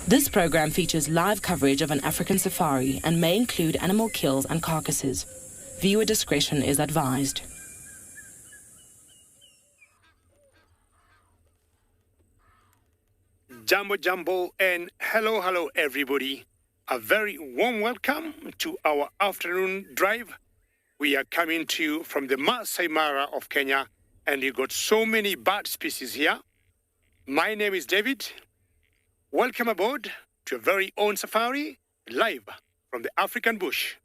This program features live coverage of an African safari and may include animal kills and carcasses. Viewer discretion is advised. Jambo Jambo and hello everybody. A very warm welcome to our afternoon drive. We are coming to you from the Masai Mara of Kenya, and you got so many bird species here. My name is David. Welcome aboard to a very own safari, live from the African bush.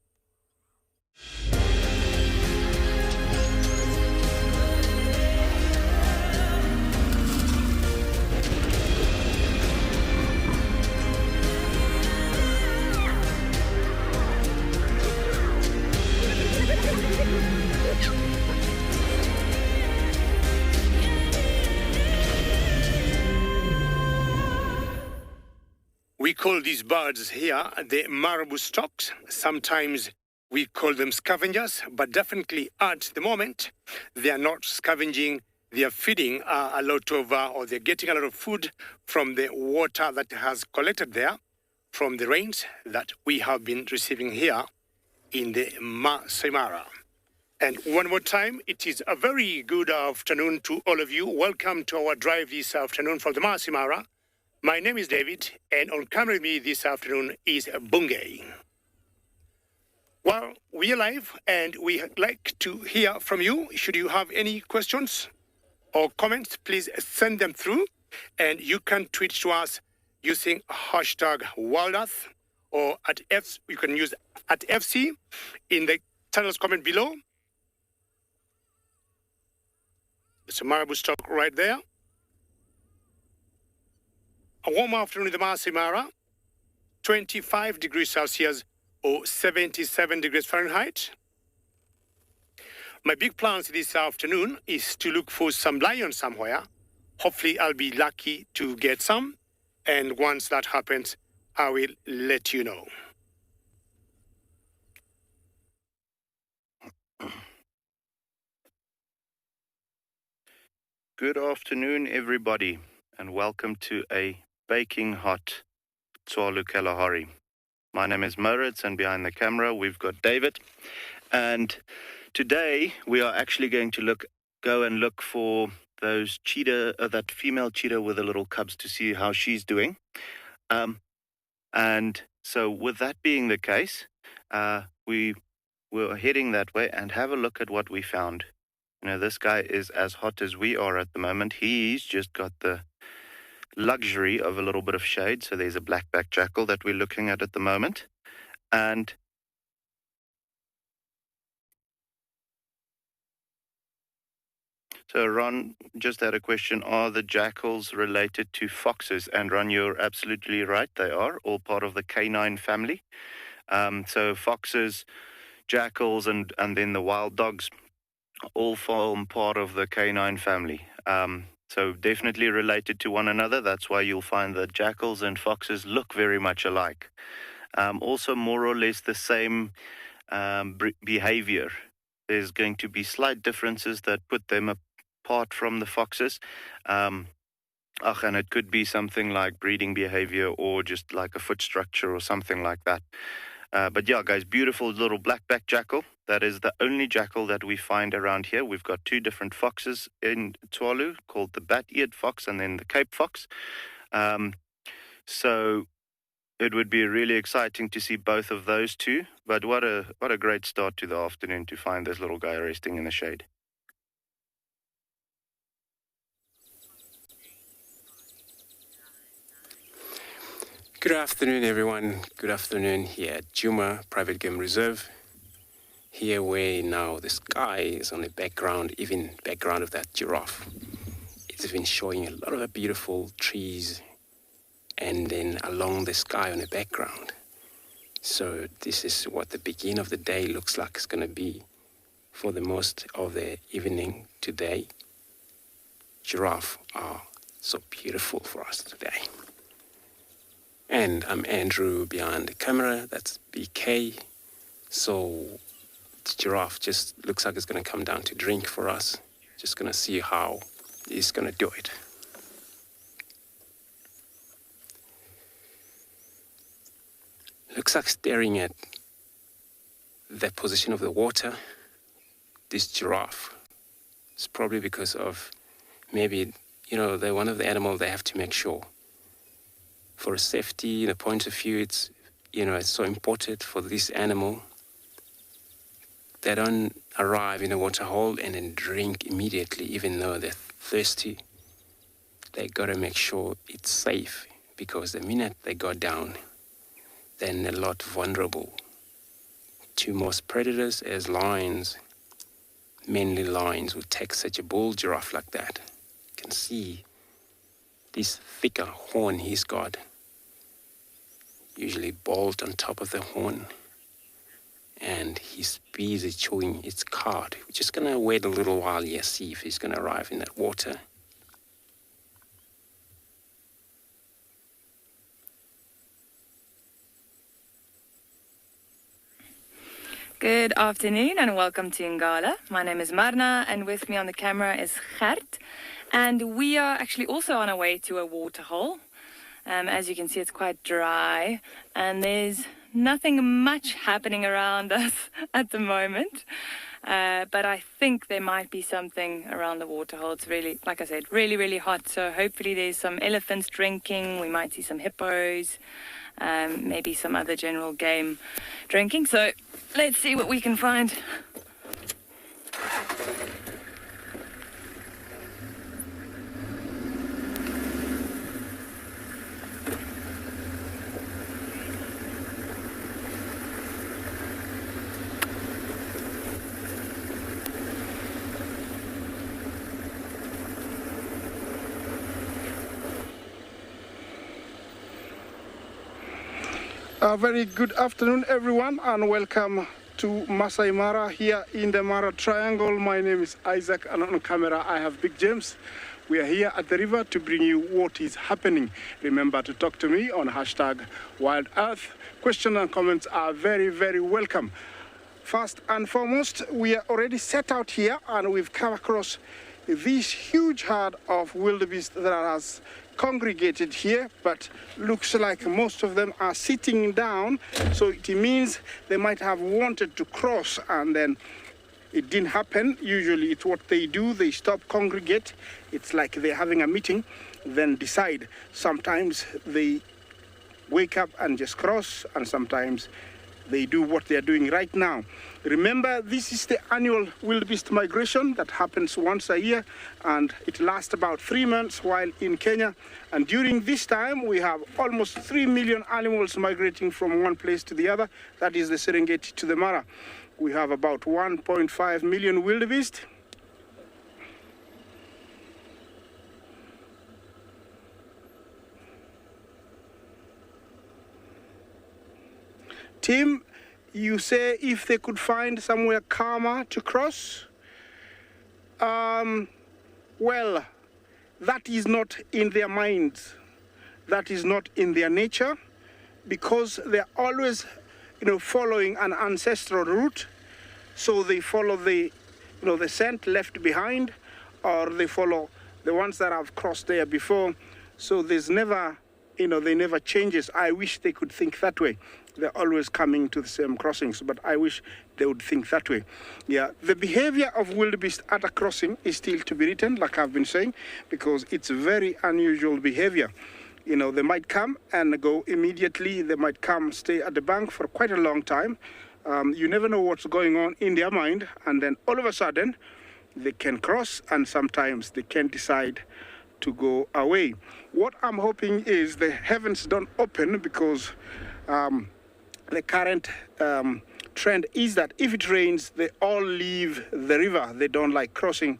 We call these birds here the marabou storks. Sometimes we call them scavengers, but definitely at the moment, they are not scavenging. They are feeding a lot of, or they're getting a lot of food from the water that has collected there, from the rains that we have been receiving here in the Masai Mara. And one more time, it is a very good afternoon to all of you. Welcome to our drive this afternoon from the Masai Mara. My name is David, and on camera with me this afternoon is Bungay. Well, we are live, and we'd like to hear from you. Should you have any questions or comments, please send them through, and you can tweet to us using hashtag WildEarth, or you can use at FC in the channel's comment below. It's a marabou stork right there. A warm afternoon in the Masai Mara, 25 degrees Celsius or 77 degrees Fahrenheit. My big plans this afternoon is to look for some lions somewhere. Hopefully I'll be lucky to get some. And once that happens, I will let you know. Good afternoon, everybody, and welcome to a baking hot Tswalu Kalahari. My name is Moritz, and behind the camera we've got David. And today we are actually going to go and look for those cheetah, that female cheetah with the little cubs, to see how she's doing. And so with that being the case, we were heading that way and have a look at what we found. You know, this guy is as hot as we are at the moment. He's just got the luxury of a little bit of shade. So there's a black-backed jackal that we're looking at the moment. And so Ron just had a question, are the jackals related to foxes? And Ron, you're absolutely right. They are all part of the canine family. So foxes, jackals, and then the wild dogs all form part of the canine family. So definitely related to one another. That's why you'll find that jackals and foxes look very much alike. Also more or less the same behavior. There's going to be slight differences that put them apart from the foxes. And it could be something like breeding behavior or just like a foot structure or something like that. But yeah, guys, beautiful little black-backed jackal. That is the only jackal that we find around here. We've got two different foxes in Tswalu, called the bat-eared fox and then the Cape fox. So it would be really exciting to see both of those two. But what a great start to the afternoon to find this little guy resting in the shade. Good afternoon, everyone. Good afternoon here at Juma Private Game Reserve. Here where now the sky is on the background, even background of that giraffe. It's even showing a lot of beautiful trees and then along the sky on the background. So this is what the beginning of the day looks like it's going to be for the most of the evening today. Giraffe are so beautiful for us today. And I'm Andrew behind the camera, that's BK. So the giraffe just looks like it's going to come down to drink for us. Just going to see how he's going to do it. looks like staring at the position of the water. This giraffe, it's probably because of maybe, they're one of the animals they have to make sure. For safety, the point of view, it's so important for this animal. They don't arrive in a water hole and then drink immediately, even though they're thirsty. They gotta make sure it's safe, because the minute they go down, then a lot vulnerable to most predators as lions. Mainly lions would take such a bull giraffe like that. You can see this thicker horn he's got, usually bolt on top of the horn, and he's busy chewing its cud. We're just gonna wait a little while here, see if he's gonna arrive in that water. Good afternoon and welcome to Ngala. My name is Marna and with me on the camera is Gert. And we are actually also on our way to a water hole. As you can see, it's quite dry and there's nothing much happening around us at the moment. But I think there might be something around the water hole. It's really, like I said, really, really hot. So hopefully there's some elephants drinking. We might see some hippos, maybe some other general game drinking. So let's see what we can find. A very good afternoon, everyone, and welcome to Masai Mara here in the Mara Triangle. My name is Isaac, and on camera I have Big James. We are here at the river to bring you what is happening. Remember to talk to me on #WildEarth. Questions and comments are very, very welcome. First and foremost, we are already set out here, and we've come across this huge herd of wildebeest that has congregated here, but looks like most of them are sitting down, so it means they might have wanted to cross and then it didn't happen. Usually it's what they do, they stop, congregate, it's like they're having a meeting, then decide. Sometimes they wake up and just cross, and sometimes they do what they're doing right now. Remember, this is the annual wildebeest migration that happens once a year, and it lasts about 3 months while in Kenya. And during this time, we have almost 3 million animals migrating from one place to the other. That is the Serengeti to the Mara. We have about 1.5 million wildebeest. Tim, you say if they could find somewhere calmer to cross? Well, that is not in their minds. That is not in their nature, because they're always, following an ancestral route. So they follow the scent left behind, or they follow the ones that have crossed there before. So there's never, they never changes. I wish they could think that way. They're always coming to the same crossings, but I wish they would think that way. Yeah, the behavior of wildebeest at a crossing is still to be written, like I've been saying, because it's very unusual behavior. They might come and go immediately. They might come, stay at the bank for quite a long time. You never know what's going on in their mind, and then all of a sudden, they can cross, and sometimes they can decide to go away. What I'm hoping is the heavens don't open, because the current trend is that if it rains, they all leave the river. They don't like crossing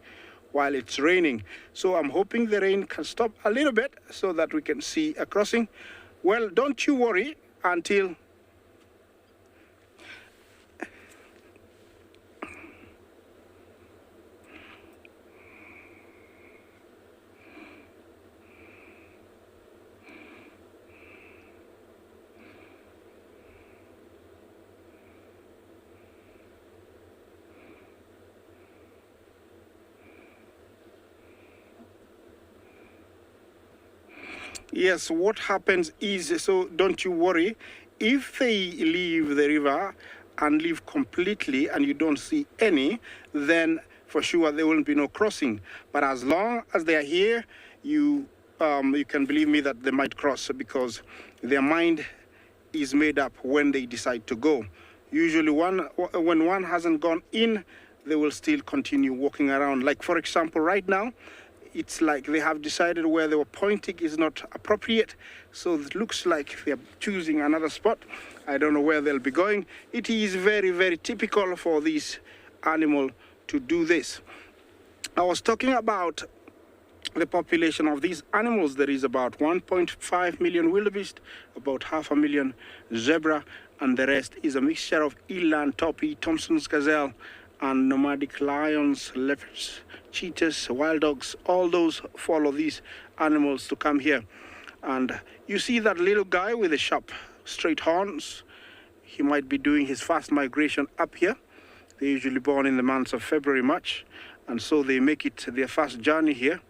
while it's raining. So I'm hoping the rain can stop a little bit so that we can see a crossing. Well, don't you worry until Yes, what happens is, so don't you worry, if they leave the river and leave completely and you don't see any, then for sure there will be no crossing. But as long as they are here, you can believe me that they might cross, because their mind is made up when they decide to go. Usually when one hasn't gone in, they will still continue walking around. Like, for example, right now, it's like they have decided where they were pointing is not appropriate. So it looks like they're choosing another spot. I don't know where they'll be going. It is very, very typical for this animal to do this. I was talking about the population of these animals. There is about 1.5 million wildebeest, about 500,000 zebra, and the rest is a mixture of eland, topi, Thompson's gazelle, and nomadic lions, leopards, cheetahs, wild dogs. All those follow these animals to come here. And you see that little guy with the sharp, straight horns. He might be doing his first migration up here. They're usually born in the months of February, March, and so they make it their first journey here.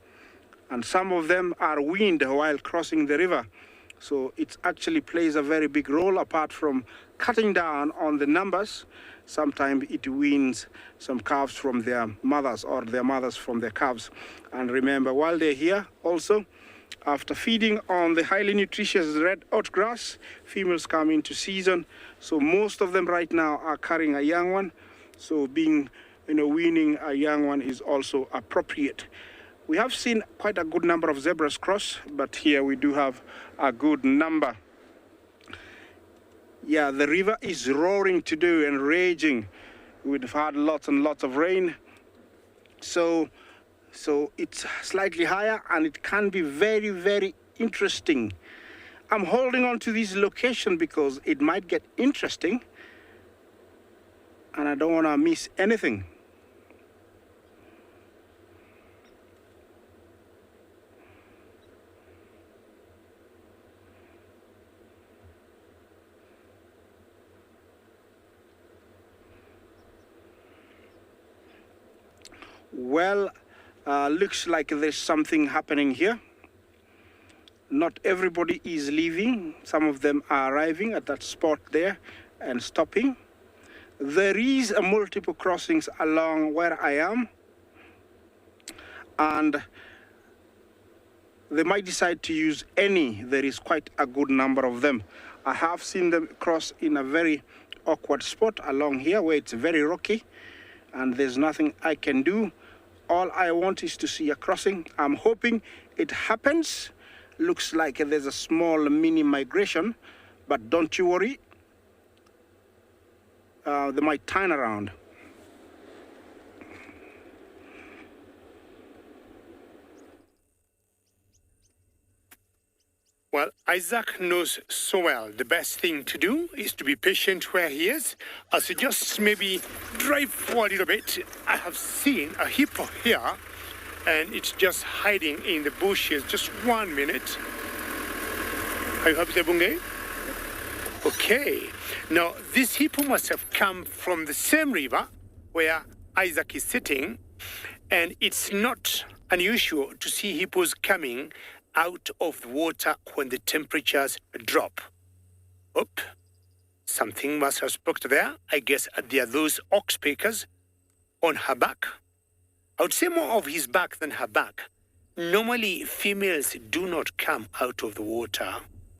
And some of them are weaned while crossing the river. So it actually plays a very big role. Apart from cutting down on the numbers, sometimes it weans some calves from their mothers, or their mothers from their calves. And remember, while they're here also, after feeding on the highly nutritious red oat grass, females come into season. So most of them right now are carrying a young one. So weaning a young one is also appropriate. We have seen quite a good number of zebras cross, but here we do have a good number. Yeah, the river is roaring today and raging. We've had lots and lots of rain. So it's slightly higher, and it can be very, very interesting. I'm holding on to this location because it might get interesting, and I don't want to miss anything. Well, looks like there's something happening here. Not everybody is leaving. Some of them are arriving at that spot there and stopping. There is a multiple crossings along where I am, and they might decide to use any. There is quite a good number of them. I have seen them cross in a very awkward spot along here where it's very rocky, and there's nothing I can do. All I want is to see a crossing. I'm hoping it happens. Looks like there's a small mini migration, but don't you worry. They might turn around. Well, Isaac knows so well the best thing to do is to be patient where he is. I suggest maybe drive forward a little bit. I have seen a hippo here, and it's just hiding in the bushes. Just 1 minute. Are you happy there, Bungay? Okay. Now, this hippo must have come from the same river where Isaac is sitting, and it's not unusual to see hippos coming out of the water when the temperatures drop. Oop, something must have spoken there. I guess they are those ox pickers on her back. I would say more of his back than her back. Normally, females do not come out of the water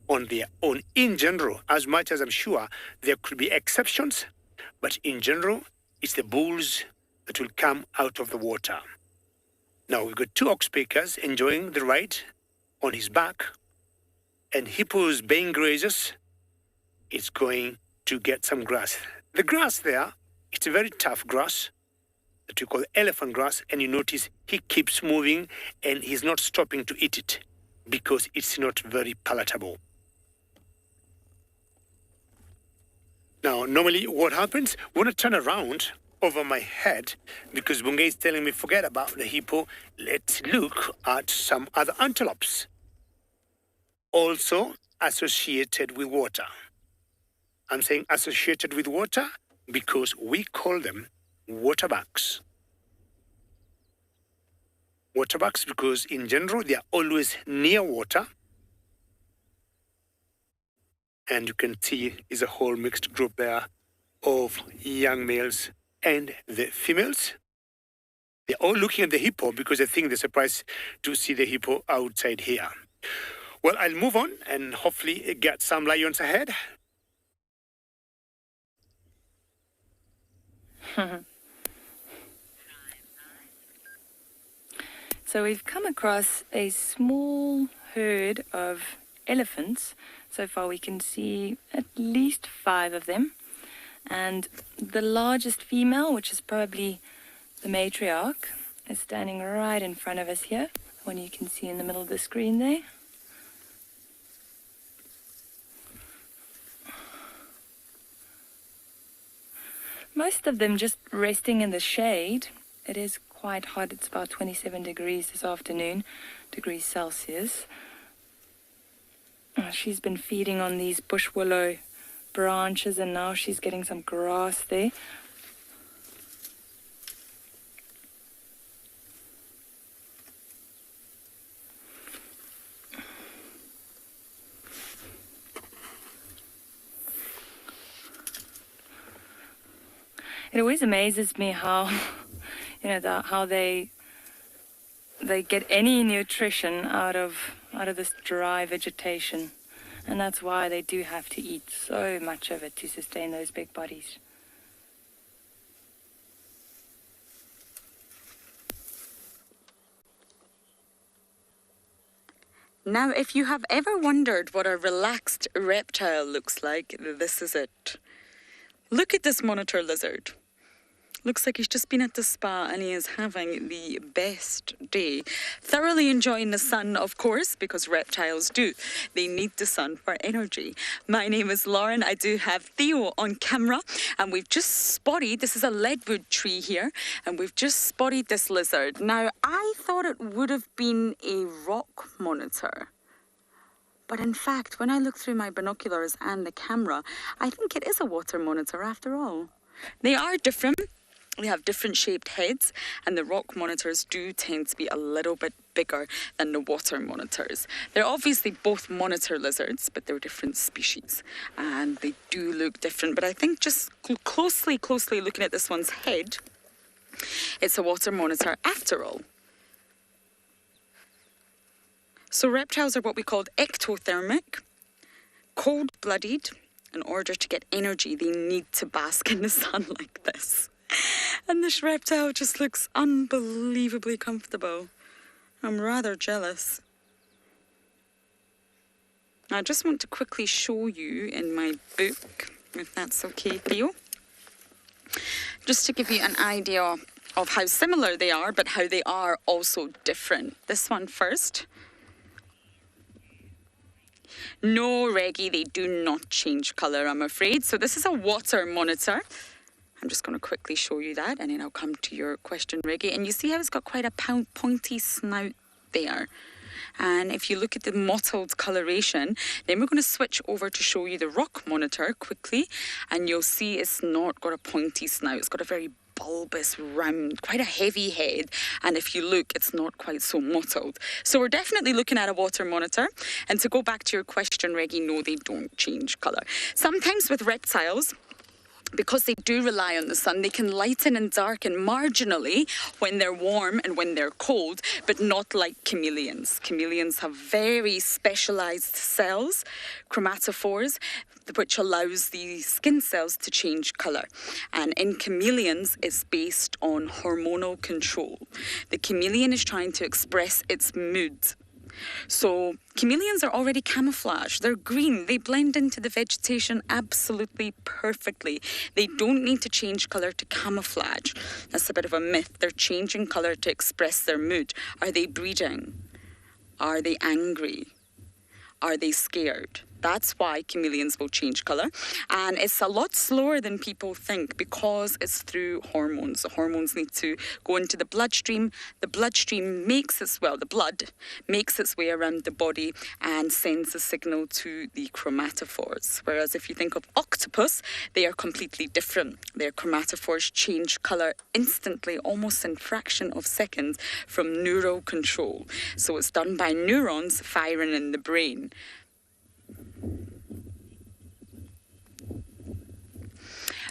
on their own in general, as much as I'm sure there could be exceptions, but in general, it's the bulls that will come out of the water. Now, we've got two ox pickers enjoying the ride on his back, and hippos being grazers, it's going to get some grass. The grass there, it's a very tough grass that we call elephant grass, and you notice he keeps moving and he's not stopping to eat it because it's not very palatable. Now, normally what happens, when I turn around over my head, because Bungay is telling me forget about the hippo, let's look at some other antelopes, also associated with water. I'm saying associated with water because we call them waterbucks. Waterbucks because in general they are always near water. And you can see is a whole mixed group there of young males and the females. They're all looking at the hippo because I think they're surprised to see the hippo outside here. Well, I'll move on and hopefully get some lions ahead. So we've come across a small herd of elephants. So far we can see at least 5 of them. And the largest female, which is probably the matriarch, is standing right in front of us here. The one you can see in the middle of the screen there. Most of them just resting in the shade. It is quite hot. It's about 27 degrees this afternoon, degrees Celsius. She's been feeding on these bush willow branches and now she's getting some grass there. It always amazes me how, how they get any nutrition out of this dry vegetation, and that's why they do have to eat so much of it to sustain those big bodies. Now, if you have ever wondered what a relaxed reptile looks like, this is it. Look at this monitor lizard. Looks like he's just been at the spa and he is having the best day. Thoroughly enjoying the sun, of course, because reptiles do. They need the sun for energy. My name is Lauren. I do have Theo on camera. And we've just spotted, this is a leadwood tree here, and we've just spotted this lizard. Now, I thought it would have been a rock monitor. But in fact, when I look through my binoculars and the camera, I think it is a water monitor after all. They are different. They have different shaped heads, and the rock monitors do tend to be a little bit bigger than the water monitors. They're obviously both monitor lizards, but they're different species, and they do look different. But I think just closely looking at this one's head, it's a water monitor after all. So reptiles are what we call ectothermic, cold-blooded. In order to get energy, they need to bask in the sun like this. And this reptile just looks unbelievably comfortable. I'm rather jealous. I just want to quickly show you in my book, if that's okay, Theo. Just to give you an idea of how similar they are, but how they are also different. This one first. No, Reggie, they do not change colour, I'm afraid. So this is a water monitor. I'm just going to quickly show you that, and then I'll come to your question, Reggie. And you see how it's got quite a pointy snout there. And if you look at the mottled coloration, then we're going to switch over to show you the rock monitor quickly. And you'll see it's not got a pointy snout. It's got a very bulbous, round, quite a heavy head. And if you look, it's not quite so mottled. So we're definitely looking at a water monitor. And to go back to your question, Reggie, no, they don't change colour. Sometimes with reptiles, because they do rely on the sun, they can lighten and darken marginally when they're warm and when they're cold, but not like chameleons. Chameleons have very specialised cells, chromatophores, which allows the skin cells to change colour. And in chameleons, it's based on hormonal control. The chameleon is trying to express its mood. So chameleons are already camouflaged. They're green. They blend into the vegetation absolutely perfectly. They don't need to change colour to camouflage. That's a bit of a myth. They're changing colour to express their mood. Are they breeding? Are they angry? Are they scared? That's why chameleons will change colour. And it's a lot slower than people think because it's through hormones. The hormones need to go into the bloodstream. The bloodstream makes its, well, the blood makes its way around the body and sends a signal to the chromatophores. Whereas if you think of octopus, they are completely different. Their chromatophores change colour instantly, almost in fraction of seconds from neural control. So it's done by neurons firing in the brain.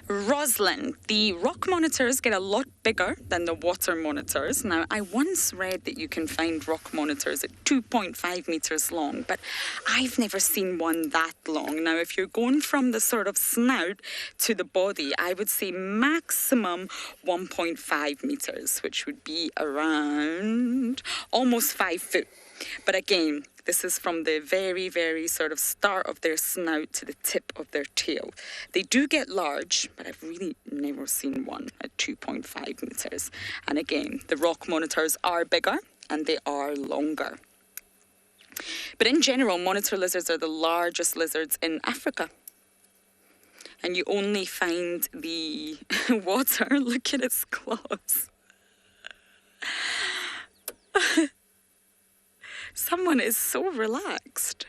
Rosalind, the rock monitors get a lot bigger than the water monitors. Now, I once read that you can find rock monitors at 2.5 meters long, but I've never seen one that long. Now, if you're going from the sort of snout to the body, I would say maximum 1.5 meters, which would be around almost 5 foot. But again, this is from the very, very sort of start of their snout to the tip of their tail. They do get large, but I've really never seen one at 2.5 meters. And again, the rock monitors are bigger and they are longer. But in general, monitor lizards are the largest lizards in Africa. And you only find the water. Look at its claws. Someone is so relaxed.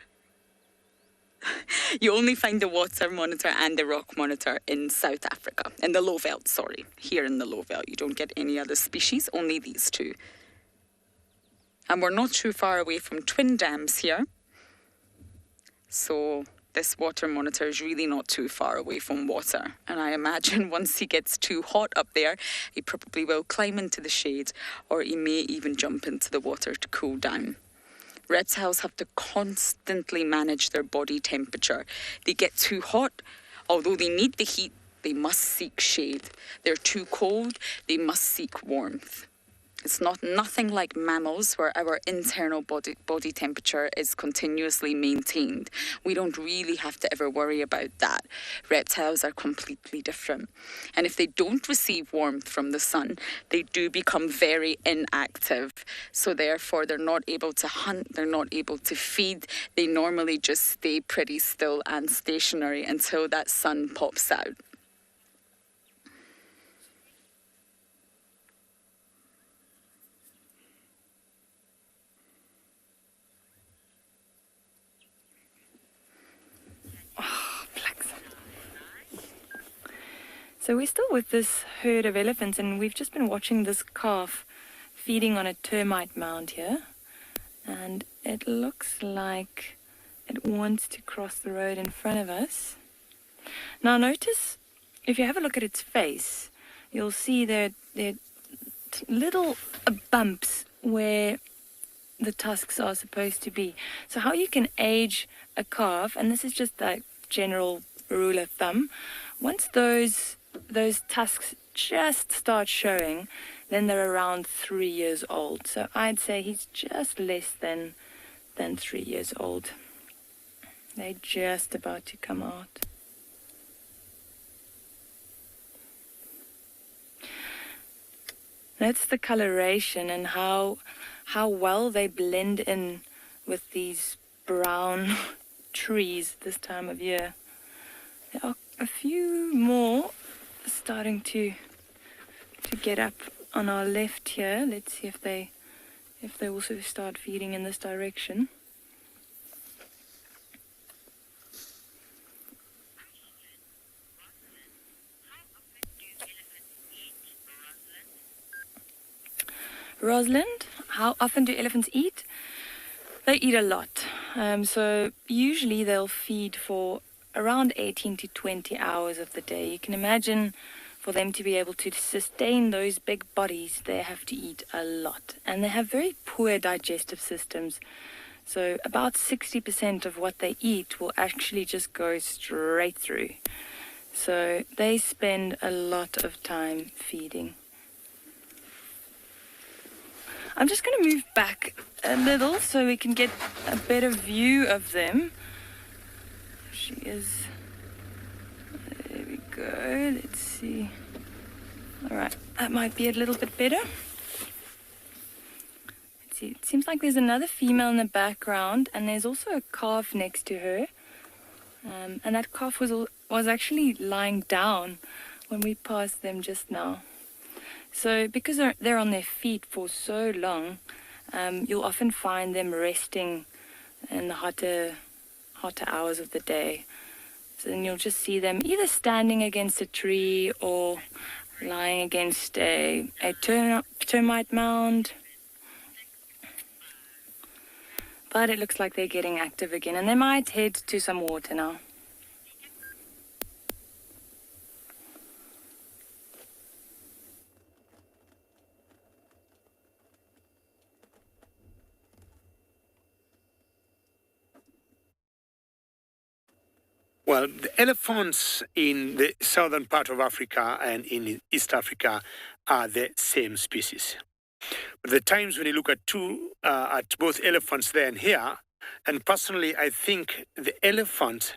You only find the water monitor and the rock monitor in South Africa, in the low veld, sorry. Here in the low veld, you don't get any other species, only these two. And we're not too far away from twin dams here. So this water monitor is really not too far away from water. And I imagine once he gets too hot up there, he probably will climb into the shade, or he may even jump into the water to cool down. Reptiles have to constantly manage their body temperature. They get too hot, although they need the heat, they must seek shade. They're too cold, they must seek warmth. It's nothing like mammals where our internal body temperature is continuously maintained. We don't really have to ever worry about that. Reptiles are completely different. And if they don't receive warmth from the sun, they do become very inactive. So therefore, they're not able to hunt, they're not able to feed. They normally just stay pretty still and stationary until that sun pops out. So we're still with this herd of elephants, and we've just been watching this calf feeding on a termite mound here. And it looks like it wants to cross the road in front of us. Now notice, if you have a look at its face, you'll see that there are little bumps where the tusks are supposed to be. So how you can age a calf, and this is just like general rule of thumb, once those tusks just start showing, then they're around 3 years old. So I'd say he's just less than 3 years old. They're just about to come out. That's the coloration and how well they blend in with these brown trees this time of year. There are a few more starting to get up on our left here. Let's see if they also start feeding in this direction. Rosalind, how often do elephants eat? They eat a lot. So usually they'll feed for around 18 to 20 hours of the day. You can imagine for them to be able to sustain those big bodies, they have to eat a lot. And they have very poor digestive systems. So about 60% of what they eat will actually just go straight through. So they spend a lot of time feeding. I'm just going to move back a little so we can get a better view of them. She is... There we go. Let's see. All right, that might be a little bit better. Let's see. It seems like there's another female in the background, and there's also a calf next to her. And that calf was actually lying down when we passed them just now. So because they're on their feet for so long, you'll often find them resting in the hotter hours of the day. So then you'll just see them either standing against a tree or lying against a termite mound. But it looks like they're getting active again, and they might head to some water now. Well, the elephants in the southern part of Africa and in East Africa are the same species. But the times when you look at both elephants there and here, and personally, I think the elephants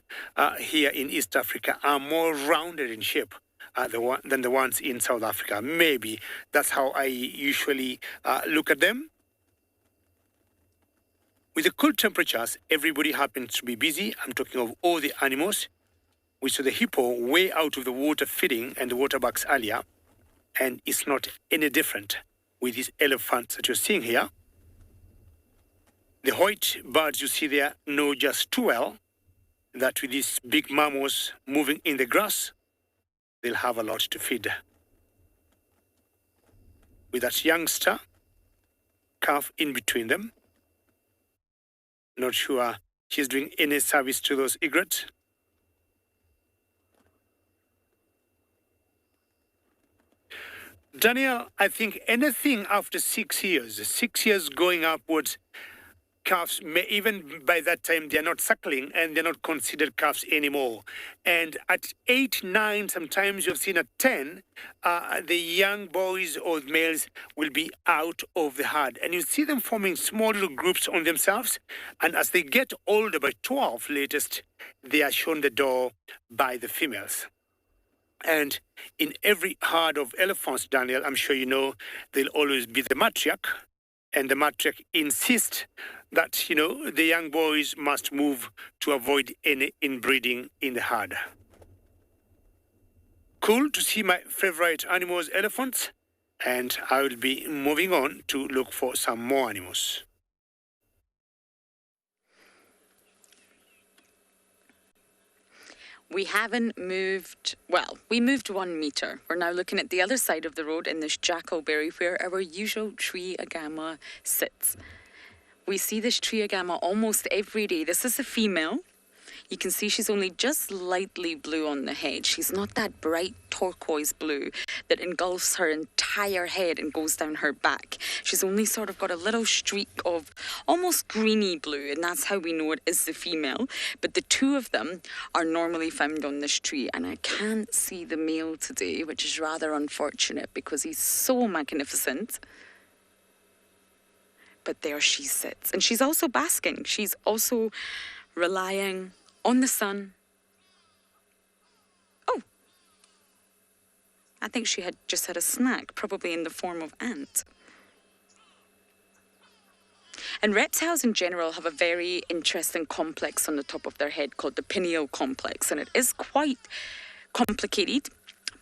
here in East Africa are more rounded in shape than the ones in South Africa. Maybe that's how I usually look at them. With the cool temperatures, everybody happens to be busy. I'm talking of all the animals. We saw the hippo way out of the water feeding and the water bucks earlier, and it's not any different with these elephants that you're seeing here. The white birds you see there know just too well that with these big mammals moving in the grass, they'll have a lot to feed. With that youngster calf in between them, not sure she's doing any service to those egrets. Daniel, I think anything after 6 years going upwards, calves may even by that time they're not suckling and they're not considered calves anymore. And at 8, 9, sometimes you've seen at 10, the young boys or males will be out of the herd. And you see them forming small little groups on themselves. And as they get older, by 12 latest, they are shown the door by the females. And in every herd of elephants, Daniel, I'm sure you know, there'll always be the matriarch. And the matriarch insists that, the young boys must move to avoid any inbreeding in the herd. Cool to see my favorite animals, elephants, and I will be moving on to look for some more animals. We haven't moved, we moved 1 meter. We're now looking at the other side of the road in this jackalberry where our usual tree agama sits. We see this tree agama almost every day. This is a female. You can see she's only just lightly blue on the head. She's not that bright turquoise blue that engulfs her entire head and goes down her back. She's only sort of got a little streak of almost greeny blue, and that's how we know it is the female. But the two of them are normally found on this tree, and I can't see the male today, which is rather unfortunate because he's so magnificent. But there she sits, and she's also basking. She's also relying on the sun. Oh, I think she had just had a snack, probably in the form of ant. And reptiles in general have a very interesting complex on the top of their head called the pineal complex, and it is quite complicated.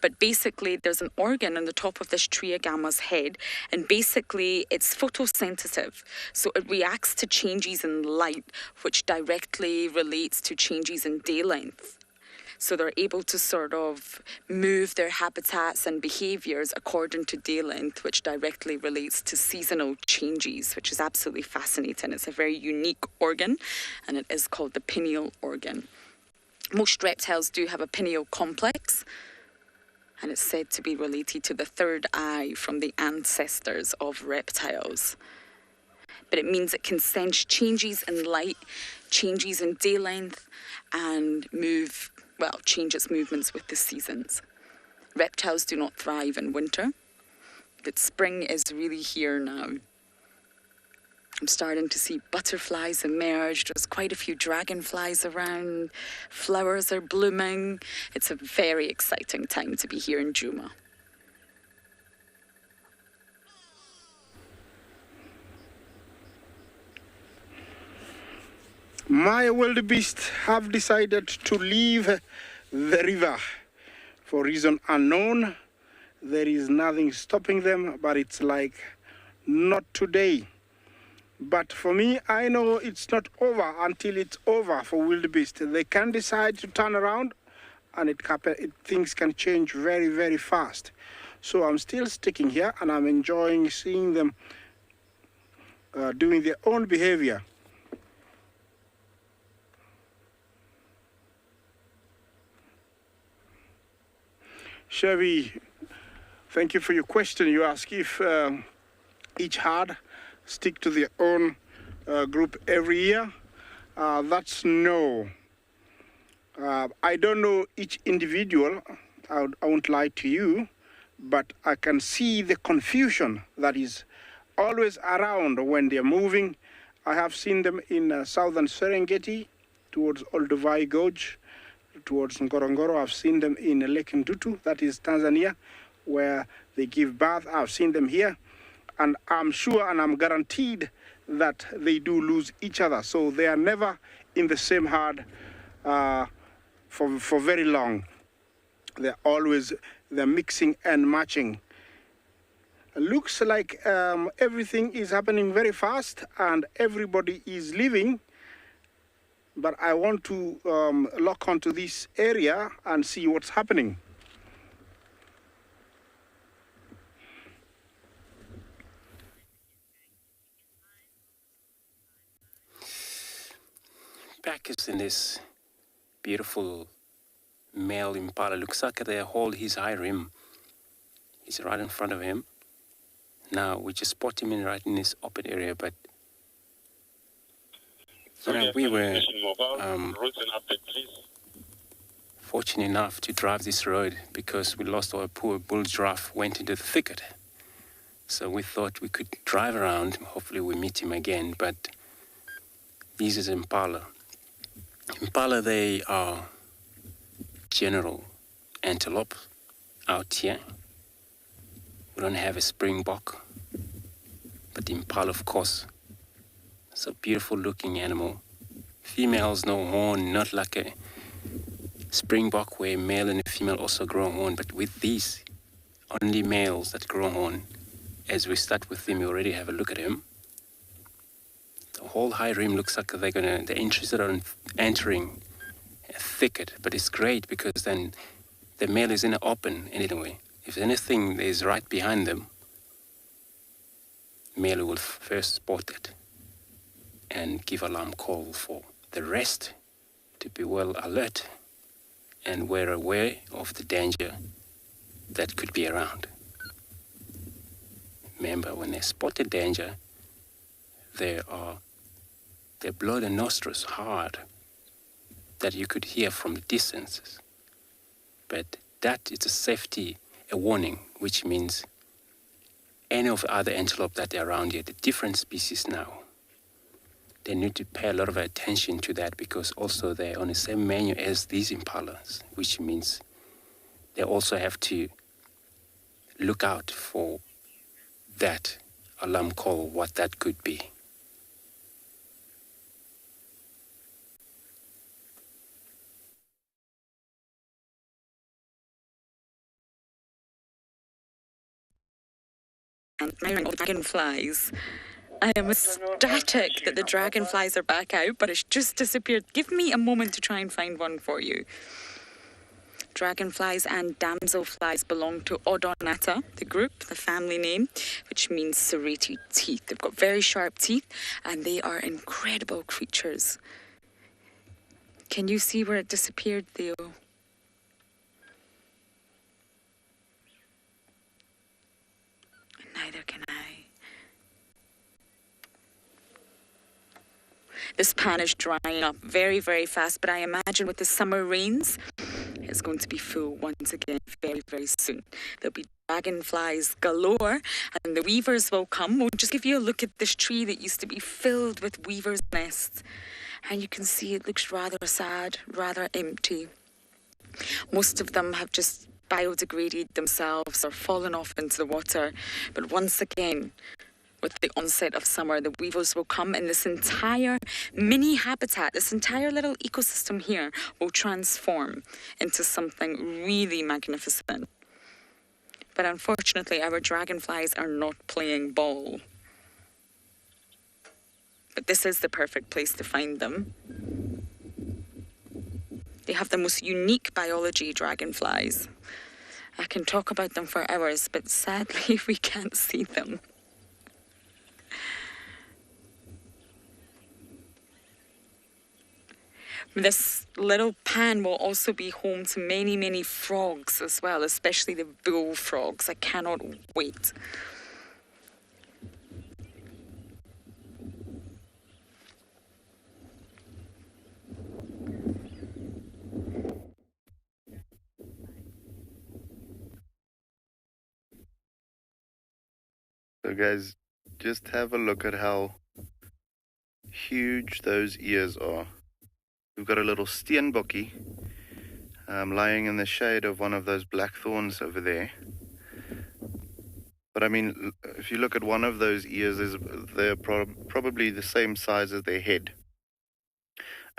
But basically, there's an organ on the top of this tree agama's head, and basically it's photosensitive. So it reacts to changes in light, which directly relates to changes in day length. So they're able to sort of move their habitats and behaviors according to day length, which directly relates to seasonal changes, which is absolutely fascinating. It's a very unique organ, and it is called the pineal organ. Most reptiles do have a pineal complex, and it's said to be related to the third eye from the ancestors of reptiles. But it means it can sense changes in light, changes in day length, and change its movements with the seasons. Reptiles do not thrive in winter, but spring is really here now. I'm starting to see butterflies emerge. There's quite a few dragonflies around. Flowers are blooming. It's a very exciting time to be here in Djuma. My wildebeest have decided to leave the river for reason unknown. There is nothing stopping them, but it's like not today. But for me, I know it's not over until it's over for wildebeest. They can decide to turn around, and things can change very, very fast. So I'm still sticking here, and I'm enjoying seeing them doing their own behavior. Chevy, thank you for your question. You ask if each herd stick to their own group every year. That's no. I don't know each individual, I won't lie to you, but I can see the confusion that is always around when they're moving. I have seen them in southern Serengeti, towards Olduvai Gorge, towards Ngorongoro. I've seen them in Lake Ndutu, that is Tanzania, where they give birth. I've seen them here, and I'm sure and I'm guaranteed that they do lose each other. So they are never in the same herd for very long. They're mixing and matching. Looks like everything is happening very fast and everybody is leaving, but I want to lock onto this area and see what's happening. Back is in this beautiful male impala. Looks like they hold his high rim. He's right in front of him. Now we just spot him right in this open area, but we were fortunate enough to drive this road because we lost our poor bull giraffe, went into the thicket. So we thought we could drive around, hopefully we meet him again, but this is impala. Impala, they are general antelope out here. We don't have a springbok, but the impala, of course, it's a beautiful looking animal. Females, no horn, not like a springbok where male and a female also grow horn, but with these, only males that grow horn. As we start with him, we already have a look at him. The whole high rim looks like they're interested in entering a thicket, but it's great because then the male is in an open anyway. If anything is right behind them, male will first spot it and give alarm call for the rest to be well alert and well aware of the danger that could be around. Remember, when they spot the danger, they blow their nostrils hard that you could hear from the distances. But that is a safety, a warning, which means any of the other antelope that are around here, the different species now, they need to pay a lot of attention to that because also they're on the same menu as these impalas, which means they also have to look out for that alarm call, what that could be. And dragonflies. I am ecstatic that the dragonflies are back out, but it's just disappeared. Give me a moment to try and find one for you. Dragonflies and damselflies belong to Odonata, the group, the family name, which means serrated teeth. They've got very sharp teeth and they are incredible creatures. Can you see where it disappeared, Theo? Neither can I. This pan is drying up very, very fast, but I imagine with the summer rains, it's going to be full once again very, very soon. There'll be dragonflies galore, and the weavers will come. We'll just give you a look at this tree that used to be filled with weavers' nests. And you can see it looks rather sad, rather empty. Most of them have just biodegraded themselves or fallen off into the water. But once again, with the onset of summer, the weavers will come and this entire mini habitat, this entire little ecosystem here will transform into something really magnificent. But unfortunately, our dragonflies are not playing ball. But this is the perfect place to find them. They have the most unique biology, dragonflies. I can talk about them for hours, but sadly we can't see them. This little pan will also be home to many, many frogs as well, especially the bullfrogs. I cannot wait. So guys, just have a look at how huge those ears are. We've got a little steenbokkie lying in the shade of one of those blackthorns over there. But I mean, if you look at one of those ears, they're probably the same size as their head.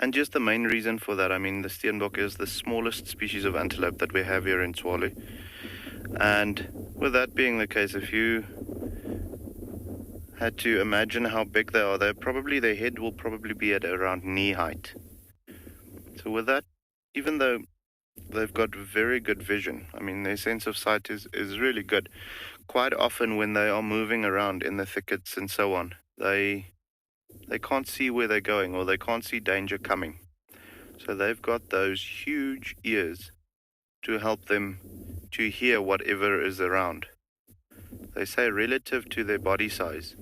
And just the main reason for that, I mean, the steenbok is the smallest species of antelope that we have here in Tswalu. And with that being the case, if you had to imagine how big they are, their head will probably be at around knee height. So with that, even though they've got very good vision, I mean, their sense of sight is really good. Quite often when they are moving around in the thickets and so on, they can't see where they're going, or they can't see danger coming. So they've got those huge ears to help them to hear whatever is around. They say relative to their body size,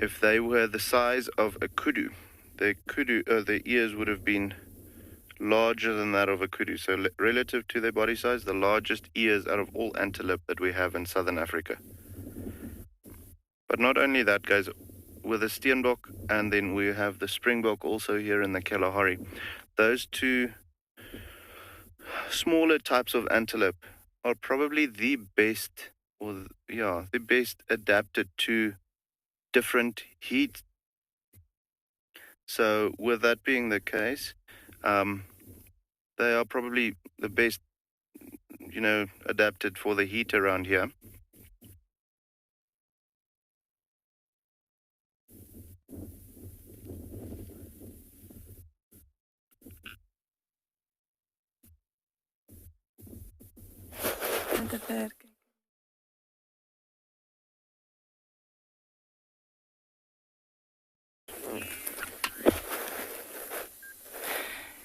if they were the size of a kudu, their ears would have been larger than that of a kudu. So relative to their body size, the largest ears out of all antelope that we have in southern Africa. But not only that, guys, with the steenbok, and then we have the springbok also here in the Kalahari. Those two smaller types of antelope are probably the best adapted to different heat. So with that being the case, they are probably the best, adapted for the heat around here.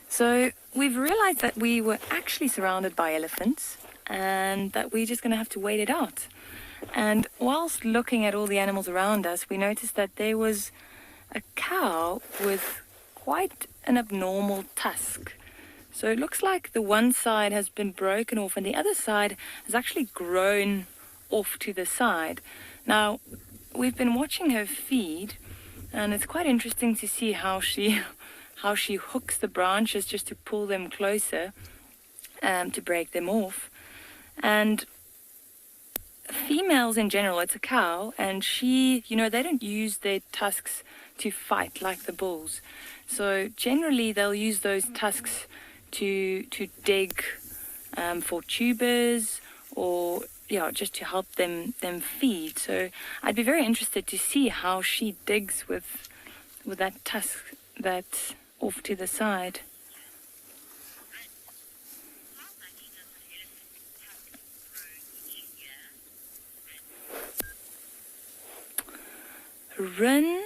So we've realized that we were actually surrounded by elephants and that we're just going to have to wait it out. And whilst looking at all the animals around us, we noticed that there was a cow with quite an abnormal tusk. So it looks like the one side has been broken off and the other side has actually grown off to the side. Now, we've been watching her feed, and it's quite interesting to see how she hooks the branches just to pull them closer, to break them off. And females in general, it's a cow, and they don't use their tusks to fight like the bulls. So generally they'll use those tusks to dig for tubers, or just to help them feed. So I'd be very interested to see how she digs with that tusk that's off to the side. Rin,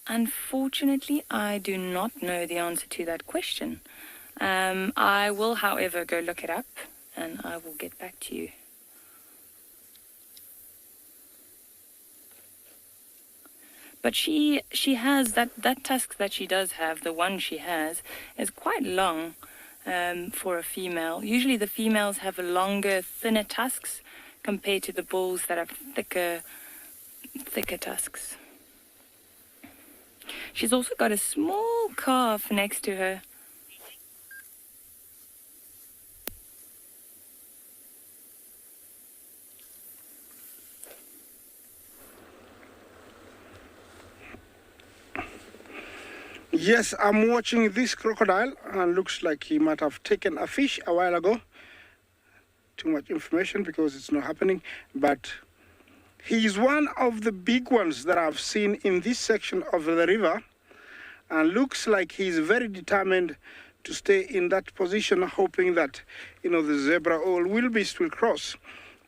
unfortunately, I do not know the answer to that question. I will, however, go look it up, and I will get back to you. But she has that tusk that she does have, the one she has, is quite long for a female. Usually the females have longer, thinner tusks compared to the bulls that have thicker tusks. She's also got a small calf next to her. Yes, I'm watching this crocodile, and looks like he might have taken a fish a while ago. Too much information because it's not happening, but he's one of the big ones that I've seen in this section of the river, and looks like he's very determined to stay in that position, hoping that the zebra or wildebeest will cross,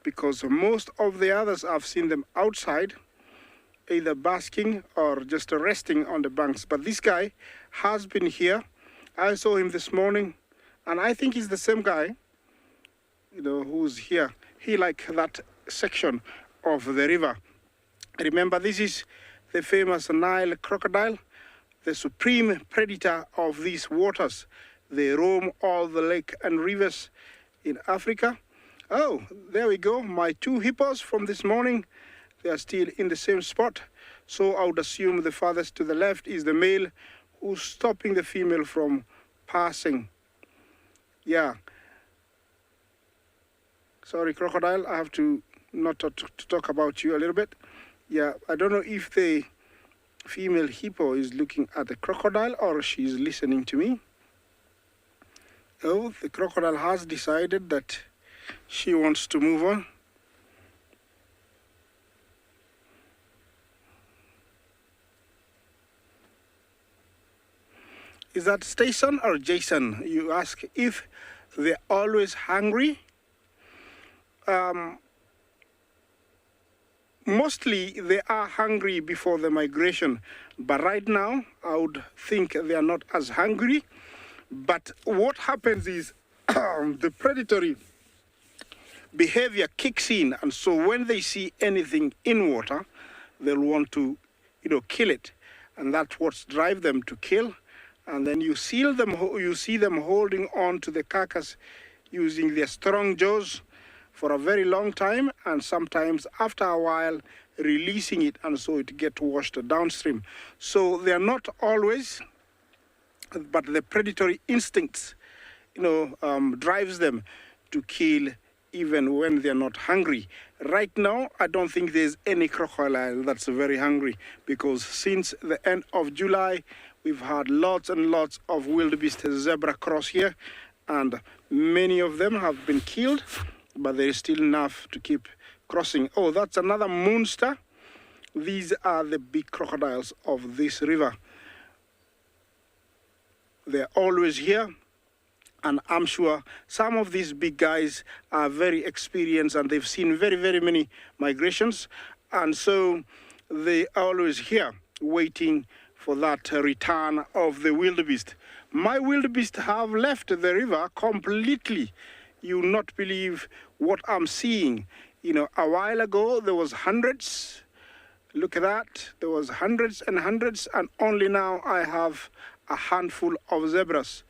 because most of the others I've seen them outside, either basking or just resting on the banks. But this guy has been here. I saw him this morning, and I think he's the same guy, who's here. He like that section of the river. Remember, this is the famous Nile crocodile, the supreme predator of these waters. They roam all the lake and rivers in Africa. Oh, there we go. My two hippos from this morning. they are still in the same spot. So I would assume the farthest to the left is the male who's stopping the female from passing. Yeah. Sorry, crocodile, I have to not to talk about you a little bit. Yeah, I don't know if the female hippo is looking at the crocodile or she's listening to me. Oh, the crocodile has decided that she wants to move on. Is that Station or Jason? You ask if they're always hungry. Mostly they are hungry before the migration, but right now I would think they are not as hungry. But what happens is the predatory behavior kicks in, and so when they see anything in water, they'll want to, kill it, and that's what drives them to kill. And then you see them holding on to the carcass using their strong jaws for a very long time, and sometimes after a while releasing it, and so it gets washed downstream. So they are not always, but the predatory instincts, drives them to kill even when they're not hungry. Right now, I don't think there's any crocodile that's very hungry, because since the end of July, we've had lots and lots of wildebeest zebra cross here, and many of them have been killed, but there is still enough to keep crossing. Oh, that's another monster. These are the big crocodiles of this river. They're always here, and I'm sure some of these big guys are very experienced and they've seen very, very many migrations, and so they are always here waiting for that return of the wildebeest. My wildebeest have left the river completely. You will not believe what I'm seeing. A while ago there was hundreds. Look at that. There was hundreds, and only now I have a handful of zebras.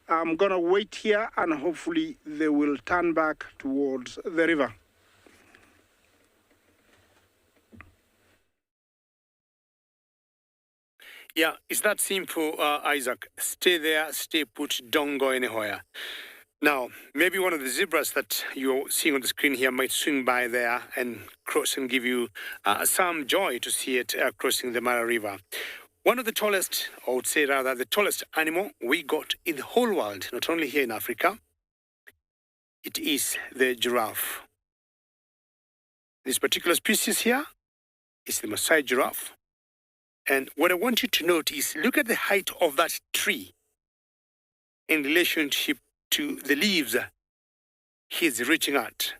I'm gonna wait here, and hopefully they will turn back towards the river. Yeah, it's that simple, Isaac. Stay there, stay put, don't go anywhere. Now, maybe one of the zebras that you're seeing on the screen here might swing by there and cross and give you some joy to see it crossing the Mara River. One of the tallest, I would say rather, the tallest animal we got in the whole world, not only here in Africa, it is the giraffe. This particular species here is the Maasai giraffe. And what I want you to note is, look at the height of that tree in relationship to the leaves he's reaching at.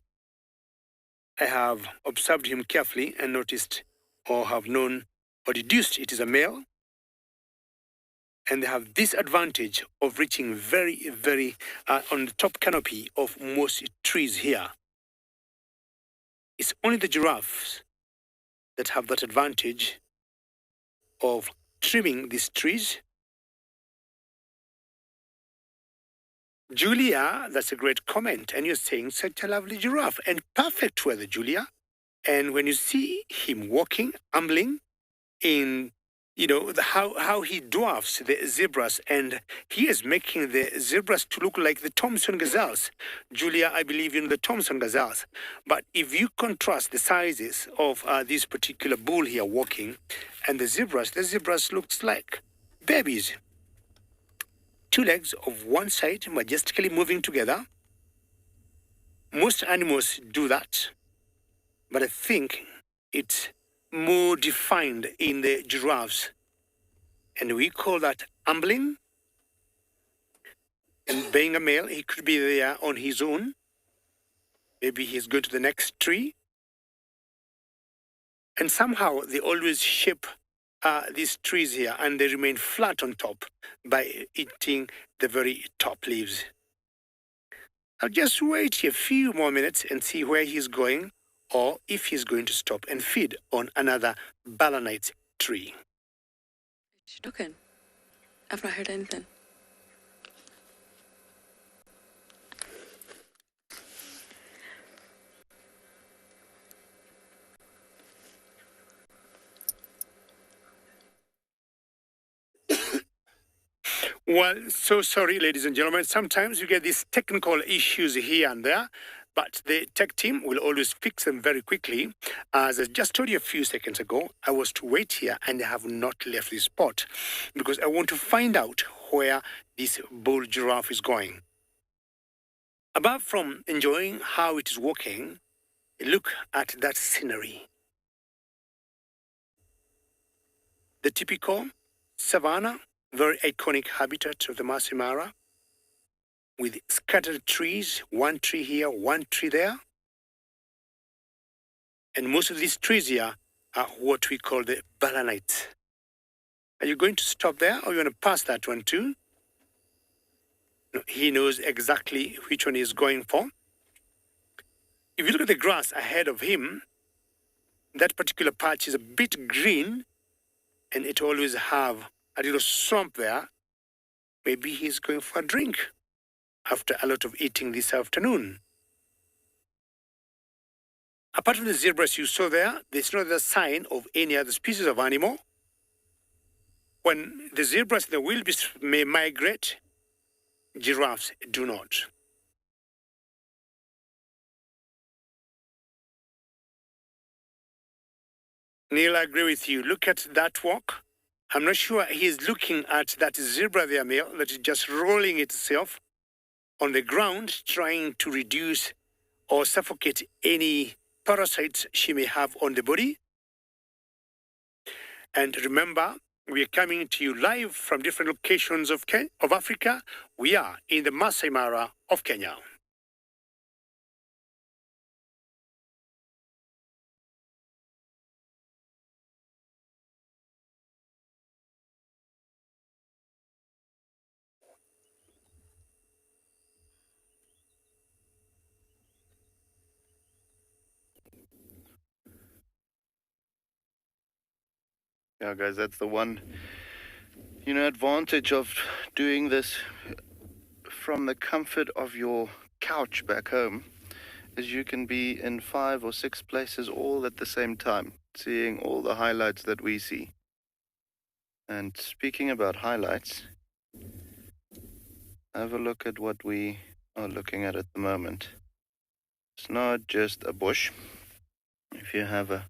I have observed him carefully and noticed, or have known or deduced it is a male. And they have this advantage of reaching very, very on the top canopy of most trees here. It's only the giraffes that have that advantage of trimming these trees. Julia, that's a great comment, and you're saying such a lovely giraffe, and perfect weather, Julia. And when you see him walking, ambling in, how he dwarfs the zebras, and he is making the zebras to look like the Thompson gazelles. Julia, I believe in the Thompson gazelles. But if you contrast the sizes of this particular bull here walking and the zebras looks like babies. Two legs of one side majestically moving together. Most animals do that, but I think it's more defined in the giraffes. And we call that ambling. And being a male, he could be there on his own. Maybe he's going to the next tree. And somehow they always shape these trees here, and they remain flat on top by eating the very top leaves. I'll just wait a few more minutes and see where he's going, or if he's going to stop and feed on another balanite tree. She's talking. I've not heard anything. Well, so sorry, ladies and gentlemen. Sometimes you get these technical issues here and there, but the tech team will always fix them very quickly. As I just told you a few seconds ago, I was to wait here and I have not left this spot because I want to find out where this bull giraffe is going. Apart from enjoying how it is walking, look at that scenery. The typical savanna, very iconic habitat of the Masai Mara, with scattered trees, one tree here, one tree there. And most of these trees here are what we call the balanites. Are you going to stop there or are you going to pass that one too? No, he knows exactly which one he's going for. If you look at the grass ahead of him, that particular patch is a bit green and it always have a little swamp there. Maybe he's going for a drink after a lot of eating this afternoon. Apart from the zebras you saw there, there's no other sign of any other species of animal. When the zebras and the wildebeest may migrate, giraffes do not. Neil, I agree with you. Look at that walk. I'm not sure he's looking at that zebra there, Neil, that is just rolling itself on the ground, trying to reduce or suffocate any parasites she may have on the body. And remember, we are coming to you live from different locations of Africa. We are in the Masai Mara of Kenya. Yeah, guys, that's the one, advantage of doing this from the comfort of your couch back home is you can be in 5 or 6 places all at the same time, seeing all the highlights that we see. And speaking about highlights, have a look at what we are looking at the moment. It's not just a bush. If you have a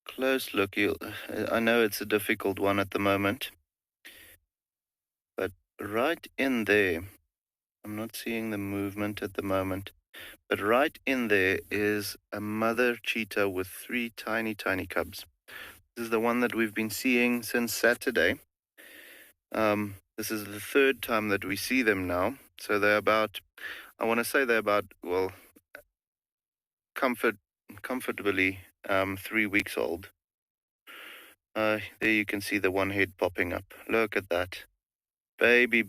close look, I know it's a difficult one at the moment, but right in there, I'm not seeing the movement at the moment, but right in there is a mother cheetah with 3 tiny cubs. This is the one that we've been seeing since Saturday. This is the 3rd time that we see them now. So they're about, comfortably 3 weeks old. There you can see the one head popping up. Look at that. Baby.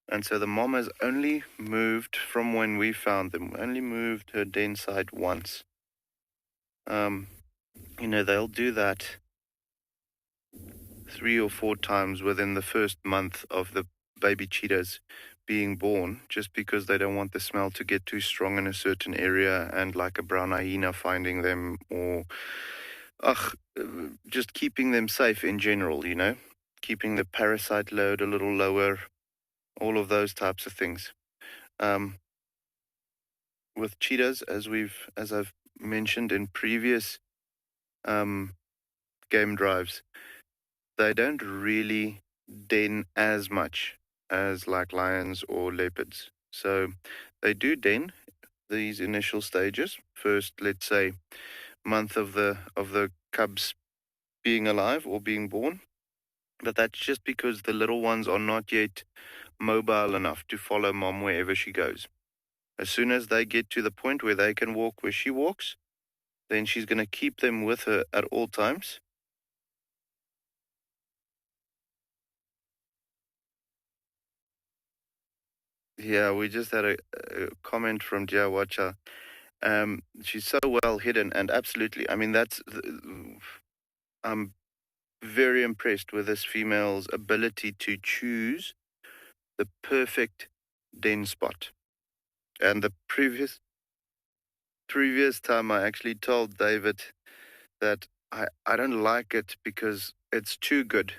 And so the mom has only moved from when we found them, only moved her den site once. They'll do that 3 or 4 times within the first month of the baby cheetahs being born, just because they don't want the smell to get too strong in a certain area and like a brown hyena finding them, or just keeping them safe in general, keeping the parasite load a little lower, all of those types of things. With cheetahs, as I've mentioned in previous game drives, they don't really den as much as like lions or leopards. So they do den these initial stages, first, let's say, month of the cubs being alive or being born. But that's just because the little ones are not yet mobile enough to follow mom wherever she goes. As soon as they get to the point where they can walk where she walks, then she's going to keep them with her at all times. Yeah, we just had a comment from Jia Wacha. She's so well hidden, and absolutely, I'm very impressed with this female's ability to choose the perfect den spot. And the previous time I actually told David that I don't like it because it's too good.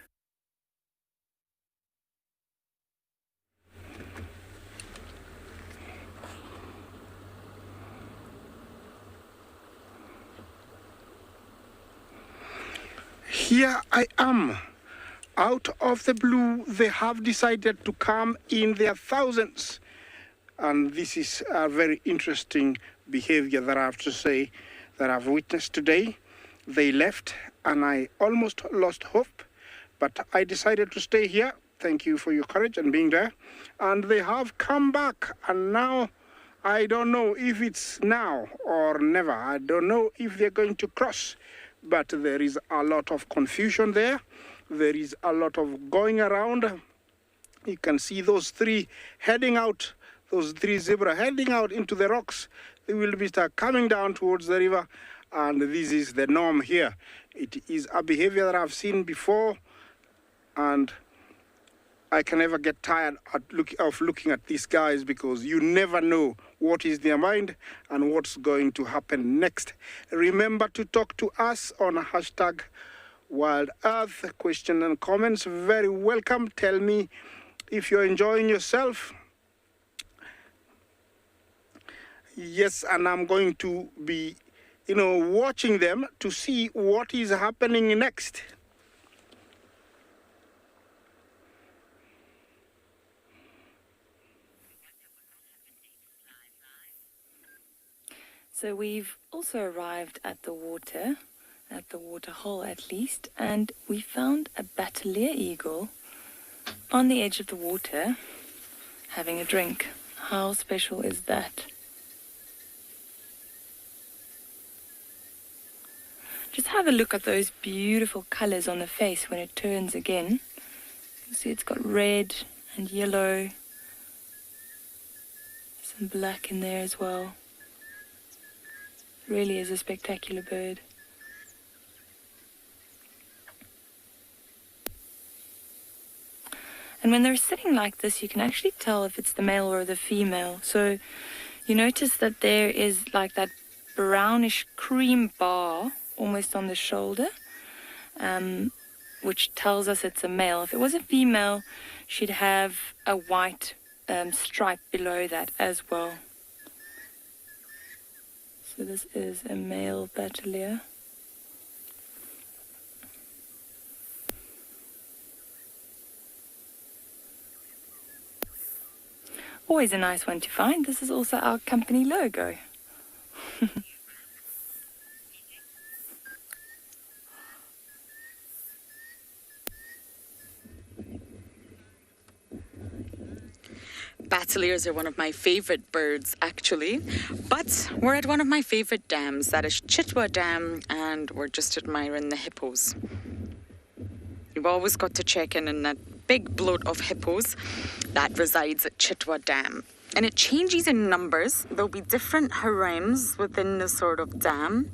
Here I am. Out of the blue, they have decided to come in their thousands. And this is a very interesting behavior that I have to say that I've witnessed today. They left and I almost lost hope, but I decided to stay here. Thank you for your courage and being there. And they have come back, and now I don't know if it's now or never. I don't know if they're going to cross, but there is a lot of confusion there. There is a lot of going around. You can see those three heading out, those three zebra heading out into the rocks. They will be coming down towards the river, and this is the norm here. It is a behavior that I've seen before, and I can never get tired of looking at these guys, because you never know what is their mind and what's going to happen next. Remember to talk to us on hashtag Wild Earth. Question and comments very welcome. Tell me if you're enjoying yourself. Yes, and I'm going to be, watching them to see what is happening next. So we've also arrived at the water hole at least, and we found a Battalier eagle on the edge of the water having a drink. How special is that? Just have a look at those beautiful colors on the face when it turns again. You see it's got red and yellow, some black in there as well. Really is a spectacular bird. And when they're sitting like this, you can actually tell if it's the male or the female. So you notice that there is like that brownish cream bar almost on the shoulder, which tells us it's a male. If it was a female, she'd have a white stripe below that as well. So this is a male Battalier. Always a nice one to find. This is also our company logo. Battaliers are one of my favorite birds, actually. But we're at one of my favorite dams, that is Tswalu Dam, and we're just admiring the hippos. You've always got to check in that big bloat of hippos that resides at Tswalu Dam. And it changes in numbers. There'll be different harems within the sort of dam.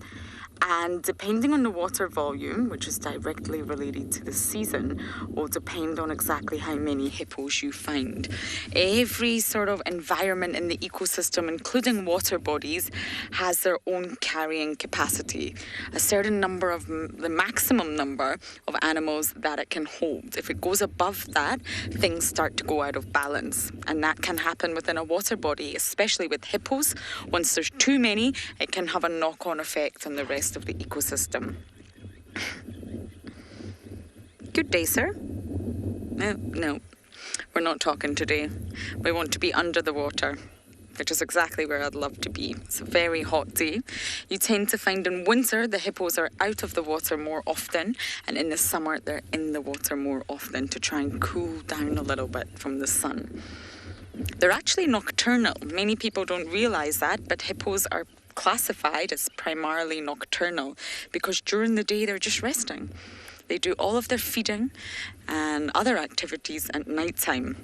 And depending on the water volume, which is directly related to the season, will depend on exactly how many hippos you find. Every sort of environment in the ecosystem, including water bodies, has their own carrying capacity. A certain number of the maximum number of animals that it can hold. If it goes above that, things start to go out of balance. And that can happen within a water body, especially with hippos. Once there's too many, it can have a knock-on effect on the rest of the ecosystem. Good day, sir. No, we're not talking today. We want to be under the water, which is exactly where I'd love to be. It's a very hot day. You tend to find in winter the hippos are out of the water more often, and in the summer they're in the water more often to try and cool down a little bit from the sun. They're actually nocturnal. Many people don't realize that, but hippos are classified as primarily nocturnal because during the day they're just resting. They do all of their feeding and other activities at nighttime.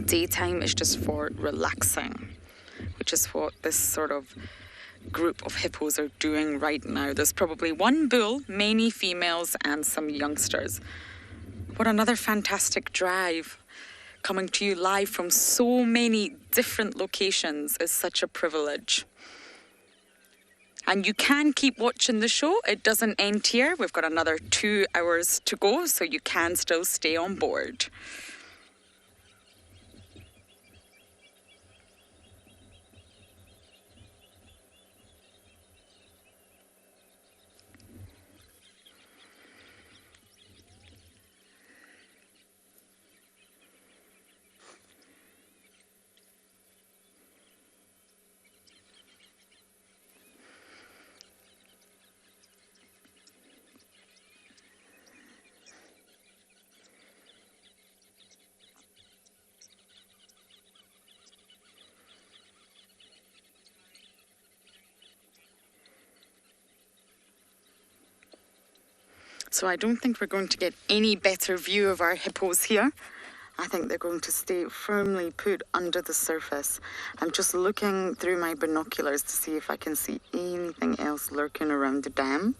Daytime is just for relaxing, which is what this sort of group of hippos are doing right now. There's probably one bull, many females, and some youngsters. What another fantastic drive. Coming to you live from so many different locations is such a privilege. And you can keep watching the show. It doesn't end here. We've got another 2 hours to go, so you can still stay on board. So I don't think we're going to get any better view of our hippos here. I think they're going to stay firmly put under the surface. I'm just looking through my binoculars to see if I can see anything else lurking around the dam.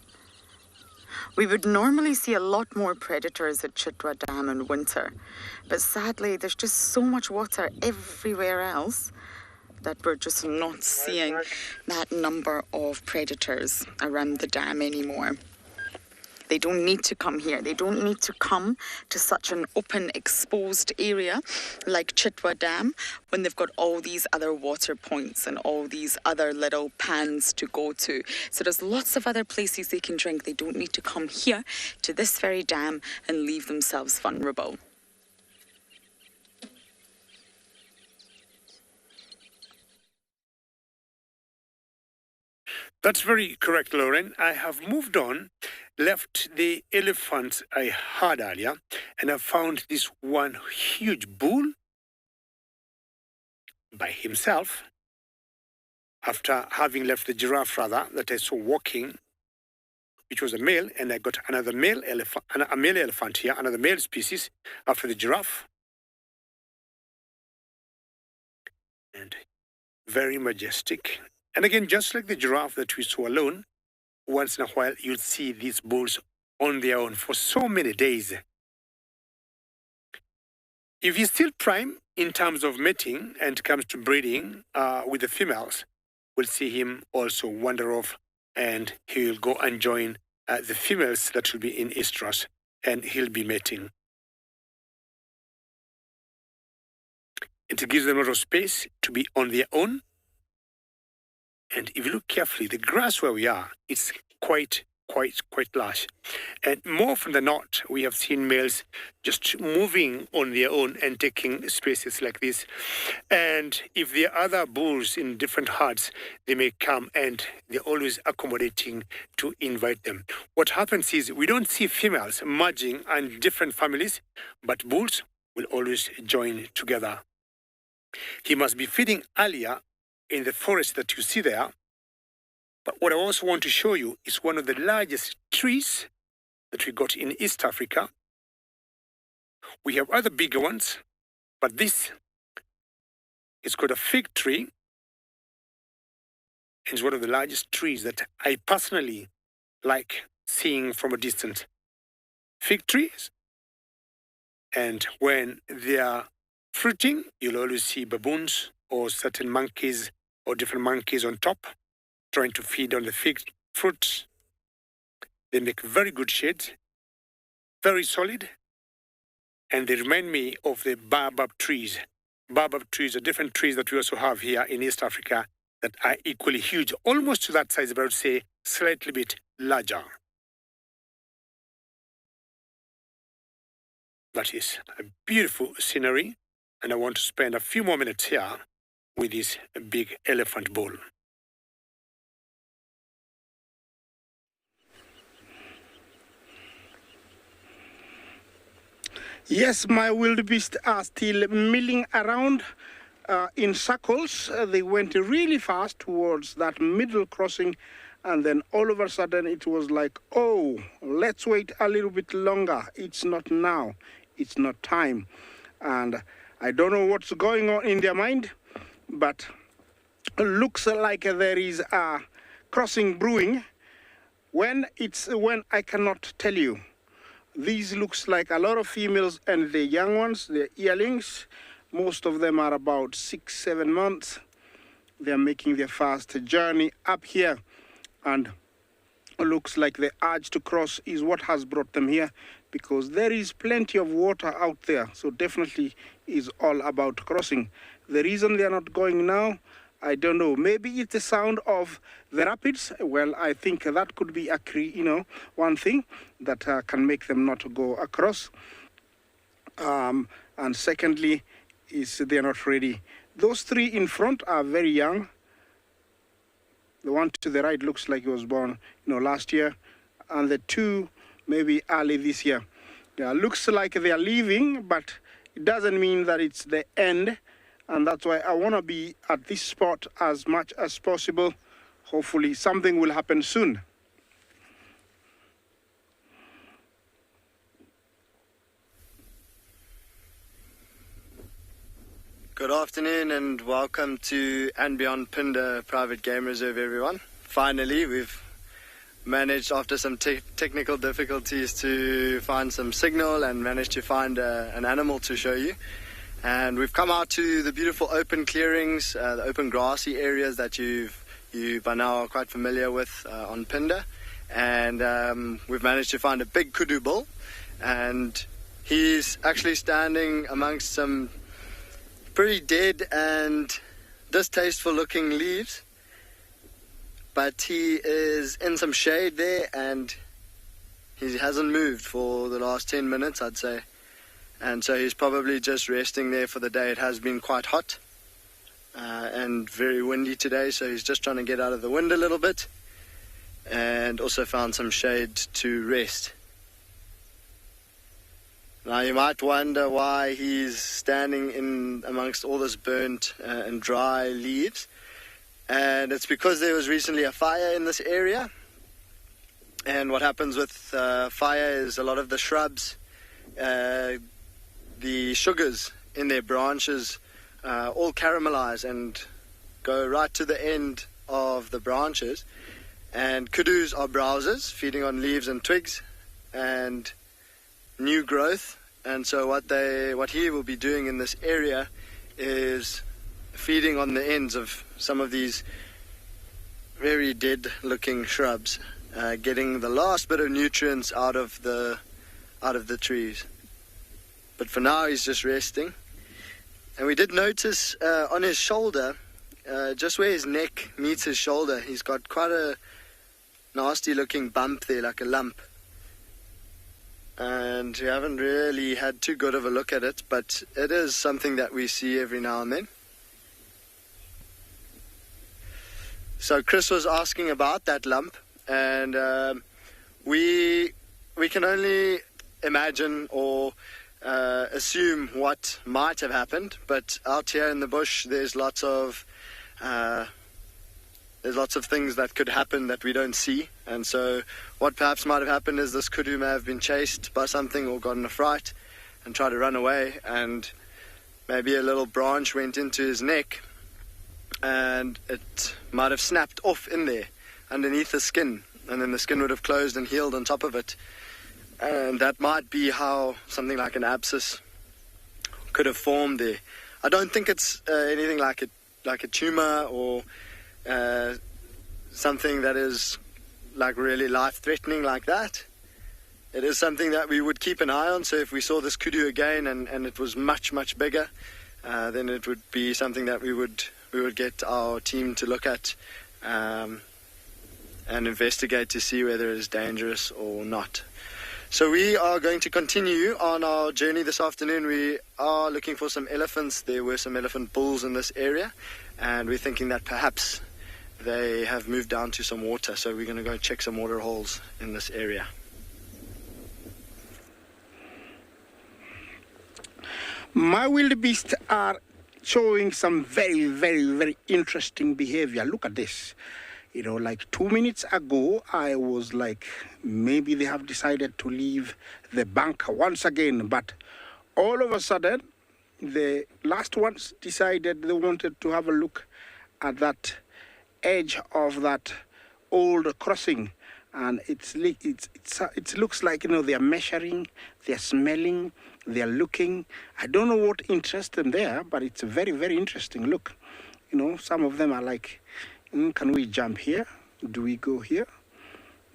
We would normally see a lot more predators at Chitwa Dam in winter, but sadly there's just so much water everywhere else that we're just not seeing that number of predators around the dam anymore. They don't need to come here. They don't need to come to such an open, exposed area like Chitwa Dam when they've got all these other water points and all these other little pans to go to. So there's lots of other places they can drink. They don't need to come here to this very dam and leave themselves vulnerable. That's very correct, Lauren. I have moved on, left the elephants I had earlier, and I found this one huge bull by himself. After having left the giraffe, rather, that I saw walking, which was a male, and I got another male elephant, a male elephant here, another male species after the giraffe. And very majestic. And again, just like the giraffe that we saw alone, once in a while you'll see these bulls on their own for so many days. If he's still prime in terms of mating and comes to breeding with the females, we'll see him also wander off, and he'll go and join the females that will be in estrus, and he'll be mating. It gives them a lot of space to be on their own. And if you look carefully, the grass where we are, it's quite lush. And more often than not, we have seen males just moving on their own and taking spaces like this. And if there are other bulls in different herds, they may come, and they're always accommodating to invite them. What happens is we don't see females merging in different families, but bulls will always join together. He must be feeding earlier in the forest that you see there. But what I also want to show you is one of the largest trees that we got in East Africa. We have other bigger ones, but this is called a fig tree. It's one of the largest trees that I personally like seeing from a distance. Fig trees, and when they are fruiting, you'll always see baboons or certain monkeys or different monkeys on top trying to feed on the fig fruits. They make very good shade, very solid, and they remind me of the baobab trees. Baobab trees are different trees that we also have here in East Africa that are equally huge, almost to that size, but I would say slightly bit larger. That is a beautiful scenery, and I want to spend a few more minutes here with this big elephant bull. Yes, my wildebeest are still milling around in circles. They went really fast towards that middle crossing, and then all of a sudden it was like, oh, let's wait a little bit longer. It's not now. It's not time. And I don't know what's going on in their mind, but it looks like there is a crossing brewing. When I cannot tell you. These looks like a lot of females and the young ones, the yearlings. Most of them are about 6-7 months. They're making their first journey up here and looks like the urge to cross is what has brought them here, because there is plenty of water out there. So definitely is all about crossing. The reason they are not going now, I don't know. Maybe it's the sound of the rapids. Well, I think that could be one thing that can make them not go across. And secondly, is they are not ready. Those three in front are very young. The one to the right looks like he was born, last year, and the two maybe early this year. Yeah, looks like they are leaving, but it doesn't mean that it's the end, and that's why I want to be at this spot as much as possible. Hopefully something will happen soon. Good afternoon and welcome to and Beyond Phinda Private Game Reserve, everyone. Finally, we've managed, after some technical difficulties, to find some signal and managed to find an animal to show you. And we've come out to the beautiful open clearings, the open grassy areas that you by now are quite familiar with on Phinda. And we've managed to find a big kudu bull, and he's actually standing amongst some pretty dead and distasteful looking leaves, but he is in some shade there and he hasn't moved for the last 10 minutes, I'd say, and so he's probably just resting there for the day. It has been quite hot and very windy today, so he's just trying to get out of the wind a little bit and also found some shade to rest. Now you might wonder why he's standing in amongst all this burnt and dry leaves, and it's because there was recently a fire in this area. And what happens with fire is a lot of the shrubs, the sugars in their branches all caramelize and go right to the end of the branches, and kudus are browsers feeding on leaves and twigs and new growth, and so what he will be doing in this area is feeding on the ends of some of these very dead looking shrubs, getting the last bit of nutrients out of the trees. But for now he's just resting. And we did notice on his shoulder, just where his neck meets his shoulder, he's got quite a nasty looking bump there, like a lump. And we haven't really had too good of a look at it, but it is something that we see every now and then. So Chris was asking about that lump, and we can only imagine or assume what might have happened, but out here in the bush there's lots of things that could happen that we don't see. And so what perhaps might have happened is this kudu may have been chased by something or gotten a fright and tried to run away, and maybe a little branch went into his neck and it might have snapped off in there underneath the skin, and then the skin would have closed and healed on top of it. And that might be how something like an abscess could have formed there. I don't think it's anything like a tumor or something that is like really life-threatening like that. It is something that we would keep an eye on. So if we saw this kudu again and it was much, much bigger, then it would be something that we would get our team to look at and investigate to see whether it is dangerous or not. So we are going to continue on our journey this afternoon. We are looking for some elephants. There were some elephant bulls in this area, and we're thinking that perhaps they have moved down to some water. So we're going to go check some water holes in this area. My wildebeest are showing some very, very, very interesting behavior. Look at this. Like 2 minutes ago, I was like, maybe they have decided to leave the bank once again. But all of a sudden, the last ones decided they wanted to have a look at that edge of that old crossing. And it looks like, they are measuring, they are smelling, they are looking. I don't know what interests them there, but it's a very, very interesting look. Some of them are like, can we jump here? Do we go here?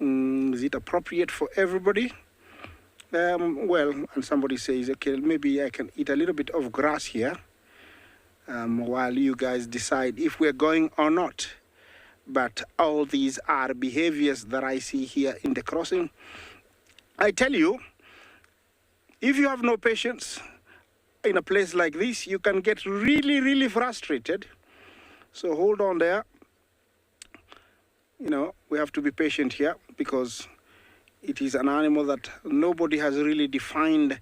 Is it appropriate for everybody? Well, and somebody says, okay, maybe I can eat a little bit of grass here while you guys decide if we're going or not. But all these are behaviors that I see here in the crossing. I tell you, if you have no patience in a place like this, you can get really, really frustrated. So hold on there. You know, we have to be patient here because it is an animal that nobody has really defined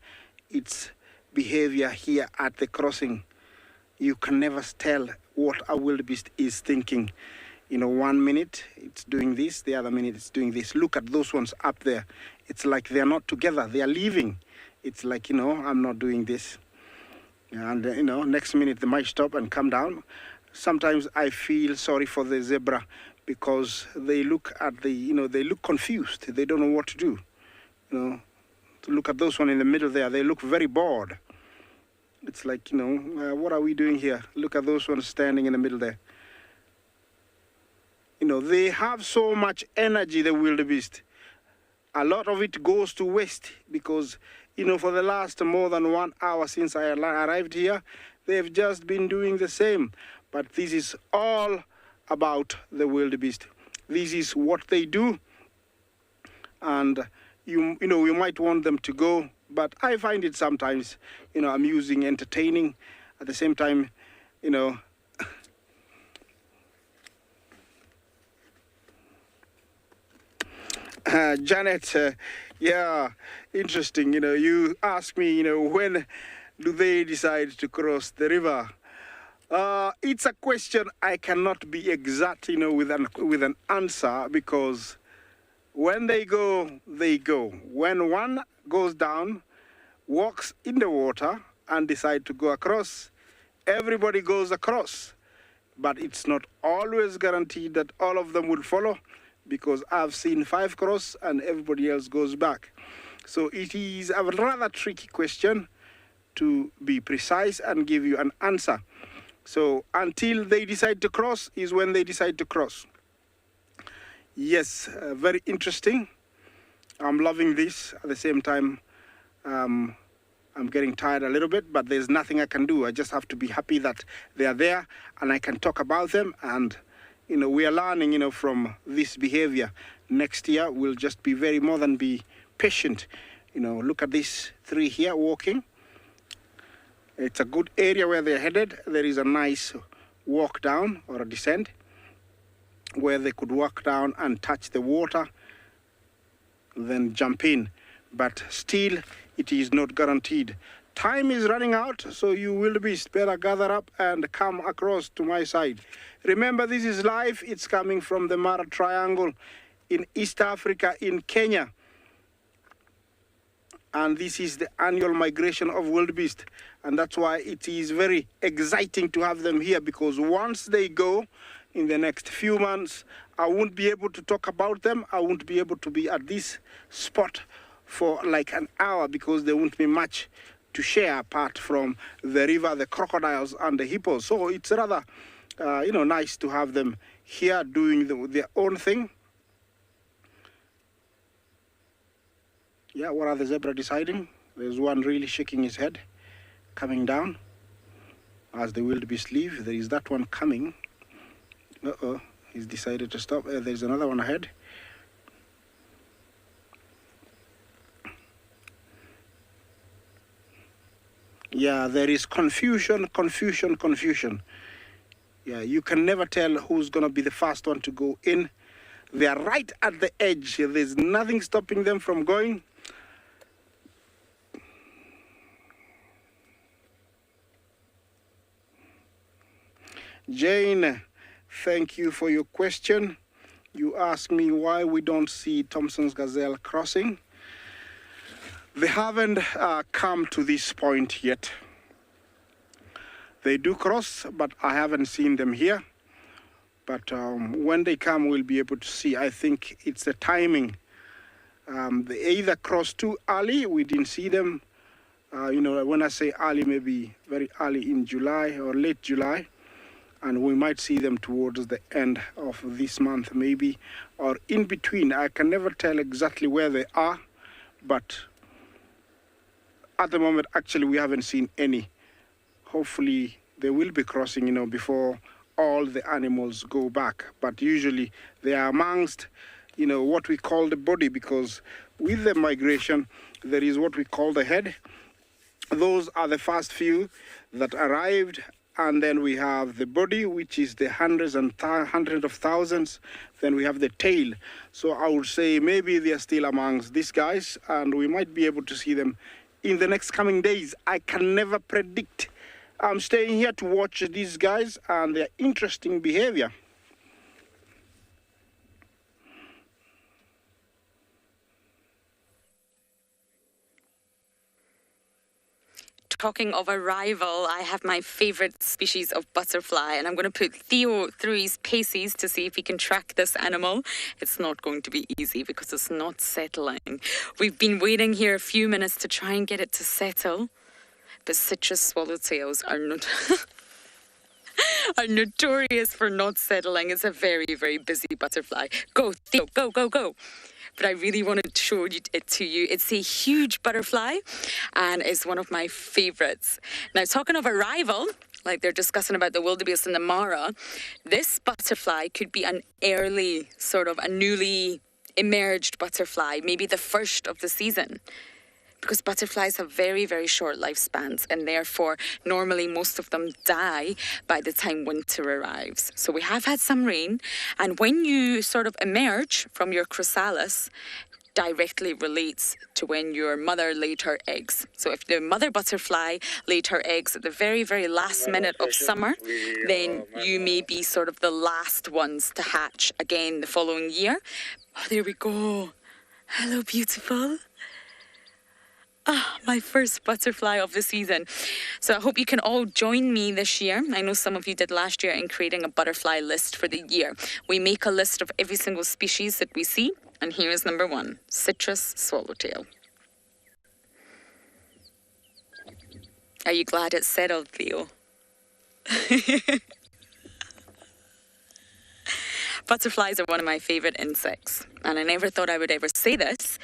its behavior here at the crossing. You can never tell what a wildebeest is thinking. You know, 1 minute it's doing this, the other minute it's doing this. Look at those ones up there. It's like they're not together, they are leaving. It's like, you know, I'm not doing this. And, you know, next minute they might stop and come down. Sometimes I feel sorry for the zebra because they look at the, you know, they look confused. They don't know what to do. You know, to look at those one in the middle there, they look very bored. It's like, you know, what are we doing here? Look at those ones standing in the middle there. You know, they have so much energy, the wildebeest. A lot of it goes to waste because, you know, for the last more than 1 hour since I arrived here, they've just been doing the same. But this is all about the wildebeest. This is what they do. And, you know, we might want them to go, but I find it sometimes, you know, amusing, entertaining. At the same time, you know, Janet, yeah, interesting. You know, you ask me, you know, when do they decide to cross the river? It's a question I cannot be exact, you know, with an answer because when they go, they go. When one goes down, walks in the water and decide to go across, everybody goes across. But it's not always guaranteed that all of them will follow, because I've seen 5 cross and everybody else goes back. So it is a rather tricky question to be precise and give you an answer. So until they decide to cross is when they decide to cross. Yes, very interesting. I'm loving this. At the same time, I'm getting tired a little bit, but there's nothing I can do. I just have to be happy that they are there and I can talk about them. And you know, we are learning, you know, from this behavior. Next year, we'll just be more than be patient. You know, look at these 3 here walking. It's a good area where they're headed. There is a nice walk down or a descent where they could walk down and touch the water, then jump in. But still, it is not guaranteed. Time is running out, so you wildebeest better gather up and come across to my side. Remember, this is live. It's coming from the Mara Triangle in East Africa, in Kenya. And this is the annual migration of wildebeest. And that's why it is very exciting to have them here, because once they go in the next few months, I won't be able to talk about them. I won't be able to be at this spot for like an hour because there won't be much to share apart from the river, the crocodiles, and the hippos. So it's rather, you know, nice to have them here doing their own thing. Yeah, what are the zebra deciding? There's one really shaking his head, coming down as the wildebeest leave. There is that one coming. Uh-oh, he's decided to stop. There's another one ahead. Yeah, there is confusion. Yeah, you can never tell who's going to be the first one to go in. They are right at the edge. There's nothing stopping them from going. Jane, thank you for your question. You asked me why we don't see Thompson's gazelle crossing. They haven't come to this point yet. They do cross, but I haven't seen them here. But when they come, we'll be able to see. I think it's the timing. They either cross too early, we didn't see them. You know, when I say early, maybe very early in July or late July. and we might see them towards the end of this month maybe, or in between. I can never tell exactly where they are, but at the moment actually we haven't seen any. Hopefully they will be crossing, before all the animals go back, but usually they are amongst what we call the body, because with the migration there is what we call the head. Those are the first few that arrived, and then we have the body, which is the hundreds of thousands. Then we have the tail. So I would say maybe they are still amongst these guys, and we might be able to see them in the next coming days. I can never predict. I'm staying here to watch these guys and their interesting behavior. Talking of arrival, I have my favorite species of butterfly, and I'm going to put Theo through his paces to see if he can track this animal. It's not going to be easy because it's not settling. We've been waiting here a few minutes to try and get it to settle, but citrus swallowtails are not are notorious for not settling. It's a very, very busy butterfly. Go, Theo, go, go, go. But I really wanted to show it to you. It's a huge butterfly and it's one of my favorites. Now, talking of arrival, like they're discussing about the wildebeest and the mara, this butterfly could be an early, sort of a newly emerged butterfly, maybe the first of the season. Because butterflies have very, very short lifespans, and therefore normally most of them die by the time winter arrives. So we have had some rain, and when you sort of emerge from your chrysalis, directly relates to when your mother laid her eggs. So if the mother butterfly laid her eggs at the very, very last minute of summer, then you may be sort of the last ones to hatch again the following year. Oh, there we go. Hello, beautiful. Ah, my first butterfly of the season. So I hope you can all join me this year. I know some of you did last year in creating a butterfly list for the year. We make a list of every single species that we see. And here is number 1, citrus swallowtail. Are you glad it's settled, Theo? Butterflies are one of my favorite insects. And I never thought I would ever say this,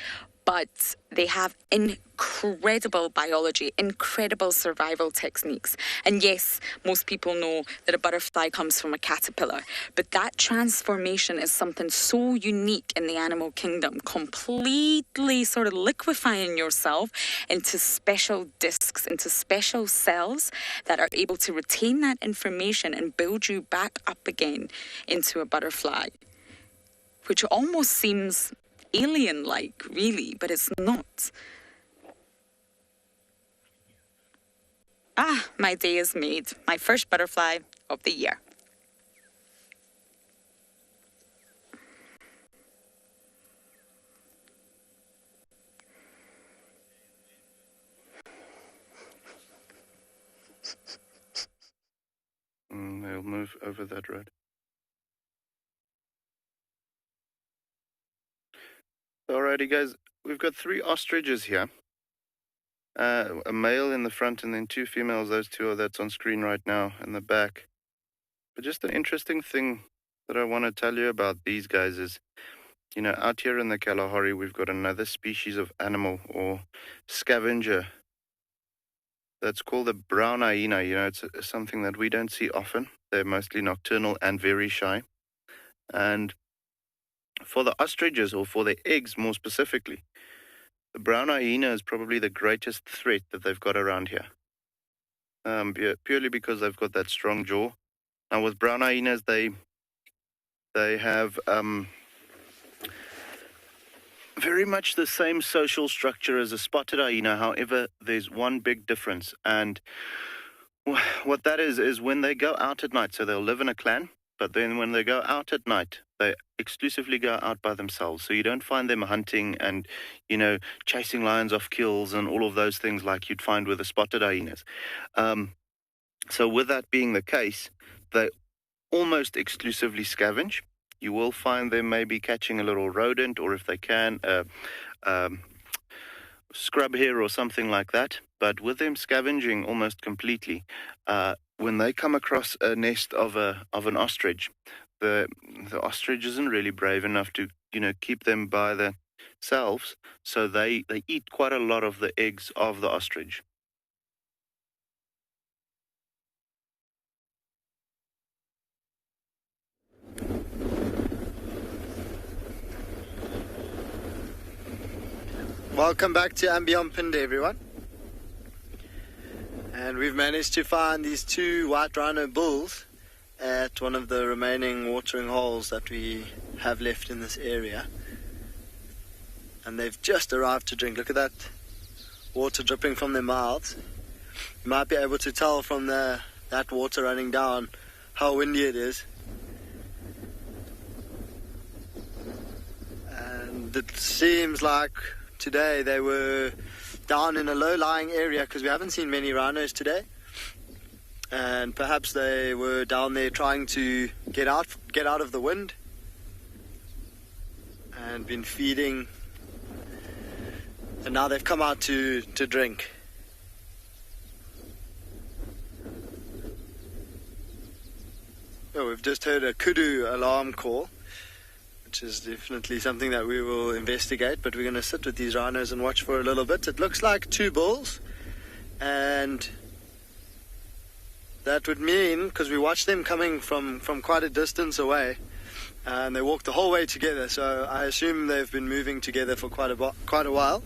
but they have incredible biology, incredible survival techniques. And yes, most people know that a butterfly comes from a caterpillar, but that transformation is something so unique in the animal kingdom, completely sort of liquefying yourself into special discs, into special cells that are able to retain that information and build you back up again into a butterfly, which almost seems alien-like, really, but it's not. Ah, my day is made. My first butterfly of the year. They'll move over that road. Alrighty, guys, we've got 3 ostriches here. A male in the front and then 2 females. Those 2 are that's on screen right now in the back. But just an interesting thing that I want to tell you about these guys is, out here in the Kalahari, we've got another species of animal or scavenger that's called the brown hyena. It's something that we don't see often. They're mostly nocturnal and very shy. And for the ostriches, or for their eggs more specifically, the brown hyena is probably the greatest threat that they've got around here. Purely because they've got that strong jaw. Now with brown hyenas, they have very much the same social structure as a spotted hyena. However, there's one big difference, and what that is when they go out at night. So they'll live in a clan, but then when they go out at night, they exclusively go out by themselves. So you don't find them hunting and, chasing lions off kills and all of those things like you'd find with the spotted hyenas. So with that being the case, they almost exclusively scavenge. You will find them maybe catching a little rodent, or if they can, scrub hare or something like that. But with them scavenging almost completely, when they come across a nest of an ostrich, the ostrich isn't really brave enough to keep them by themselves, so they eat quite a lot of the eggs of the ostrich. Welcome back to Ambionpinde, everyone. And we've managed to find these two white rhino bulls at one of the remaining watering holes that we have left in this area. And they've just arrived to drink. Look at that water dripping from their mouths. You might be able to tell from that water running down how windy it is. And it seems like today they were down in a low-lying area because we haven't seen many rhinos today, and perhaps they were down there trying to get out of the wind and been feeding, and now they've come out to drink. Oh, we've just heard a kudu alarm call, which is definitely something that we will investigate, but we're going to sit with these rhinos and watch for a little bit. It looks like two bulls, and that would mean, because we watched them coming from quite a distance away, and they walked the whole way together, so I assume they've been moving together for quite a while,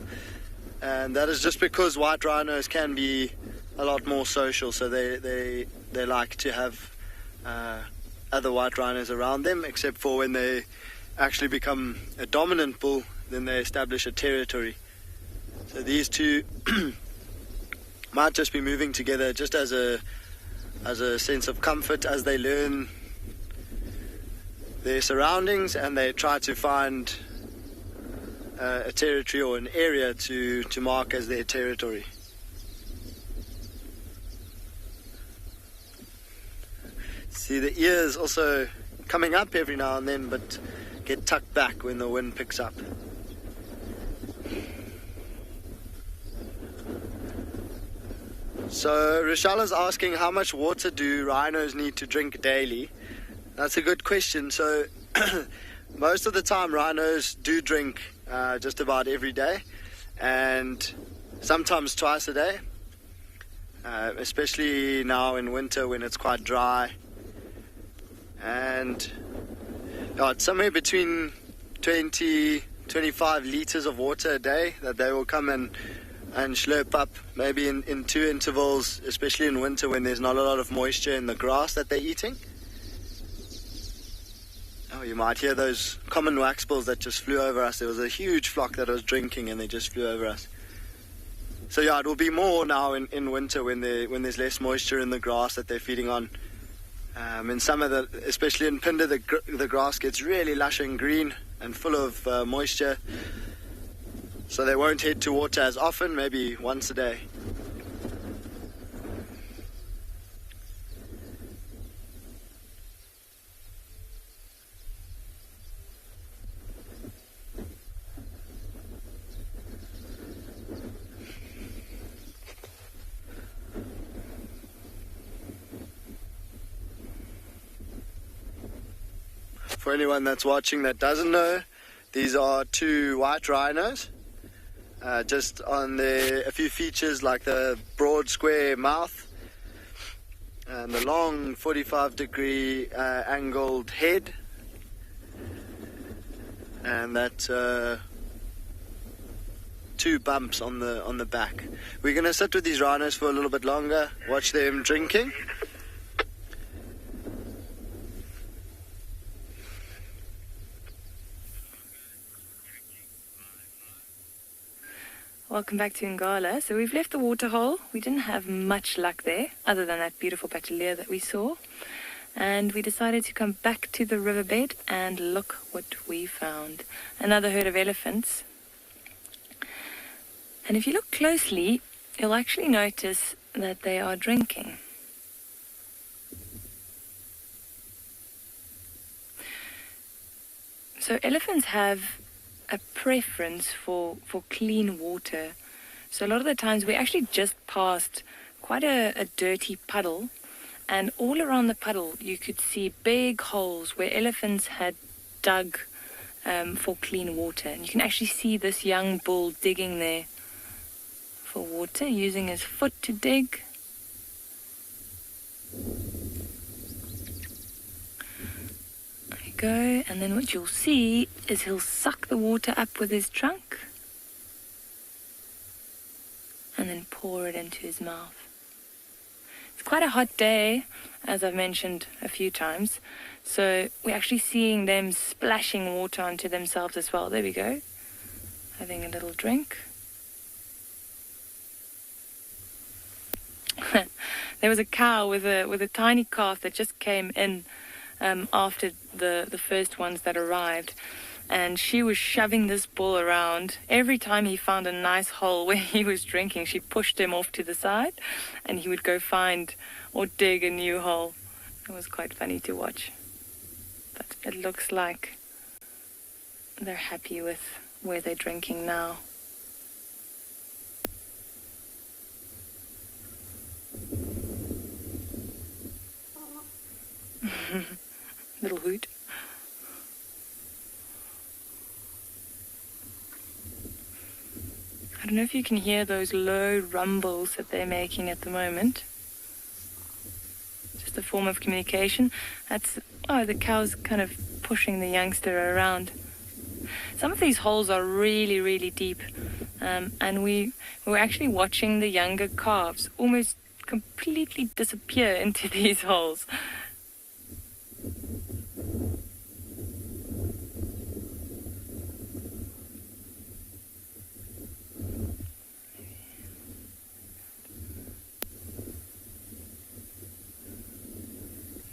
and that is just because white rhinos can be a lot more social, so they like to have other white rhinos around them, except for when they actually become a dominant bull, then they establish a territory. So these two might just be moving together just as a sense of comfort as they learn their surroundings and they try to find a territory or an area to mark as their territory. See, the ears also coming up every now and then, but get tucked back when the wind picks up. So Rochelle is asking, how much water do rhinos need to drink daily? That's a good question. So most of the time rhinos do drink just about every day, and sometimes twice a day, especially now in winter when it's quite dry. And it's somewhere between 20-25 liters of water a day that they will come and slurp up, maybe in two intervals, especially in winter when there's not a lot of moisture in the grass that they're eating. Oh, you might hear those common waxbills that just flew over us. There was a huge flock that was drinking and they just flew over us. So yeah, it will be more now in winter when there's less moisture in the grass that they're feeding on. In summer, especially in Pinde, the grass gets really lush and green and full of moisture. So they won't head to water as often, maybe once a day. For anyone that's watching that doesn't know, these are two white rhinos. Just on a few features like the broad square mouth and the long 45-degree angled head, and that two bumps on the back. We're going to sit with these rhinos for a little bit longer, watch them drinking. Welcome back to Ngala. So we've left the waterhole. We didn't have much luck there, other than that beautiful pateleer that we saw. And we decided to come back to the riverbed and look what we found. Another herd of elephants. And if you look closely, you'll actually notice that they are drinking. So elephants have a preference for clean water. So a lot of the times we actually just passed quite a dirty puddle, And all around the puddle, you could see big holes where elephants had dug for clean water. And you can actually see this young bull digging there for water, using his foot to dig. There you go. And then what you'll see is he'll suck the water up with his trunk and then pour it into his mouth. It's quite a hot day, as I've mentioned a few times, so we're actually seeing them splashing water onto themselves as well. There we go, having a little drink. There was a cow with a tiny calf that just came in after the first ones that arrived, and she was shoving this bull around. Every time he found a nice hole where he was drinking, she pushed him off to the side and he would go find or dig a new hole. It was quite funny to watch, but it looks like they're happy with where they're drinking now. Little hoot. I don't know if you can hear those low rumbles that they're making at the moment. Just a form of communication. That's, oh, the cow's kind of pushing the youngster around. Some of these holes are really, really deep. And we were actually watching the younger calves almost completely disappear into these holes.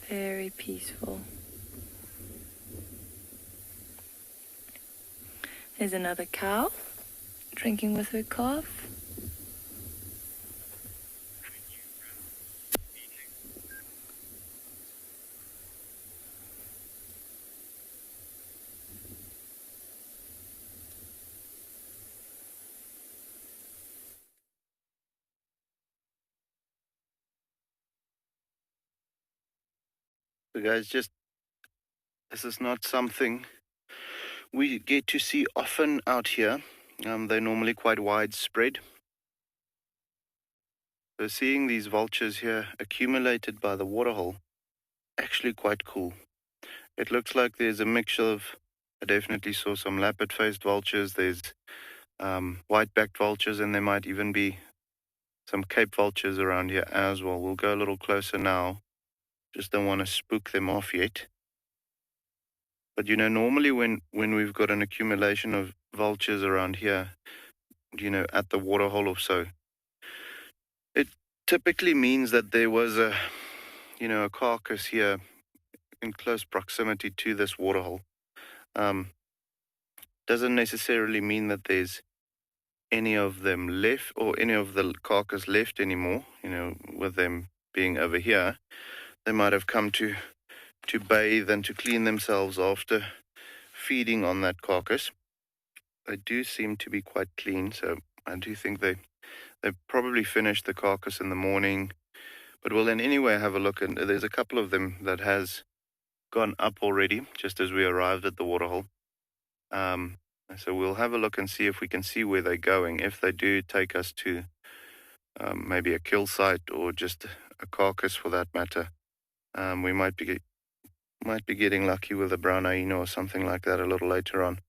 Very peaceful. There's another cow drinking with her calf. So guys, this is not something we get to see often out here. They're normally quite widespread. So seeing these vultures here accumulated by the waterhole, actually quite cool. It looks like there's a mixture of, I definitely saw some lappet-faced vultures, there's white-backed vultures, and there might even be some Cape vultures around here as well. We'll go a little closer now. Just don't want to spook them off yet. But you know, normally when we've got an accumulation of vultures around here, you know, at the waterhole or so, it typically means that there was a carcass here in close proximity to this waterhole. Doesn't necessarily mean that there's any of them left or any of the carcass left anymore, you know, with them being over here. They might have come to bathe and to clean themselves after feeding on that carcass. They do seem to be quite clean, so I do think they probably finished the carcass in the morning. But we'll then anyway have a look, and there's a couple of them that has gone up already, just as we arrived at the waterhole. So we'll have a look and see if we can see where they're going. If they do take us to maybe a kill site or just a carcass for that matter, we might be getting lucky with a brown hyena or something like that a little later on.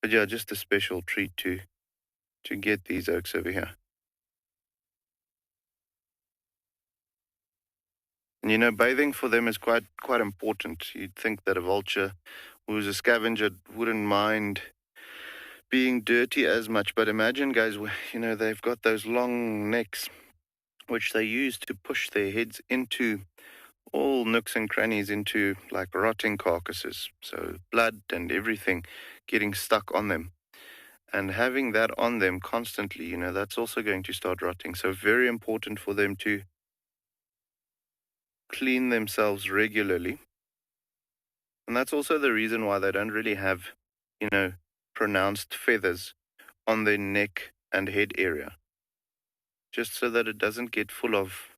But yeah, just a special treat to get these oaks over here. And you know, bathing for them is quite important. You'd think that a vulture who's a scavenger wouldn't mind being dirty as much, but imagine, guys, you know, they've got those long necks which they use to push their heads into all nooks and crannies, into like rotting carcasses, so blood and everything getting stuck on them, and having that on them constantly, you know, that's also going to start rotting. So very important for them to clean themselves regularly. And that's also the reason why they don't really have, you know, pronounced feathers on their neck and head area, just so that it doesn't get full of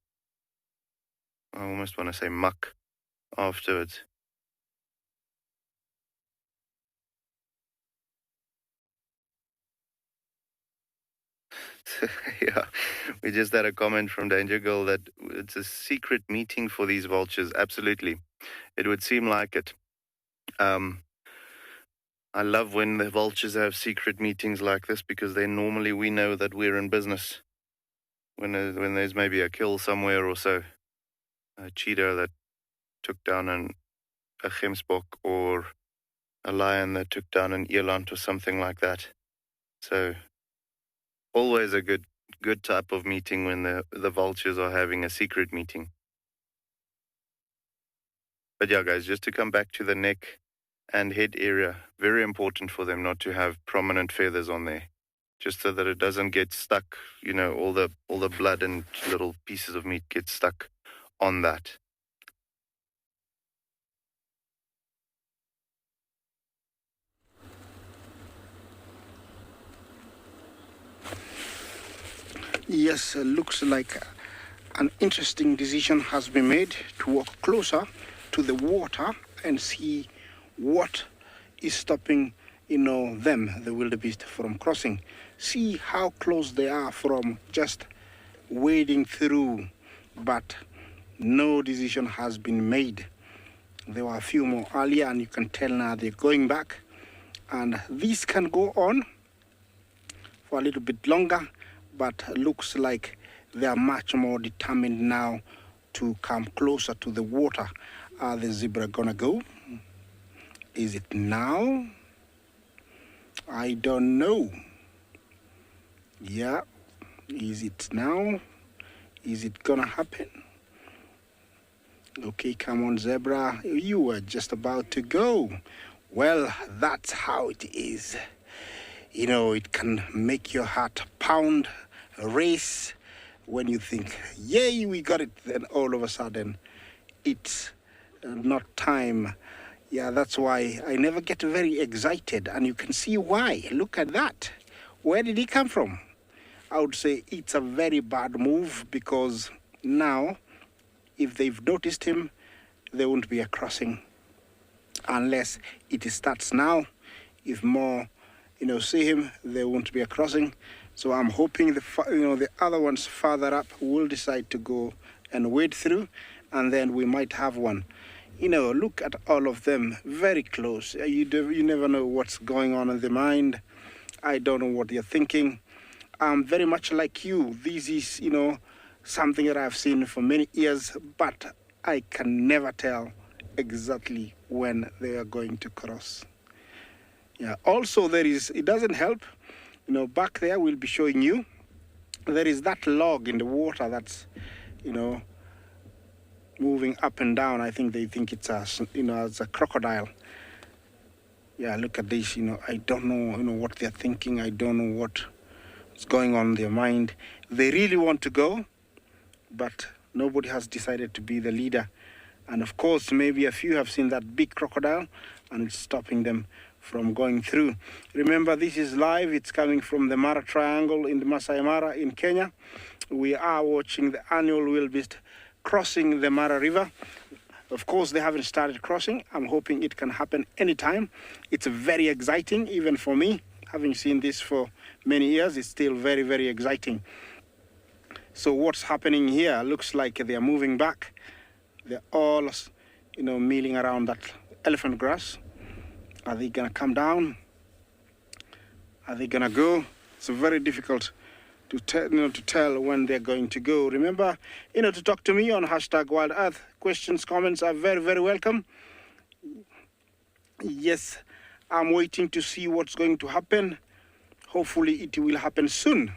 I almost want to say muck afterwards. Yeah, we just had a comment from Danger Girl that it's a secret meeting for these vultures. Absolutely. It would seem like it. I love when the vultures have secret meetings like this, because then normally we know that we're in business. When there's maybe a kill somewhere or so, a cheetah that took down a gemsbok, or a lion that took down an eland or something like that. So always a good type of meeting when the vultures are having a secret meeting. But yeah, guys, just to come back to the neck and head area, very important for them not to have prominent feathers on there, just so that it doesn't get stuck, all the blood and little pieces of meat get stuck on that. Yes, looks like an interesting decision has been made to walk closer to the water and see what is stopping, them, the wildebeest, from crossing. See how close they are from just wading through, but no decision has been made. There were a few more earlier, and you can tell now they're going back. And this can go on for a little bit longer, but looks like they are much more determined now to come closer to the water. Are the zebra gonna go? Is it now? I don't know. Yeah, is it now? Is it gonna happen? Okay, come on, zebra. You were just about to go. Well, that's how it is. It can make your heart pound, race, when you think, yay, we got it. Then all of a sudden, it's not time. Yeah, that's why I never get very excited, and you can see why. Look at that. Where did he come from? I would say it's a very bad move, because now, if they've noticed him, there won't be a crossing unless it starts now. If more, see him, there won't be a crossing. So I'm hoping the other ones further up will decide to go and wade through, and then we might have one. Look at all of them, very close. You never know what's going on in their mind. I don't know what they're thinking. I'm very much like you. This is, something that I've seen for many years, but I can never tell exactly when they are going to cross. Yeah. Also, it doesn't help, back there we'll be showing you, there is that log in the water that's, moving up and down. I think they think it's it's a crocodile. Yeah, look at this, I don't know, what they're thinking. I don't know what's going on in their mind. They really want to go, but nobody has decided to be the leader. And of course, maybe a few have seen that big crocodile, and it's stopping them from going through. Remember, this is live. It's coming from the Mara Triangle in the Masai Mara in Kenya. We are watching the annual wildebeest crossing the Mara River. Of course, they haven't started crossing. I'm hoping it can happen anytime. It's very exciting, even for me. Having seen this for many years, it's still very, very exciting. So what's happening here? Looks like they're moving back. They're all, milling around that elephant grass. Are they gonna come down? Are they gonna go? It's very difficult to tell when they're going to go. Remember, to talk to me on #WildEarth. Questions, comments are very, very welcome. Yes, I'm waiting to see what's going to happen. Hopefully it will happen soon.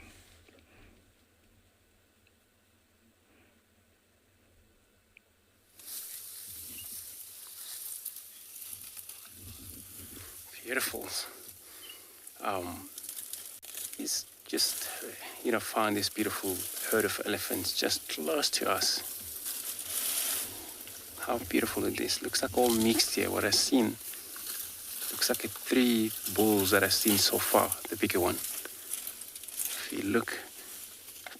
Beautiful. He's just, found this beautiful herd of elephants just close to us. How beautiful it is. Looks like all mixed here, what I've seen. Looks like 3 bulls that I've seen so far, the bigger one. If you look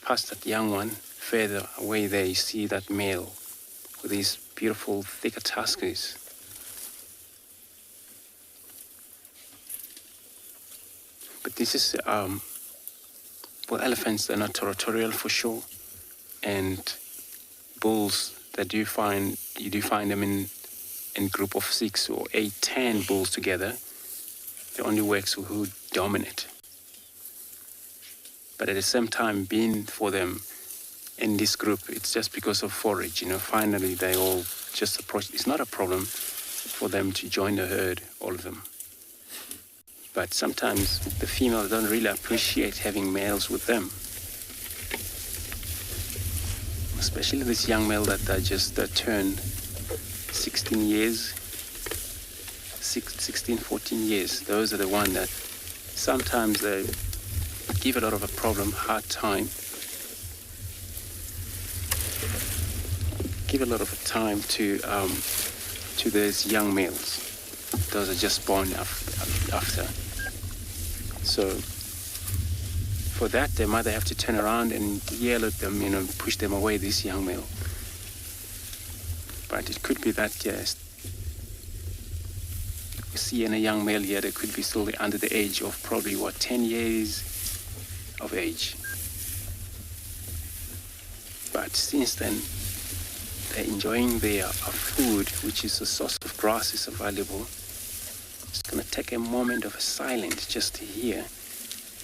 past that young one, further away there, you see that male with these beautiful thicker tuskers. But this is, well, elephants, they're not territorial for sure. And bulls that you do find them in group of 6 or 8, 10 bulls together. It only works with who dominate. But at the same time, being for them in this group, it's just because of forage, finally they all just approach. It's not a problem for them to join the herd, all of them. But sometimes the females don't really appreciate having males with them. Especially this young male that just turned 16 years, 16, 14 years. Those are the ones that sometimes they give a lot of a problem, hard time. Give a lot of a time to those young males. Those are just born after. So for that, their mother have to turn around and yell at them, push them away, this young male. But it could be that, yes, you see in a young male here, they could be still under the age of probably, 10 years of age. But since then, they're enjoying their food, which is a source of grass is available. It's going to take a moment of silence just to hear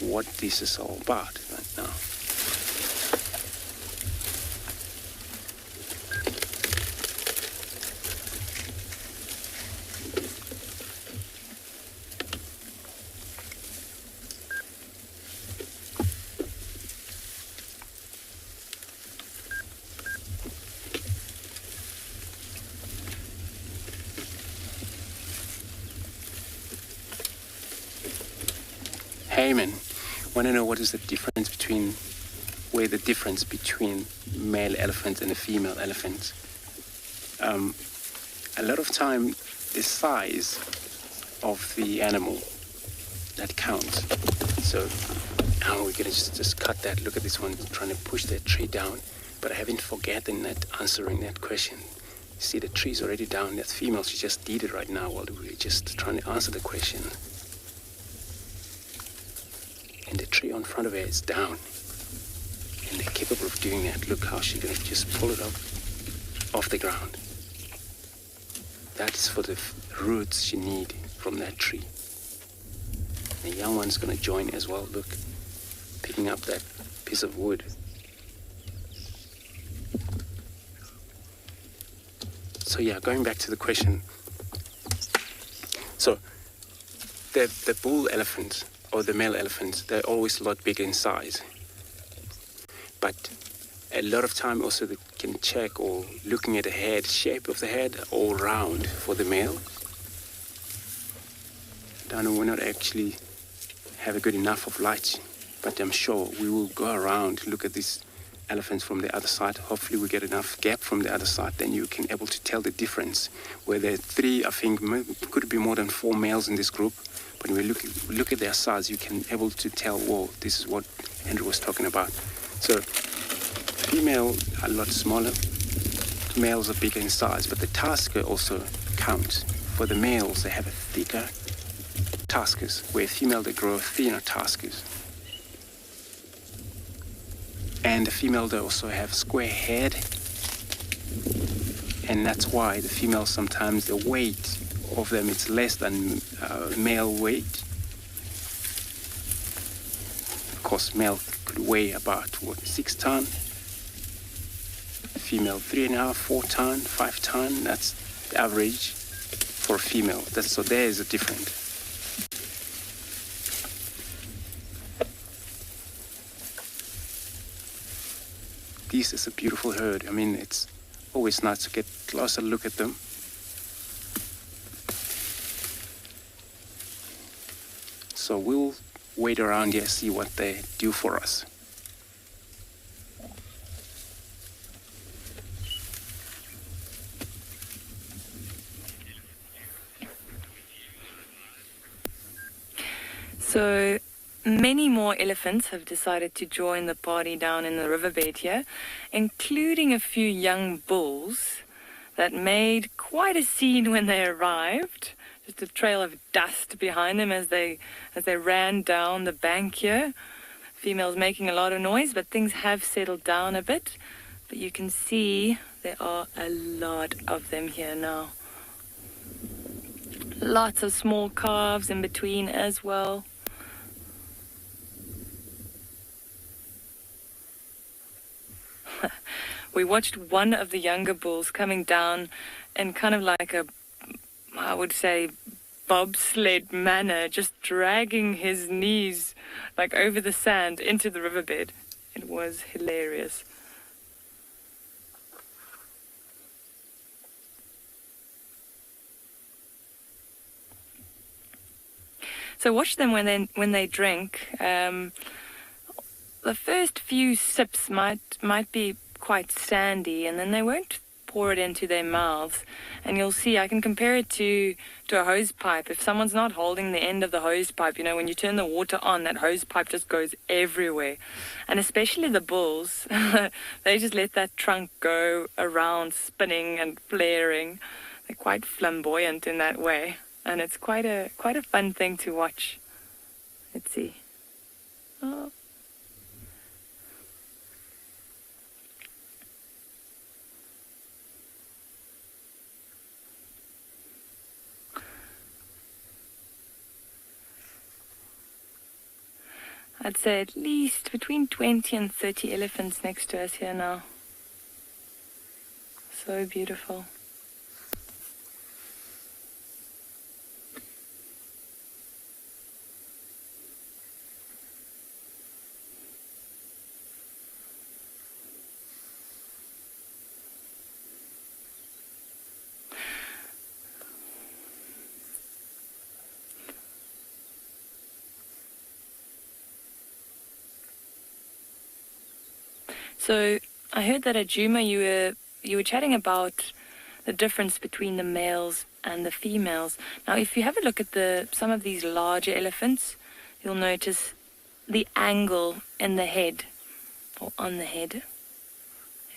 what this is all about right now. Hey man, want to know what is the difference between male elephants and a female elephant? A lot of time, the size of the animal that counts. So now we're gonna just cut that. Look at this one trying to push that tree down, but I haven't forgotten that answering that question. You see the tree's already down. That female, she just did it right now while we were just trying to answer the question. And the tree in front of her is down. And they're capable of doing that. Look how she's going to just pull it up off the ground. That is for the roots she needs from that tree. The young one's going to join as well. Look, picking up that piece of wood. So yeah, going back to the question. So the bull elephant, or the male elephants, they're always a lot bigger in size. But a lot of time also they can check or looking at the head, shape of the head, all round for the male. Down we're not actually have a good enough of light, but I'm sure we will go around, look at these elephants from the other side. Hopefully we get enough gap from the other side, then you can able to tell the difference. Where there are 3, I think, could be more than 4 males in this group. When we look at their size, you can able to tell, whoa, this is what Andrew was talking about. So, female are a lot smaller, males are bigger in size, but the tusker also counts. For the males, they have a thicker tuskers, where female, they grow thinner tuskers. And the female, they also have square head, and that's why the female sometimes, the weight of them it's less than male weight. Of course, male could weigh about 6 ton, female 3.5, 4 ton, 5 ton. That's the average for a female. So there is a difference. This is a beautiful herd. I mean, it's always nice to get a closer look at them. So we'll wait around here, see what they do for us. So many more elephants have decided to join the party down in the riverbed here, including a few young bulls. that made quite a scene when they arrived. Just a trail of dust behind them as they ran down the bank here. Females making a lot of noise, but things have settled down a bit. But you can see there are a lot of them here now. Lots of small calves in between as well. We watched one of the younger bulls coming down in kind of like a, I would say, bobsled manner, just dragging his knees like over the sand into the riverbed. It was hilarious. So watch them when they drink. The first few sips might be quite sandy, and then they won't pour it into their mouths. And you'll see, I can compare it to a hose pipe. If someone's not holding the end of the hose pipe, you know, when you turn the water on, that hose pipe just goes everywhere. And especially the bulls, they just let that trunk go around spinning and flaring. They're quite flamboyant in that way. And it's quite a fun thing to watch. Let's see. Oh. I'd say at least between 20 and 30 elephants next to us here now. So beautiful. So I heard that at Juma you were chatting about the difference between the males and the females. Now, if you have a look at some of these larger elephants, you'll notice the angle in the head, or on the head. Let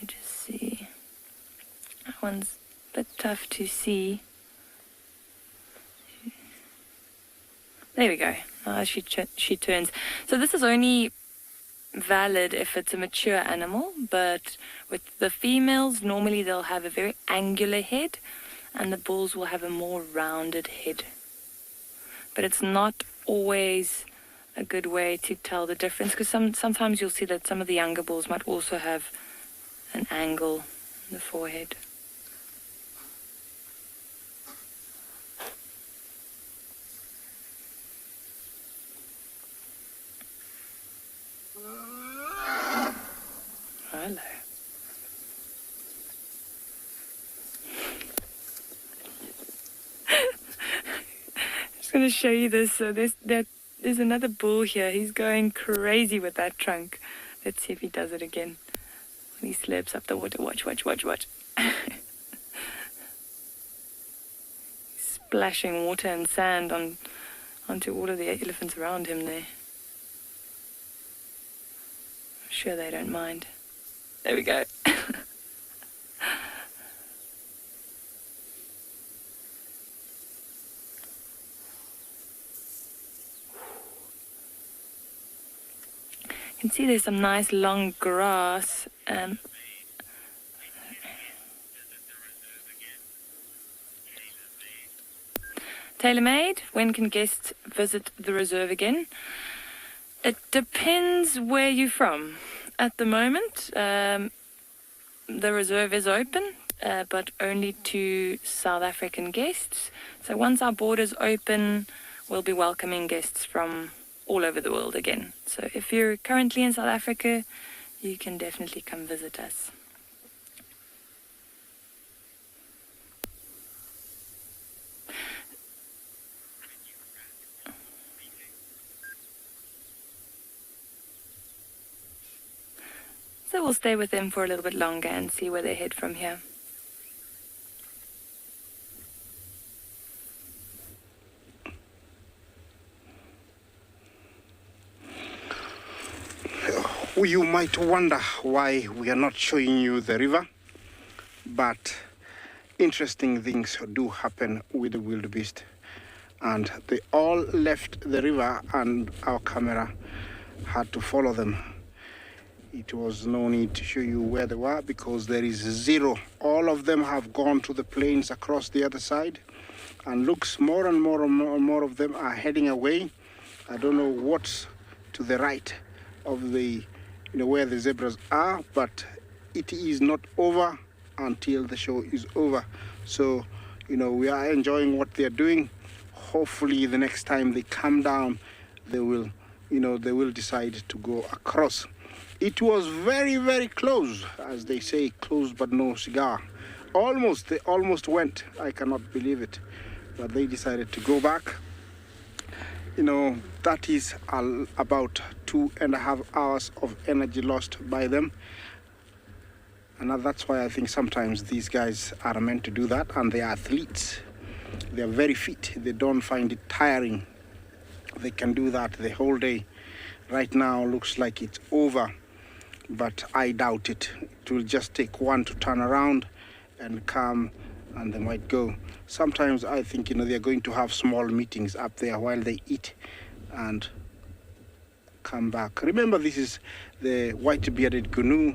me just see. That one's a bit tough to see. There we go. Now she turns. So this is only valid if it's a mature animal, but with the females, normally they'll have a very angular head, and the bulls will have a more rounded head. But it's not always a good way to tell the difference, because sometimes you'll see that some of the younger bulls might also have an angle in the forehead. Hello. Just going to show you this. So there's another bull here. He's going crazy with that trunk. Let's see if he does it again. When he slurps up the water. Watch. He's splashing water and sand onto all of the elephants around him there. I'm sure they don't mind. There we go. You can see there's some nice long grass. Tailor-made, when can guests visit the reserve again? It depends where you're from. At the moment, the reserve is open, but only to South African guests. So once our borders open, we'll be welcoming guests from all over the world again. So if you're currently in South Africa, you can definitely come visit us. So we'll stay with them for a little bit longer and see where they head from here. You might wonder why we are not showing you the river, but interesting things do happen with the wildebeest. And they all left the river and our camera had to follow them. It was no need to show you where they were because there is zero. All of them have gone to the plains across the other side, and looks more and more and more, and more of them are heading away. I don't know what's to the right of the, where the zebras are, but it is not over until the show is over. So, we are enjoying what they're doing. Hopefully the next time they come down, they will, they will decide to go across. It was very, very close, as they say, close but no cigar. They almost went. I cannot believe it. But they decided to go back. That is about 2.5 hours of energy lost by them. And that's why I think sometimes these guys are meant to do that, and they are athletes. They are very fit. They don't find it tiring. They can do that the whole day. Right now looks like it's over, but I doubt it. It will just take one to turn around and come, and they might go. Sometimes I think, they're going to have small meetings up there while they eat and come back. Remember, this is the white-bearded gnu,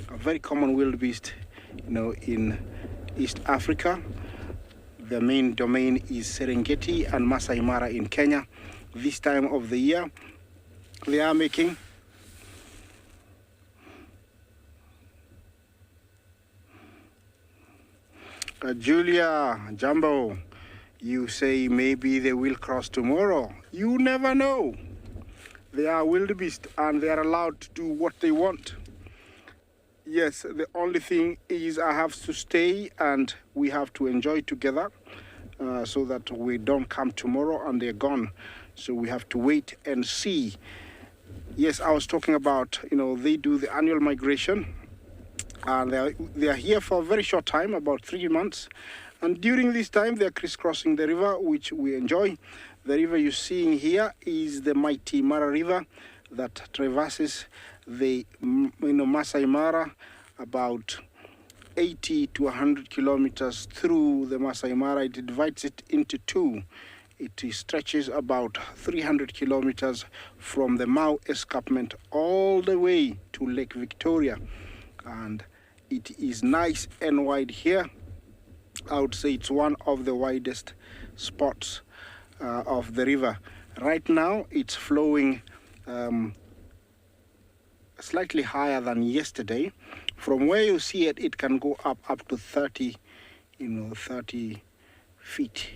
a very common wildebeest, in East Africa. The main domain is Serengeti and Masai Mara in Kenya. This time of the year, they are making Julia, Jumbo, you say maybe they will cross tomorrow. You never know. They are wildebeest and they are allowed to do what they want. Yes, the only thing is I have to stay and we have to enjoy together so that we don't come tomorrow and they're gone. So we have to wait and see. Yes, I was talking about, they do the annual migration. And they are here for a very short time, about 3 months. And during this time, they are crisscrossing the river, which we enjoy. The river you're seeing here is the mighty Mara River that traverses the Masai Mara, about 80 to 100 kilometers through the Masai Mara. It divides it into two. It stretches about 300 kilometers from the Mau escarpment all the way to Lake Victoria. And it is nice and wide here. I would say it's one of the widest spots of the river. Right now it's flowing slightly higher than yesterday. From where you see it, it can go up to 30 feet.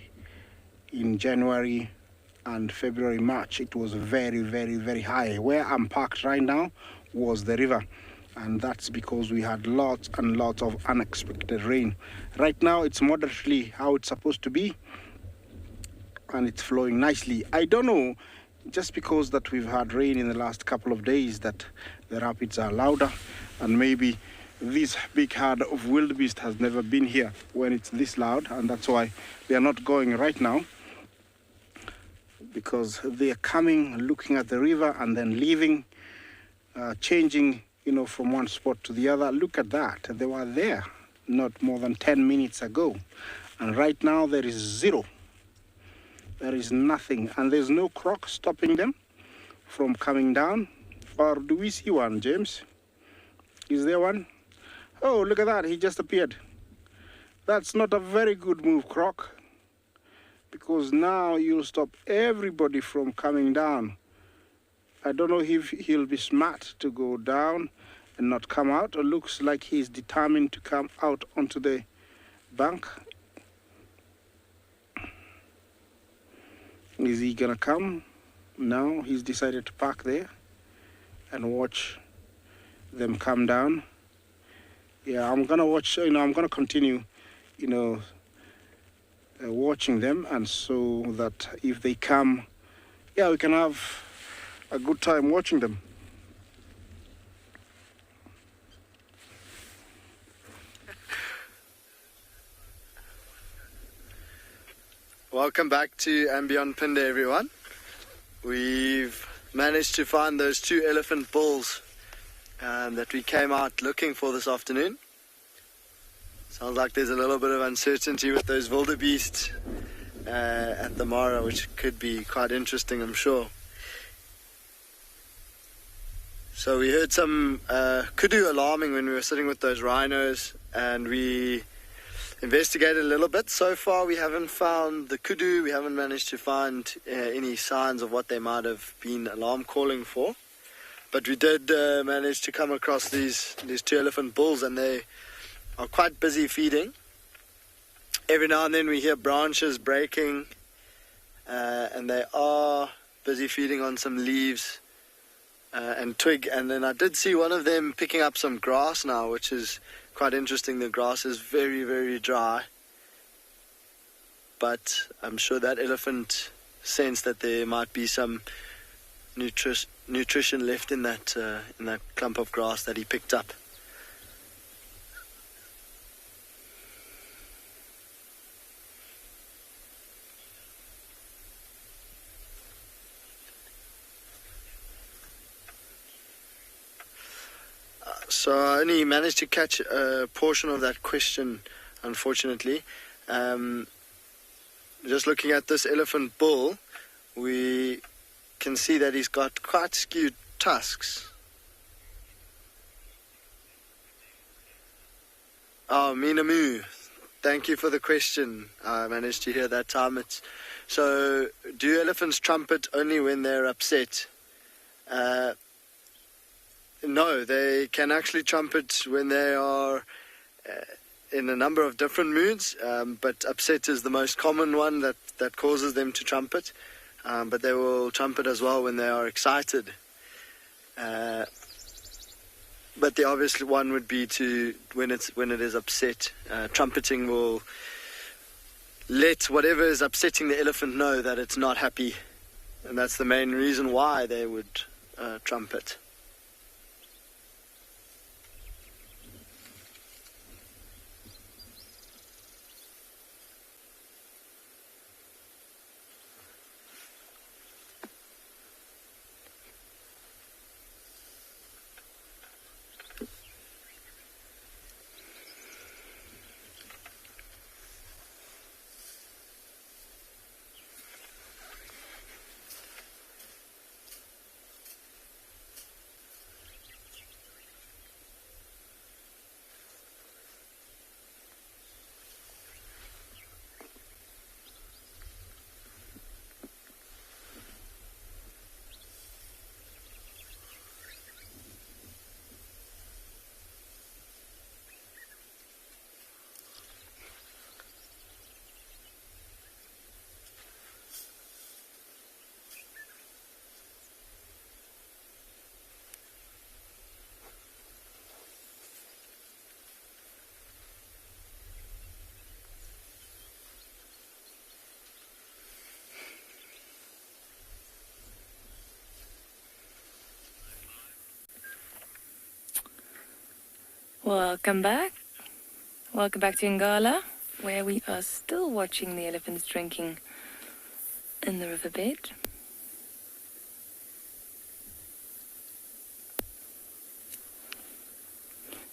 In January and February, March, it was very, very, very high. Where I'm parked right now was the river. And that's because we had lots and lots of unexpected rain. Right now, it's moderately how it's supposed to be, and it's flowing nicely. I don't know, just because that we've had rain in the last couple of days, that the rapids are louder, and maybe this big herd of wildebeest has never been here when it's this loud, and that's why they are not going right now, because they are coming, looking at the river, and then leaving, changing from one spot to the other. Look at that. They were there not more than 10 minutes ago. And right now there is zero. There is nothing. And there's no croc stopping them from coming down. Or do we see one, James? Is there one? Oh, look at that. He just appeared. That's not a very good move, croc. Because now you'll stop everybody from coming down. I don't know if he'll be smart to go down and not come out. It looks like he's determined to come out onto the bank. Is he gonna come? No, he's decided to park there and watch them come down. Yeah, I'm gonna watch, I'm gonna continue, watching them, and so that if they come, we can have a good time watching them. Welcome back to and Beyond Pinde, everyone. We've managed to find those 2 elephant bulls that we came out looking for this afternoon. Sounds like there's a little bit of uncertainty with those wildebeest at the Mara, which could be quite interesting, I'm sure. So we heard some kudu alarming when we were sitting with those rhinos, and we investigated a little bit. So far we haven't found the kudu. We haven't managed to find any signs of what they might have been alarm calling for. But we did manage to come across these two elephant bulls, and they are quite busy feeding. Every now and then we hear branches breaking, and they are busy feeding on some leaves and twig. And then I did see one of them picking up some grass now, which is quite interesting. The grass is very, very dry, but I'm sure that elephant sensed that there might be some nutrition left in that clump of grass that he picked up. So I only managed to catch a portion of that question, unfortunately. Just looking at this elephant bull, we can see that he's got quite skewed tusks. Oh, Minamu, thank you for the question. I managed to hear that time. So, do elephants trumpet only when they're upset? No, they can actually trumpet when they are in a number of different moods, but upset is the most common one that causes them to trumpet. But they will trumpet as well when they are excited. But the obvious one would be when it is upset. Trumpeting will let whatever is upsetting the elephant know that it's not happy, and that's the main reason why they would trumpet. Welcome back. Welcome back to Ngala, where we are still watching the elephants drinking in the riverbed.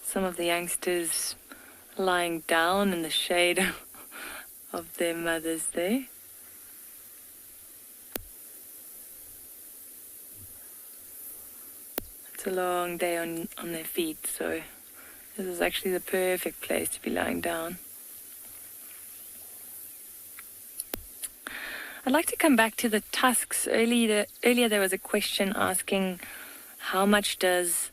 Some of the youngsters lying down in the shade of their mothers there. It's a long day on their feet, so this is actually the perfect place to be lying down. I'd like to come back to the tusks. Earlier there was a question asking how much does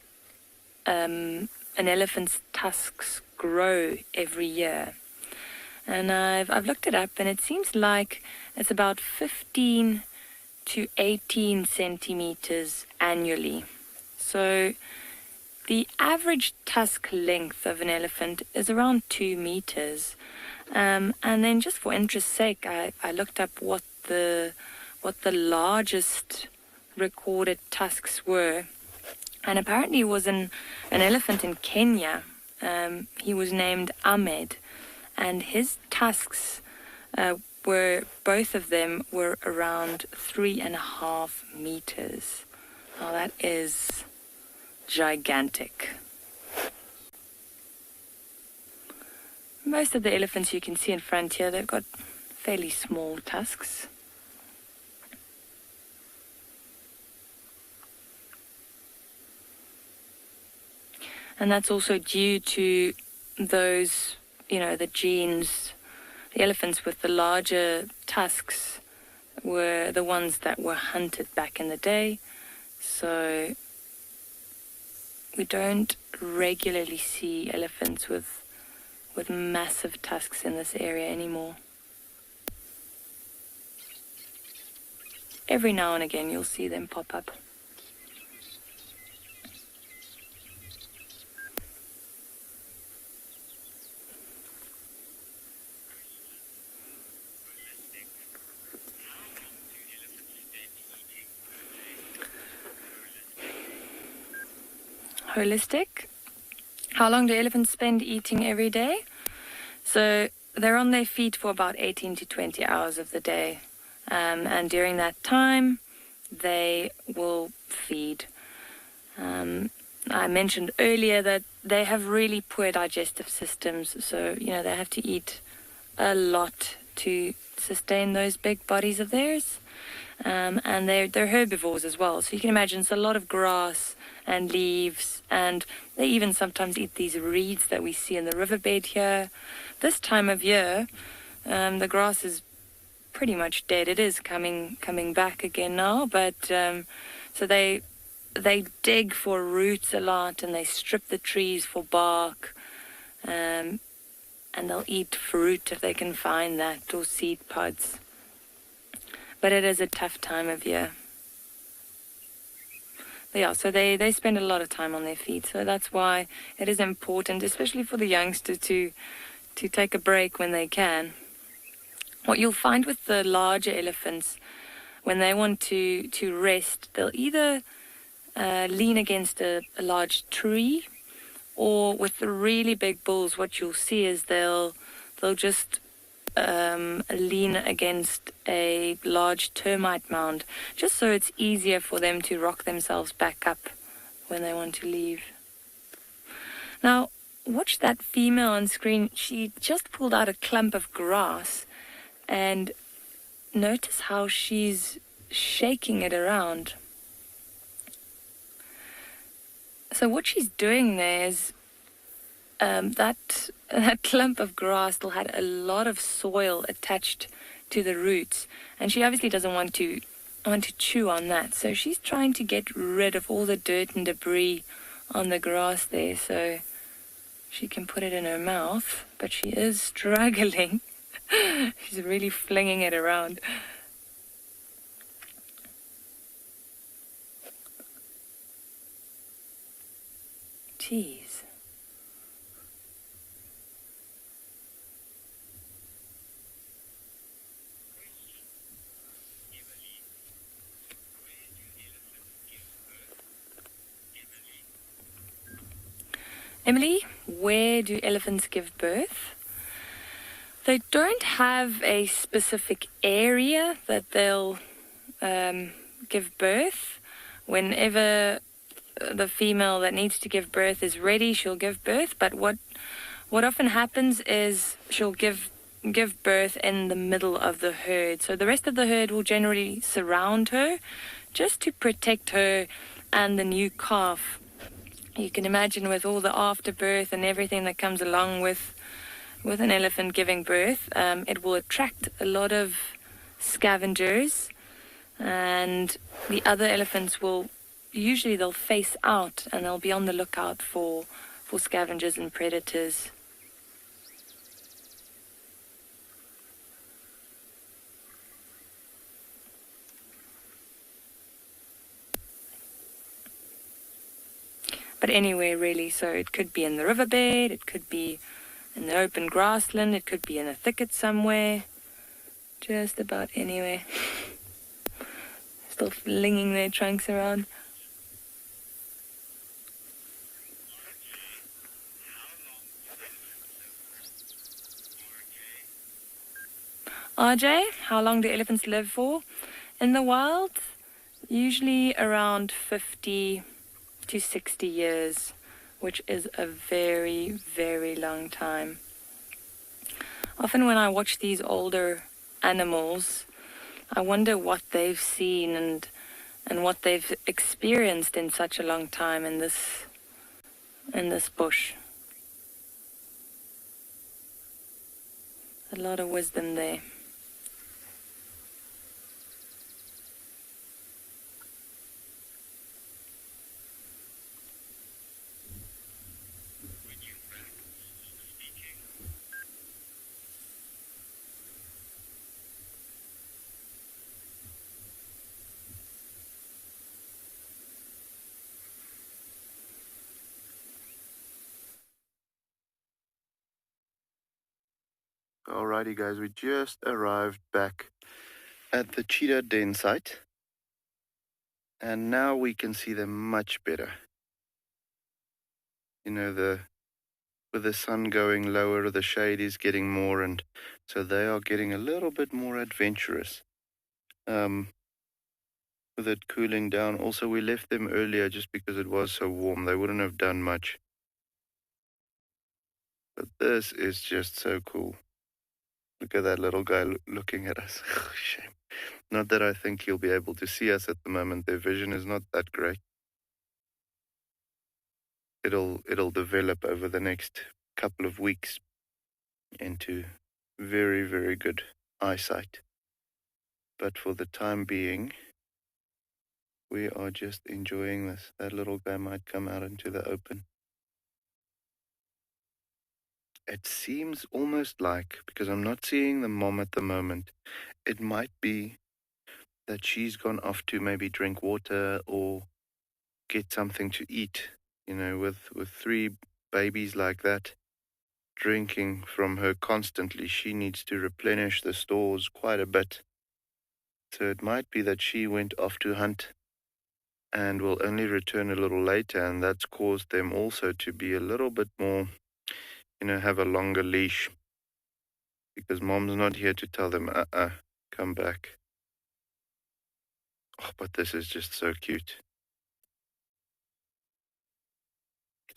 an elephant's tusks grow every year. And I've looked it up, and it seems like it's about 15 to 18 centimeters annually. So the average tusk length of an elephant is around 2 meters. And then just for interest's sake, I looked up what the largest recorded tusks were. And apparently it was an elephant in Kenya. He was named Ahmed. And his tusks both of them were around 3.5 meters. Now that is gigantic. most of the elephants you can see in front here, they've got fairly small tusks. And that's also due to those, the genes. The elephants with the larger tusks were the ones that were hunted back in the day. So we don't regularly see elephants with massive tusks in this area anymore. Every now and again you'll see them pop up. Holistic. How long do elephants spend eating every day? So they're on their feet for about 18 to 20 hours of the day. And during that time, they will feed. I mentioned earlier that they have really poor digestive systems. So, they have to eat a lot to sustain those big bodies of theirs. And they're herbivores as well. So you can imagine it's a lot of grass and leaves, and they even sometimes eat these reeds that we see in the riverbed here. This time of year, the grass is pretty much dead. It is coming back again now, but so they dig for roots a lot, and they strip the trees for bark, and they'll eat fruit if they can find that, or seed pods. But it is a tough time of year. Yeah, so they spend a lot of time on their feet. So that's why it is important, especially for the youngster, to take a break when they can. What you'll find with the larger elephants, when they want to rest, they'll either lean against a large tree, or with the really big bulls, what you'll see is they'll just lean against a large termite mound, just so it's easier for them to rock themselves back up when they want to leave. Now, watch that female on screen. She just pulled out a clump of grass, and notice how she's shaking it around. So what she's doing there is that clump of grass still had a lot of soil attached to the roots, and she obviously doesn't want to chew on that. So she's trying to get rid of all the dirt and debris on the grass there, so she can put it in her mouth. But she is struggling. She's really flinging it around. Jeez. Emily, where do elephants give birth? They don't have a specific area that they'll give birth. Whenever the female that needs to give birth is ready, she'll give birth. But what often happens is she'll give birth in the middle of the herd. So the rest of the herd will generally surround her, just to protect her and the new calf. You can imagine, with all the afterbirth and everything that comes along with an elephant giving birth, it will attract a lot of scavengers, and the other elephants they'll face out, and they'll be on the lookout for scavengers and predators. But anywhere really, so it could be in the riverbed, it could be in the open grassland, it could be in a thicket somewhere, just about anywhere. Still flinging their trunks around. RJ, how long do elephants live for? In the wild, usually around 50 to 60 years, which is a very, very long time. often when I watch these older animals, I wonder what they've seen and what they've experienced in such a long time in this bush. A lot of wisdom there. Alrighty, guys, we just arrived back at the cheetah den site, and now we can see them much better. You know, with the sun going lower, the shade is getting more, and so they are getting a little bit more adventurous. With it cooling down. Also, we left them earlier just because it was so warm. They wouldn't have done much. But this is just so cool. Look at that little guy looking at us. Shame. Not that I think he'll be able to see us at the moment. Their vision is not that great. It'll develop over the next couple of weeks into very, very good eyesight. But for the time being, we are just enjoying this. That little guy might come out into the open. It seems almost like, because I'm not seeing the mom at the moment, it might be that she's gone off to maybe drink water or get something to eat. You know, with 3 babies like that, drinking from her constantly, she needs to replenish the stores quite a bit. So it might be that she went off to hunt and will only return a little later, and that's caused them also to be a little bit more, you know, have a longer leash, because mom's not here to tell them, come back. Oh, but this is just so cute.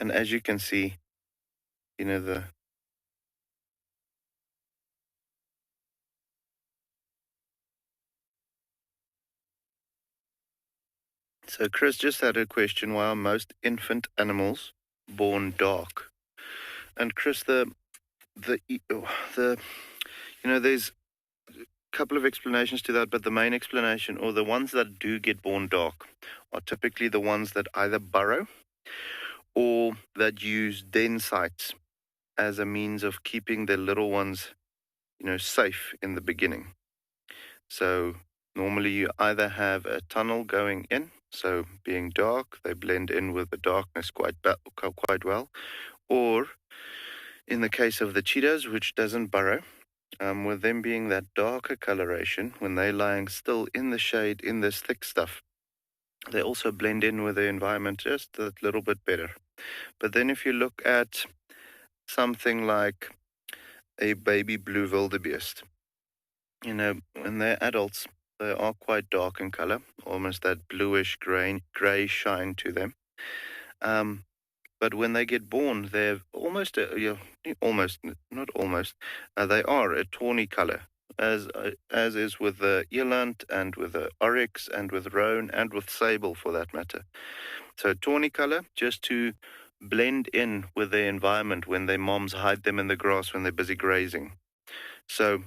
And as you can see, you know, So Chris just had a question, why are most animals born dark? And Chris, there's a couple of explanations to that, but the main explanation, or the ones that do get born dark, are typically the ones that either burrow or that use den sites as a means of keeping their little ones, you know, safe in the beginning. So normally you either have a tunnel going in, so being dark, they blend in with the darkness quite well, or in the case of the cheetahs, which doesn't burrow, with them being that darker coloration, when they're lying still in the shade, in this thick stuff, they also blend in with the environment just a little bit better. But then if you look at something like a baby blue wildebeest, you know, when they're adults, they are quite dark in color, almost that bluish gray shine to them. But when they get born, they're they are a tawny color, as is with the eland and with the oryx and with roan and with sable for that matter. So tawny color, just to blend in with their environment when their moms hide them in the grass when they're busy grazing. So,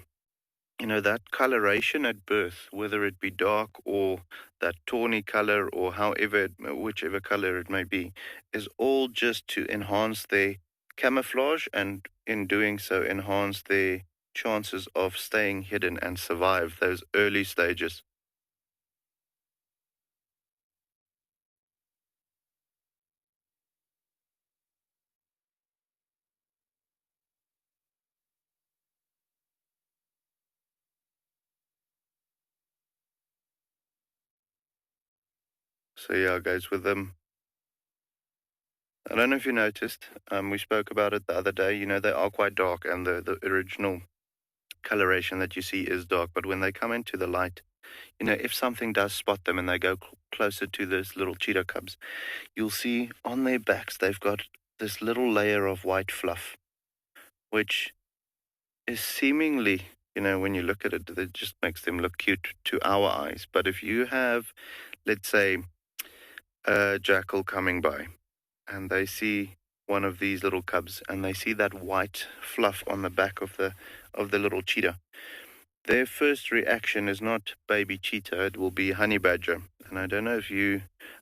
you know, that coloration at birth, whether it be dark or that tawny color or whichever color it may be, is all just to enhance their camouflage, and in doing so enhance their chances of staying hidden and survive those early stages. So yeah, guys, with them, I don't know if you noticed, we spoke about it the other day, you know, they are quite dark, and the original coloration that you see is dark, but when they come into the light, you know, if something does spot them and they go closer to those little cheetah cubs, you'll see on their backs they've got this little layer of white fluff, which is seemingly, when you look at it, it just makes them look cute to our eyes. But if you have, let's say, a jackal coming by and they see one of these little cubs and they see that white fluff on the back of the little cheetah, their first reaction is not baby cheetah, it will be honey badger. And I don't know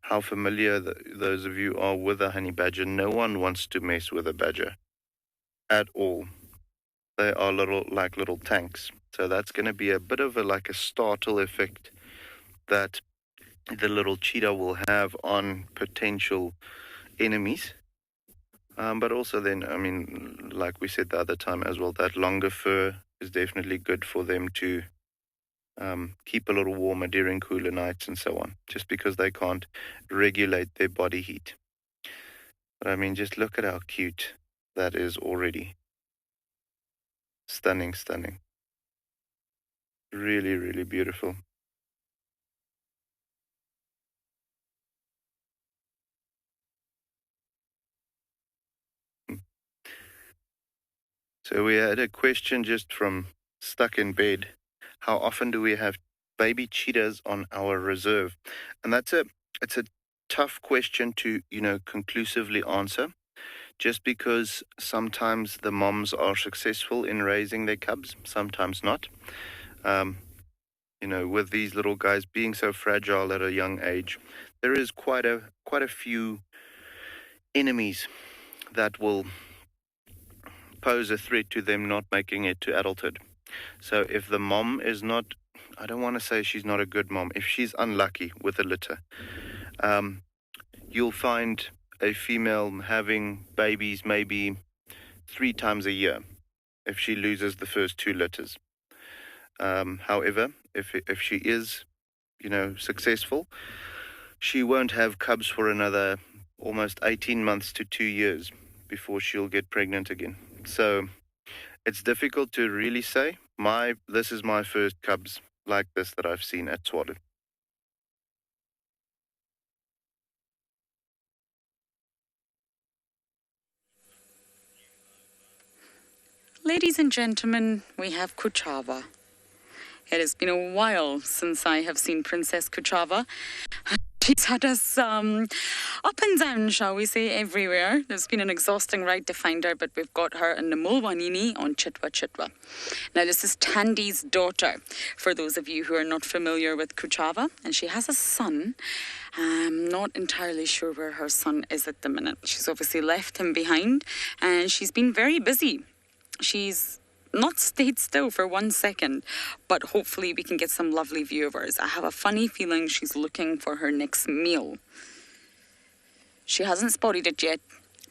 how familiar those of you are with a honey badger. No one wants to mess with a badger at all. They are like little tanks. So that's going to be a bit of a startle effect that the little cheetah will have on potential enemies. But also then, like we said the other time as well, that longer fur is definitely good for them to keep a little warmer during cooler nights and so on, just because they can't regulate their body heat. But just look at how cute that is already. Stunning, stunning. Really, really beautiful. So we had a question just from Stuck in Bed. How often do we have baby cheetahs on our reserve? And it's a tough question to, conclusively answer, just because sometimes the moms are successful in raising their cubs, sometimes not. With these little guys being so fragile at a young age, there is quite a few enemies that will pose a threat to them not making it to adulthood. So if the mom is not, I don't want to say she's not a good mom, if she's unlucky with a litter, you'll find a female having babies maybe 3 times a year if she loses the first 2 litters. However, if she is, successful, she won't have cubs for another almost 18 months to 2 years before she'll get pregnant again. So it's difficult to really say. This is my first cubs like this that I've seen at Tswalu. Ladies and gentlemen, we have Kuchava. It has been a while since I have seen Princess Kuchava. She's had us up and down, shall we say, everywhere. There's been an exhausting ride to find her, but we've got her in the Mulwanini on Chitwa Chitwa. Now, this is Tandy's daughter, for those of you who are not familiar with Kuchava. And she has a son. I'm not entirely sure where her son is at the minute. She's obviously left him behind, and she's been very busy. She's not stayed still for 1 second, but hopefully we can get some lovely viewers. I have a funny feeling she's looking for her next meal. She hasn't spotted it yet,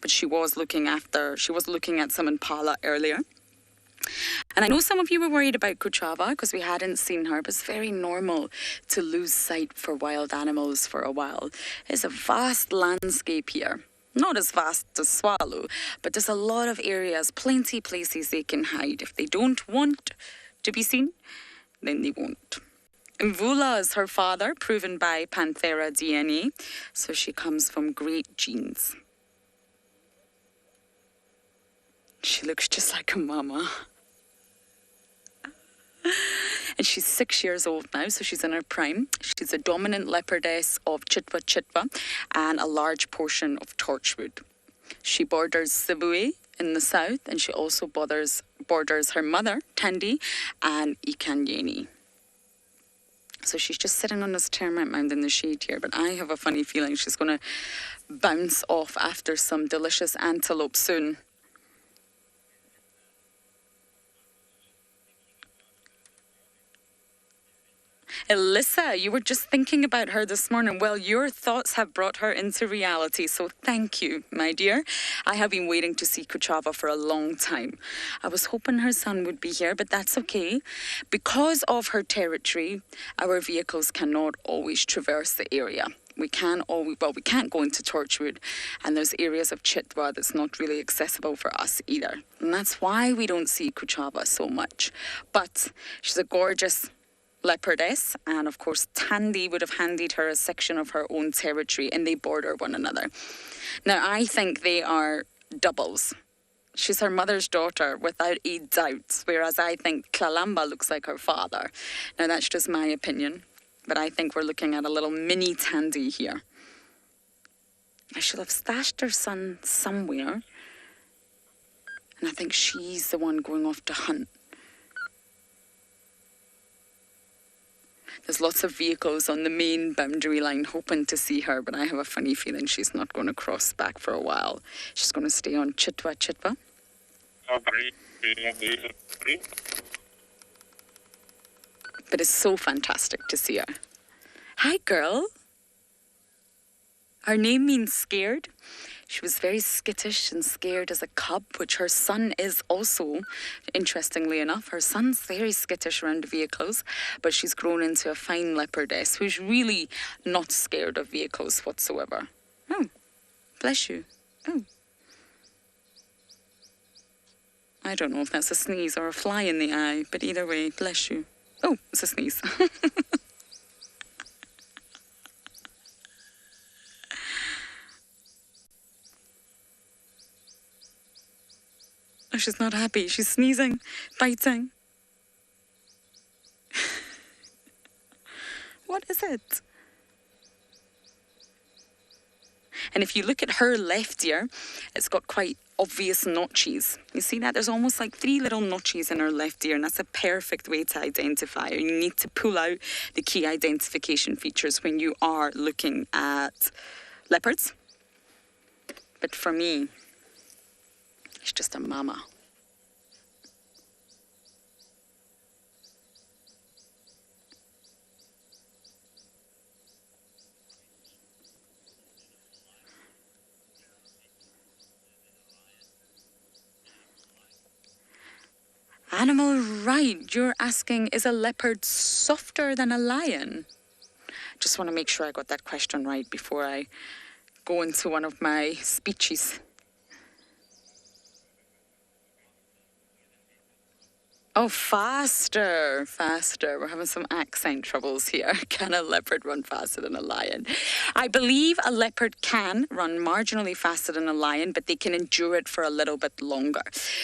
but she was looking at some impala earlier. And I know some of you were worried about Kuchava because we hadn't seen her, but it's very normal to lose sight for wild animals for a while. It's a vast landscape here. Not as vast as Tswalu, but there's a lot of areas, plenty places they can hide. If they don't want to be seen, then they won't. Mvula is her father, proven by Panthera DNA, so she comes from great genes. She looks just like her mama. And she's 6 years old now, so she's in her prime. She's a dominant leopardess of Chitwa Chitwa and a large portion of Torchwood. She borders Sibue in the south, and she also borders her mother, Tandy, and Ikanyeni. So she's just sitting on this termite mound in the shade here, but I have a funny feeling she's going to bounce off after some delicious antelope soon. Alyssa, you were just thinking about her this morning. Well, your thoughts have brought her into reality, so thank you, my dear. I have been waiting to see Kuchava for a long time. I was hoping her son would be here, but that's okay. Because of her territory, our vehicles cannot always traverse the area. We can't go into Torchwood, and there's areas of Chitwa that's not really accessible for us either. And that's why we don't see Kuchava so much. But she's a gorgeous leopardess, and of course Tandy would have handed her a section of her own territory, and they border one another. Now I think they are doubles. She's her mother's daughter, without a doubt, whereas I think Kalamba looks like her father. Now, that's just my opinion, but I think we're looking at a little mini Tandy here. I should have stashed her son somewhere, and I think she's the one going off to hunt. There's lots of vehicles on the main boundary line hoping to see her, but I have a funny feeling she's not going to cross back for a while. She's going to stay on Chitwa Chitwa. But it's so fantastic to see her. Hi, girl. Her name means scared. She was very skittish and scared as a cub, which her son is also, interestingly enough. Her son's very skittish around vehicles, but she's grown into a fine leopardess who's really not scared of vehicles whatsoever. Oh, bless you. Oh. I don't know if that's a sneeze or a fly in the eye, but either way, bless you. Oh, it's a sneeze. Oh, she's not happy. She's sneezing, biting. What is it? And if you look at her left ear, it's got quite obvious notches. You see that? There's almost like 3 little notches in her left ear, and that's a perfect way to identify her. You need to pull out the key identification features when you are looking at leopards. But for me, it's just a mama. Animal right, you're asking, is a leopard softer than a lion? Just want to make sure I got that question right before I go into one of my speeches. Oh, faster. We're having some accent troubles here. Can a leopard run faster than a lion? I believe a leopard can run marginally faster than a lion, but they can endure it for a little bit longer.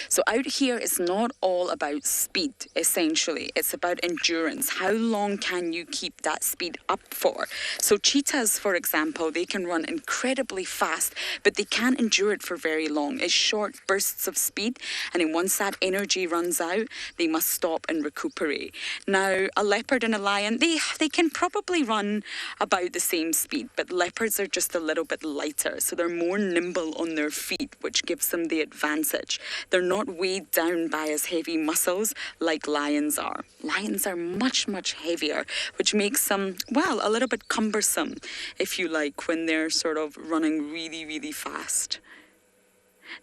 So out here, it's not all about speed, essentially. It's about endurance. How long can you keep that speed up for? So cheetahs, for example, they can run incredibly fast, but they can't endure it for very long. It's short bursts of speed, and then once that energy runs out, they must stop and recuperate. Now, a leopard and a lion, they can probably run about the same speed, but leopards are just a little bit lighter, so they're more nimble on their feet, which gives them the advantage. They're not weighed down by as heavy muscles like lions are. Lions are much, much heavier, which makes them, well, a little bit cumbersome, if you like, when they're sort of running really, really fast.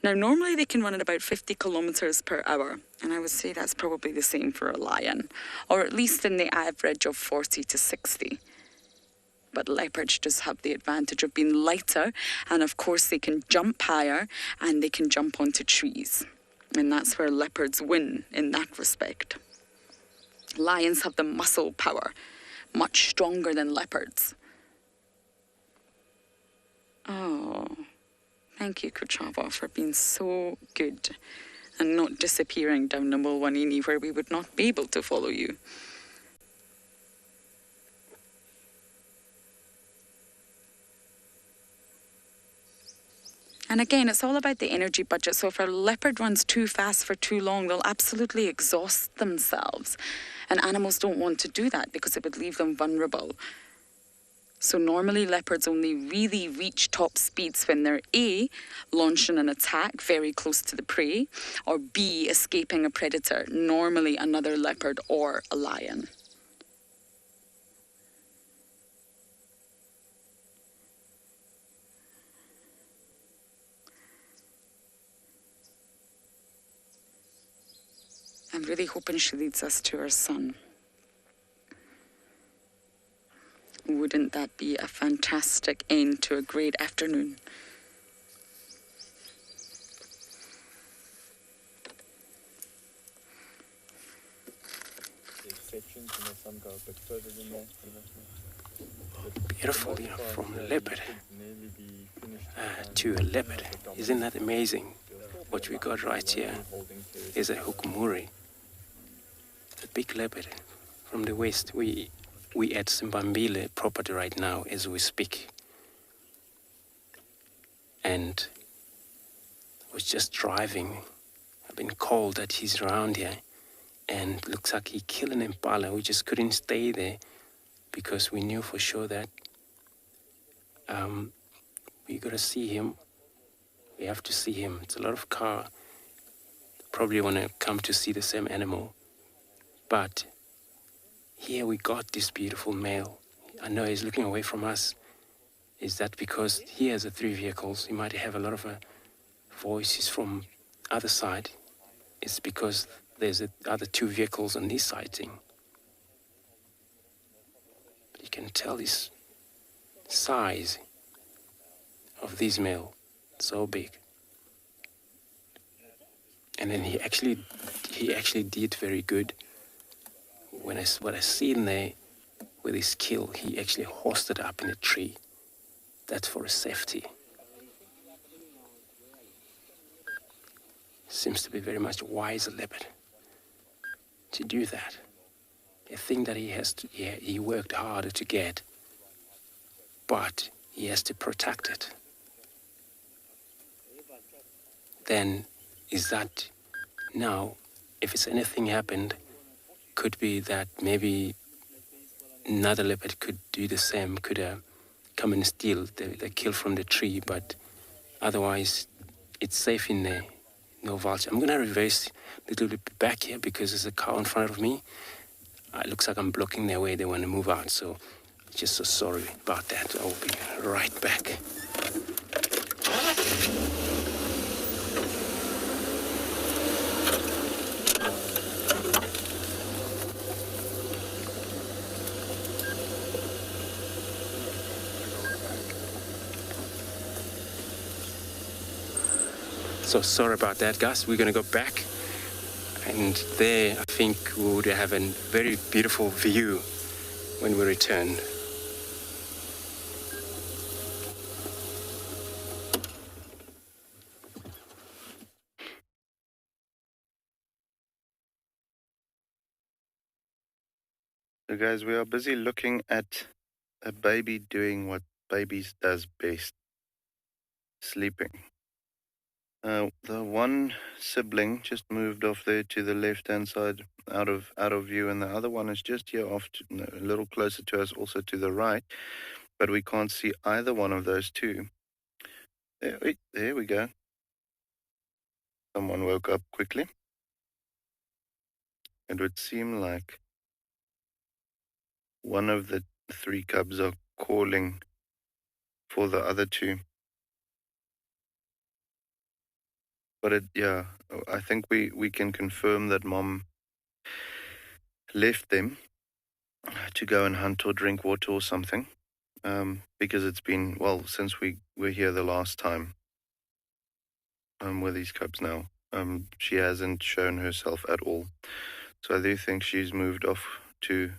Now, normally they can run at about 50 kilometers per hour, and I would say that's probably the same for a lion, or at least in the average of 40 to 60. But leopards just have the advantage of being lighter, and of course they can jump higher, and they can jump onto trees. And that's where leopards win in that respect. Lions have the muscle power, much stronger than leopards. Oh... Thank you, Kuchava, for being so good and not disappearing down the Mulwanini where we would not be able to follow you. And again, it's all about the energy budget. So if a leopard runs too fast for too long, they'll absolutely exhaust themselves. And animals don't want to do that because it would leave them vulnerable. So normally leopards only really reach top speeds when they're A, launching an attack very close to the prey, or B, escaping a predator, normally another leopard or a lion. I'm really hoping she leads us to her son. Wouldn't that be a fantastic end to a great afternoon? Beautiful, from a leopard to a leopard. Isn't that amazing? what we got right here is a hukumuri, a big leopard from the west. We at Simbambile property right now as we speak. And was just driving. I've been called that he's around here, and looks like he killed an impala. We just couldn't stay there because we knew for sure that we gotta see him. We have to see him. It's a lot of car. Probably want to come to see the same animal. But here we got this beautiful male. I know he's looking away from us. Is that because he has 3 vehicles? He might have a lot of voices from other side. It's because there's other 2 vehicles on this sighting. But you can tell his size of this male, so big. And then he actually did very good. What I seen there with his kill, he actually hoisted it up in a tree. That's for safety. Seems to be very much wise leopard to do that. A thing that he worked harder to get, but he has to protect it. Then is that now, if it's anything happened, could be that maybe another leopard could do the same, could come and steal the kill from the tree, but otherwise it's safe in there, no vulture. I'm gonna reverse a little bit back here because there's a car in front of me. It looks like I'm blocking their way. They want to move out, so just so sorry about that. I will be right back. So sorry about that, guys. We're gonna go back, and there I think we would have a very beautiful view when we return. So guys, we are busy looking at a baby doing what babies does best, sleeping. The one sibling just moved off there to the left-hand side, out of view, and the other one is just here off a little closer to us, also to the right, but we can't see either one of those 2. There we go. Someone woke up quickly. It would seem like one of the 3 cubs are calling for the other 2. But I think we can confirm that Mom left them to go and hunt or drink water or something, because it's been, since we were here the last time with these cubs now. She hasn't shown herself at all. So I do think she's moved off to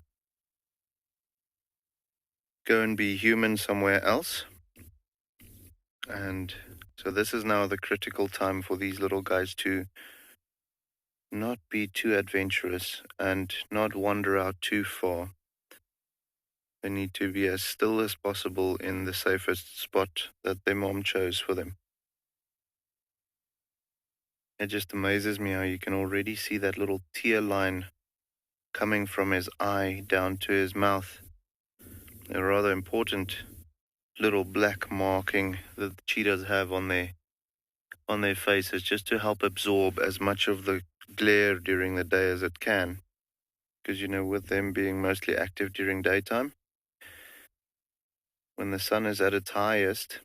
go and be human somewhere else. And so this is now the critical time for these little guys to not be too adventurous and not wander out too far. They need to be as still as possible in the safest spot that their mom chose for them. It just amazes me how you can already see that little tear line coming from his eye down to his mouth. A rather important little black marking that the cheetahs have on their faces, just to help absorb as much of the glare during the day as it can. Because, with them being mostly active during daytime, when the sun is at its highest,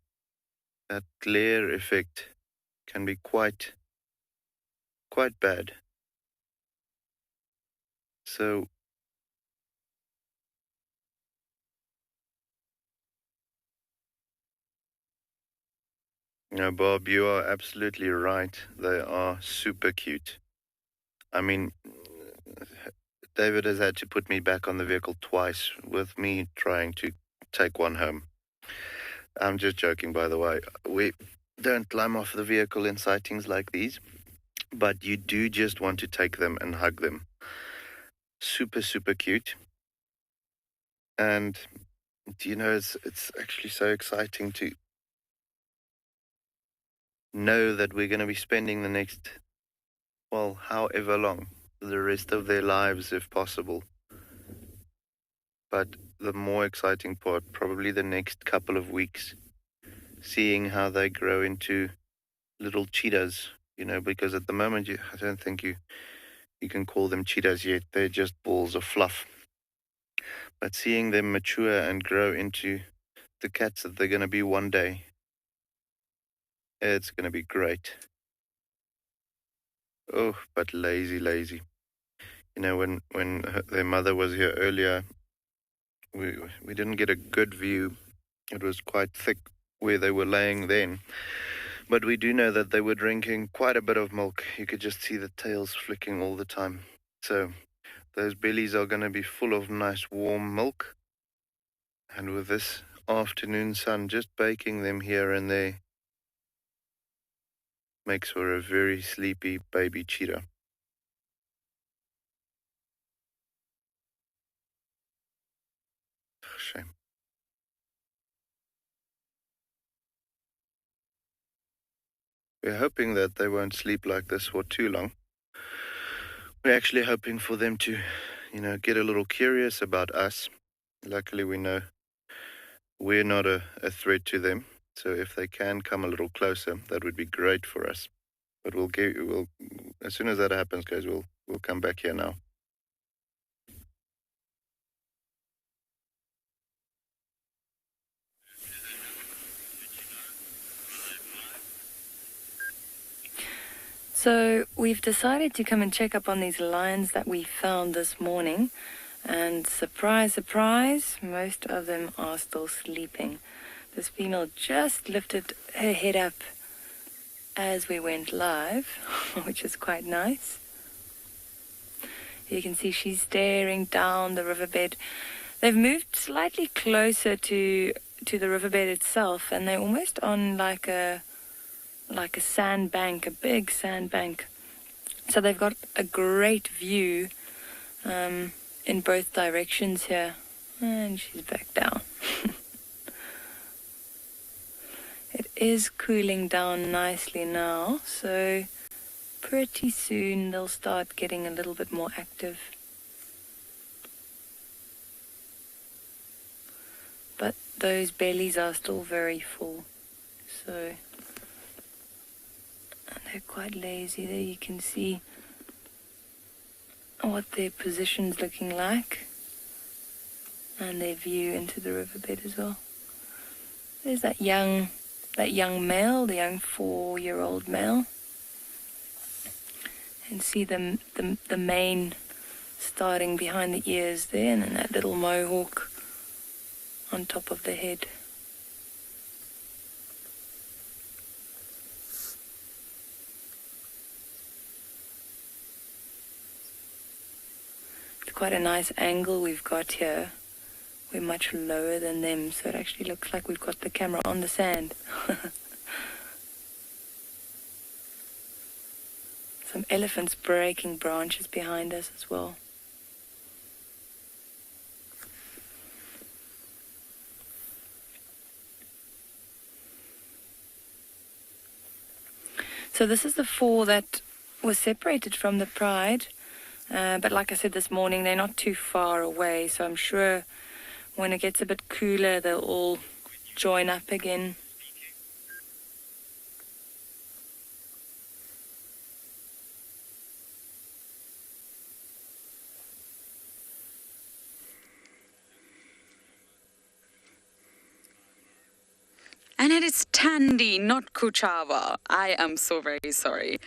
that glare effect can be quite bad. So Bob, you are absolutely right. They are super cute. I mean, David has had to put me back on the vehicle twice with me trying to take one home. I'm just joking, by the way. don't climb off the vehicle in sightings like these, but you do just want to take them and hug them. Super, super cute. And, it's actually so exciting to know that we're going to be spending the next, however long, the rest of their lives if possible. But the more exciting part, probably the next couple of weeks, seeing how they grow into little cheetahs, because at the moment I don't think you can call them cheetahs yet. They're just balls of fluff. But seeing them mature and grow into the cats that they're going to be one day, it's going to be great. Oh, but lazy. When their mother was here earlier, we didn't get a good view. It was quite thick where they were laying then. But we do know that they were drinking quite a bit of milk. You could just see the tails flicking all the time. So those bellies are going to be full of nice warm milk. And with this afternoon sun just baking them here and there, makes for a very sleepy baby cheetah. Shame. We're hoping that they won't sleep like this for too long. We're actually hoping for them to, get a little curious about us. Luckily, we know we're not a threat to them. So if they can come a little closer, that would be great for us. But we'll as soon as that happens, guys, we'll come back here now. So we've decided to come and check up on these lions that we found this morning. And surprise, surprise, most of them are still sleeping. This female just lifted her head up as we went live, which is quite nice. You can see she's staring down the riverbed. They've moved slightly closer to the riverbed itself, and they're almost on like a sandbank, a big sandbank. So they've got a great view in both directions here. And she's back down. It is cooling down nicely now, so pretty soon they'll start getting a little bit more active. But those bellies are still very full, so... And they're quite lazy. There you can see what their position's looking like, and their view into the riverbed as well. There's that young male, the young 4-year-old male. And see the mane starting behind the ears there, and then that little mohawk on top of the head. It's quite a nice angle we've got here. We're much lower than them, so it actually looks like we've got the camera on the sand. Some elephants breaking branches behind us as well. So this is the 4 that was separated from the pride. But like I said this morning, they're not too far away, so I'm sure when it gets a bit cooler, they'll all join up again. And it is Tandy, not Kuchava. I am so very sorry.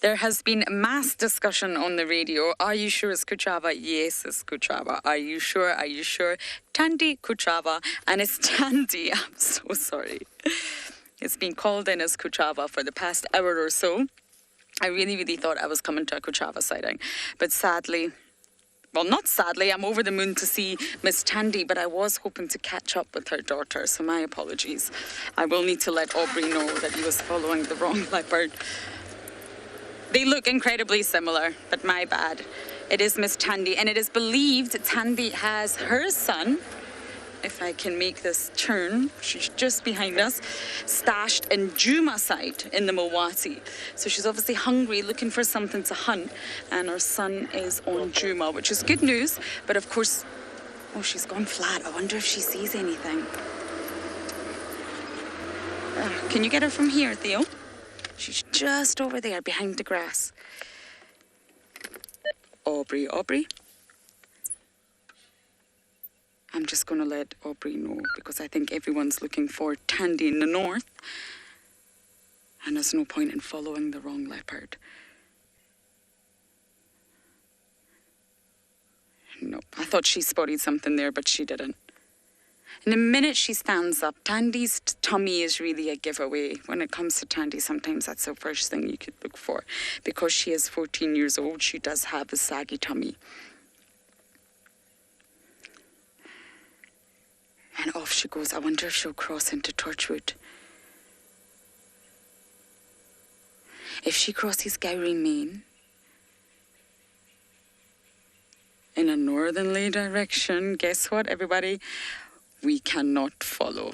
There has been mass discussion on the radio. Are you sure it's Kuchava? Yes, it's Kuchava. Are you sure? Are you sure? Tandy, Kuchava. And it's Tandy. I'm so sorry. It's been called in as Kuchava for the past hour or so. I really, really thought I was coming to a Kuchava sighting. But sadly, Well, not sadly, I'm over the moon to see Miss Tandy, but I was hoping to catch up with her daughter, so my apologies. I will need to let Aubrey know that he was following the wrong leopard. They look incredibly similar, but my bad. It is Miss Tandy, and it is believed Tandy has her son, if I can make this turn, she's just behind us, stashed in Juma side in the Mawati. So she's obviously hungry, looking for something to hunt, and her son is on Juma, which is good news, but of course, oh, she's gone flat. I wonder if she sees anything. Can you get her from here, Theo? She's just over there behind the grass. Aubrey. I'm just going to let Aubrey know because I think everyone's looking for Tandy in the north. And there's no point in following the wrong leopard. No, I thought she spotted something there, but she didn't. And the minute she stands up, Tandy's tummy is really a giveaway. When it comes to Tandy, sometimes that's the first thing you could look for. Because she is 14 years old, she does have a saggy tummy. And off she goes. I wonder if she'll cross into Torchwood. If she crosses Gowrie Main in a northerly direction, guess what, everybody? We cannot follow.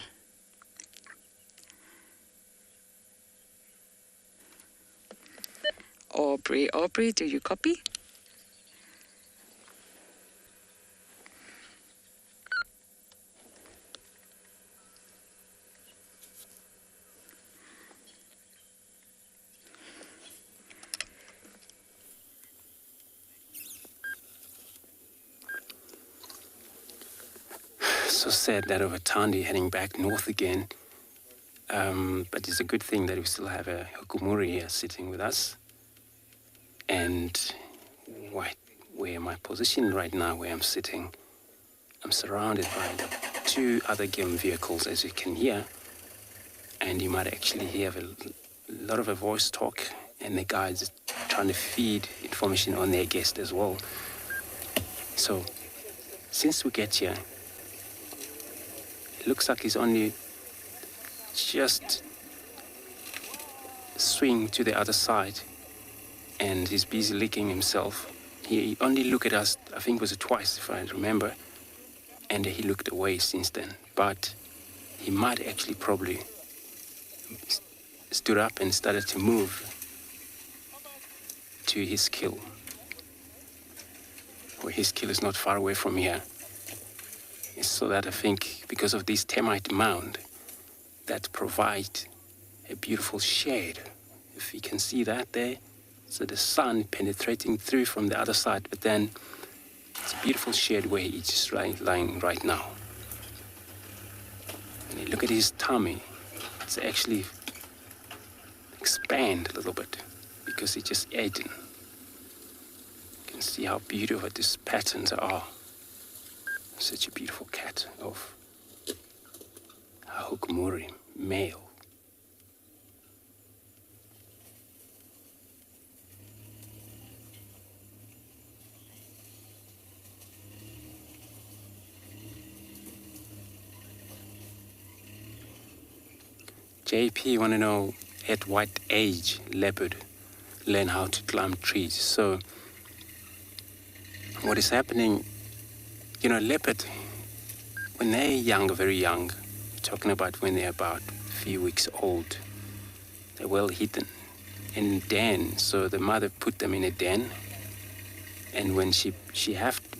Aubrey, do you copy? So sad that over Tandy heading back north again. But it's a good thing that we still have a Hukumuri here sitting with us. And where my position right now, where I'm sitting, I'm surrounded by 2 other game vehicles, as you can hear. And you might actually hear a lot of a voice talk, and the guys trying to feed information on their guest as well. So, since we get here, it looks like he's only just swing to the other side, and he's busy licking himself. He only looked at us, I think it was twice, if I remember, and he looked away since then. But he might actually probably stood up and started to move to his kill. Well, his kill is not far away from here. It's so that I think because of this termite mound that provide a beautiful shade. If you can see that there, so the sun penetrating through from the other side, but then it's a beautiful shade where he's just lying right now. And you look at his tummy, it's actually expand a little bit because he just ate. You can see how beautiful these patterns are. Such a beautiful cat of a Hukumuri male. JP want to know at what age leopard learn how to climb trees. So what is happening, leopard, when they're young, very young, talking about when they're about a few weeks old, they're well hidden in a den. So the mother put them in a den, and when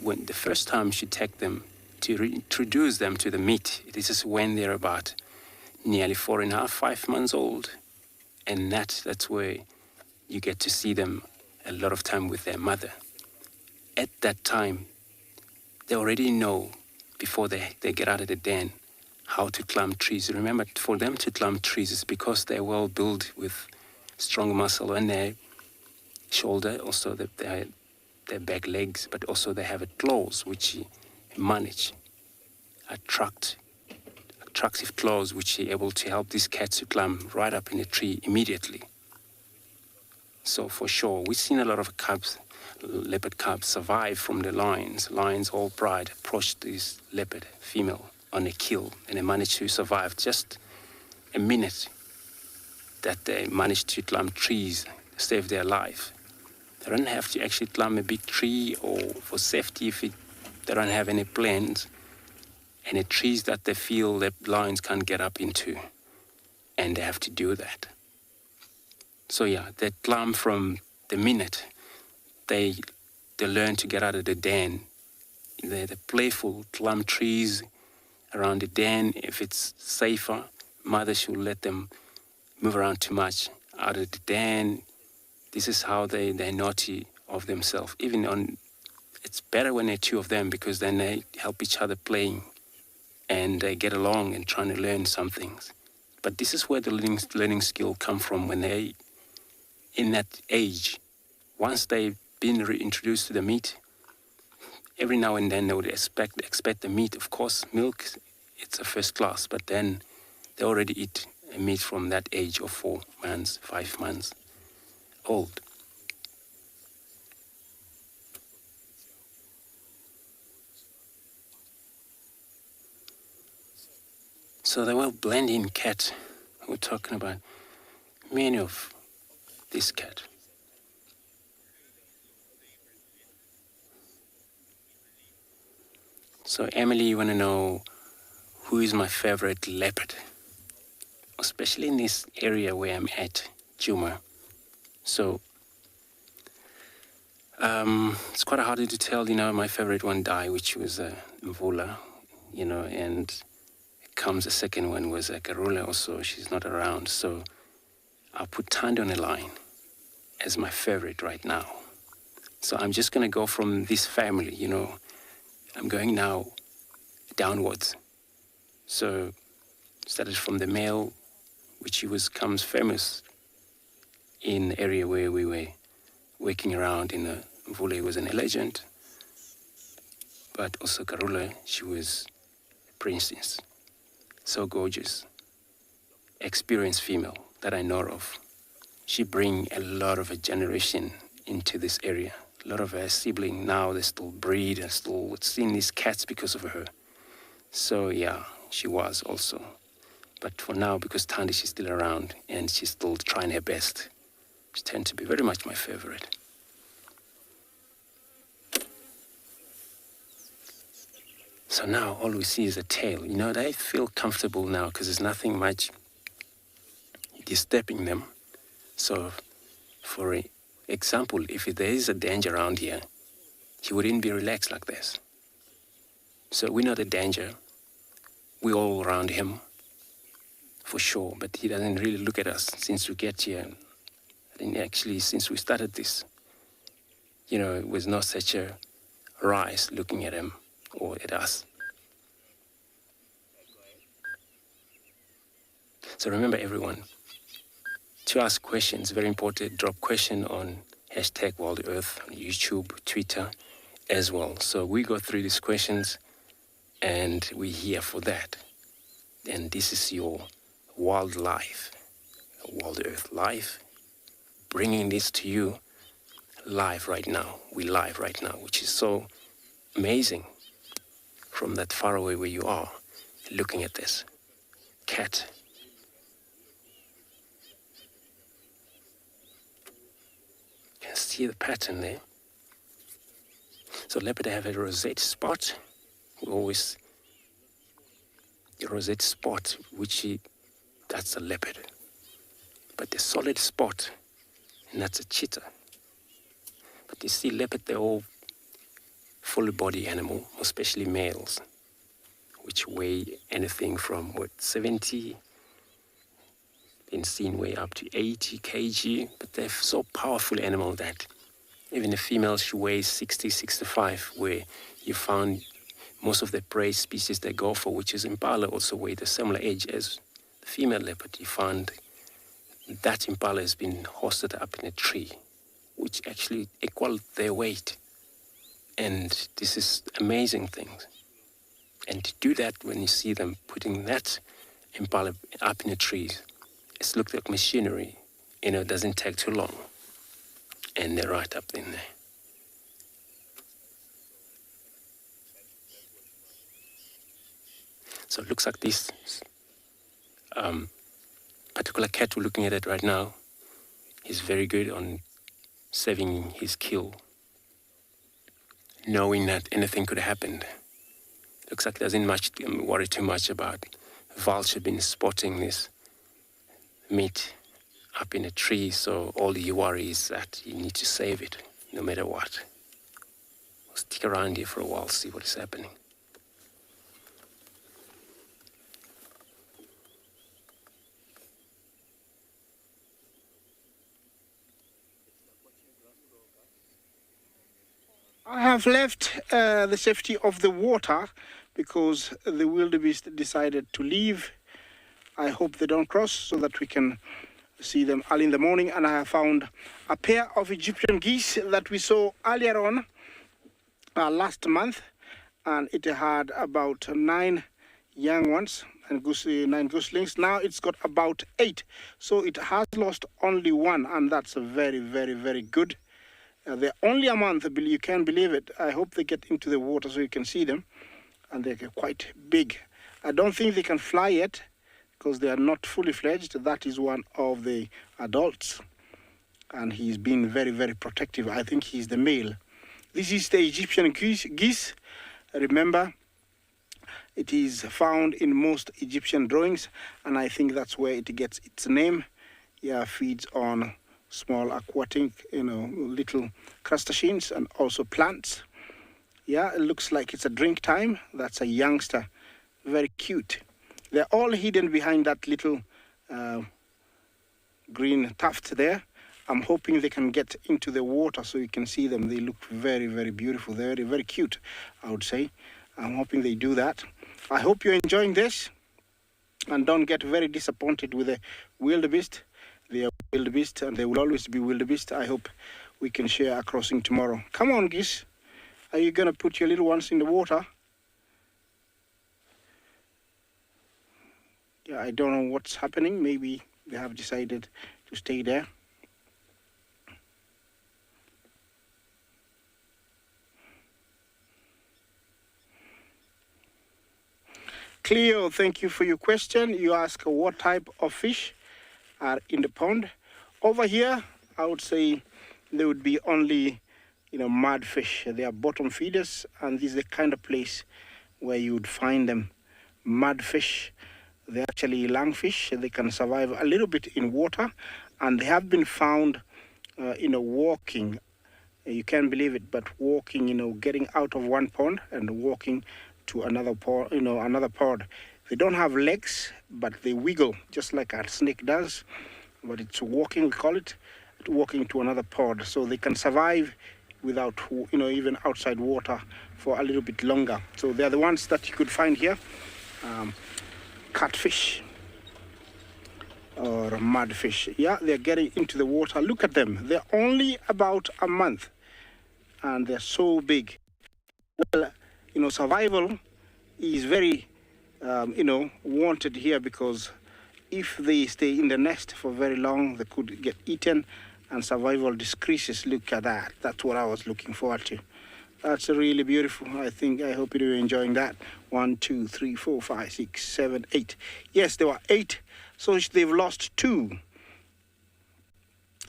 when the first time she take them to introduce them to the meat, this is when they're about nearly 4.5, 5 months old, and that's where you get to see them a lot of time with their mother. At that time, they already know, before they get out of the den, how to climb trees. Remember, for them to climb trees is because they're well built with strong muscle on their shoulder, also their back legs, but also they have claws which manage attractive claws which are able to help these cats to climb right up in a tree immediately. So for sure, we've seen a lot of cubs, leopard cubs, survive from the lions. Lions, all pride, approached this leopard female on a kill, and they managed to survive just a minute that they managed to climb trees, save their life. They don't have to actually climb a big tree or for safety if they don't have any plans, any trees that they feel that lions can't get up into, and they have to do that. So yeah, they climb from the minute they learn to get out of the den. They're playful, climb trees around the den. If it's safer, mother should let them move around too much out of the den. This is how they're naughty of themselves. It's better when there are two of them, because then they help each other playing and they get along and trying to learn some things. But this is where the learning skill come from when they in that age. Once they've been reintroduced to the meat, every now and then they would expect the meat. Of course, milk, it's a first class, but then they already eat meat from that age of 4 months, 5 months old. So they will blend in cat. We're talking about many of this cat. So Emily, you want to know who is my favorite leopard? Especially in this area where I'm at, Djuma. So it's quite hard to tell, my favorite one died, which was Mvula, and comes the second one was Karula also. She's not around. So I'll put Tando on the line as my favorite right now. So I'm just going to go from this family, I'm going now downwards. So started from the male, which comes famous in the area where we were working around in Mvula was an legend. But also Karula, she was a princess. So gorgeous, experienced female that I know of. She brings a lot of a generation into this area. A lot of her siblings now, they still breed and still seeing these cats because of her. So yeah, she was also. But for now, because Thandi, she's still around and she's still trying her best, she tends to be very much my favorite. So now all we see is a tail. They feel comfortable now because there's nothing much disturbing them. So for example, if there is a danger around here, he wouldn't be relaxed like this. So we know the danger. We're all around him, for sure, but he doesn't really look at us since we get here. And actually, since we started this, it was not such a rise looking at him or at us. So remember, everyone, to ask questions, very important, drop question on #WildEarth on YouTube, Twitter as well. So we go through these questions and we're here for that. And this is your wildlife, Wild Earth Live, bringing this to you live right now. We live right now, which is so amazing from that far away where you are, looking at this cat. You can see the pattern there. So leopard have a rosette spot. We always, a rosette spot, that's a leopard. But the solid spot, and that's a cheetah. But you see leopard, they're all full body animal, especially males, which weigh anything from 70, been seen way up to 80 kg, but they're so powerful animal that even the females, she weighs 60, 65, where you found most of the prey species they go for, which is impala, also weigh the similar age as the female leopard. You found that impala has been hosted up in a tree, which actually equals their weight. And this is amazing things. And to do that, when you see them putting that impala up in the trees, it's looked like machinery. It doesn't take too long. and they're right up in there. So it looks like this particular cat we're looking at it right now is very good on saving his kill, knowing that anything could have happened. Looks like he doesn't worry too much about vulture been spotting this meat up in a tree, so all you worry is that you need to save it no matter what. We'll stick around here for a while, see what is happening. I have left the safety of the water because the wildebeest decided to leave. I hope they don't cross so that we can see them early in the morning. And I have found a pair of Egyptian geese that we saw earlier on last month, and it had about 9 young ones and 9 goslings. Now it's got about 8, so it has lost only 1, and that's very, very, very good. They're only a month, you can't believe it. I hope they get into the water so you can see them, and they're quite big. I don't think they can fly yet because they are not fully fledged. That is one of the adults, and he's been very, very protective. I think he's the male. This is the Egyptian geese. Remember, it is found in most Egyptian drawings, and I think that's where it gets its name. Yeah, feeds on small aquatic, little crustaceans and also plants. Yeah, it looks like it's a drink time. That's a youngster, very cute. They're all hidden behind that little green tuft there. I'm hoping they can get into the water so you can see them. They look very, very beautiful. They're very, very cute, I would say. I'm hoping they do that. I hope you're enjoying this and don't get very disappointed with the wildebeest. They are wildebeest and they will always be wildebeest. I hope we can share a crossing tomorrow. Come on, geese. Are you going to put your little ones in the water? Yeah, I don't know what's happening. Maybe they have decided to stay there. Cleo, thank you for your question. You ask what type of fish are in the pond. Over here, I would say there would be only, mudfish. They are bottom feeders, and this is the kind of place where you would find them. Mudfish, they're actually lungfish. They can survive a little bit in water, and they have been found, walking. You can't believe it, but walking, getting out of one pond and walking to another pond, another pond. They don't have legs, but they wiggle just like a snake does. But it's walking, we call it, walking to another pond. So they can survive without, even outside water for a little bit longer. So they're the ones that you could find here. Catfish or mudfish. Yeah, they're getting into the water. Look at them. They're only about a month, and they're so big. Well, survival is very, wanted here, because if they stay in the nest for very long, they could get eaten and survival decreases. Look at that. That's what I was looking forward to. That's really beautiful. I hope you're enjoying that. 1, 2, 3, 4, 5, 6, 7, 8. Yes, there were 8. So they've lost 2.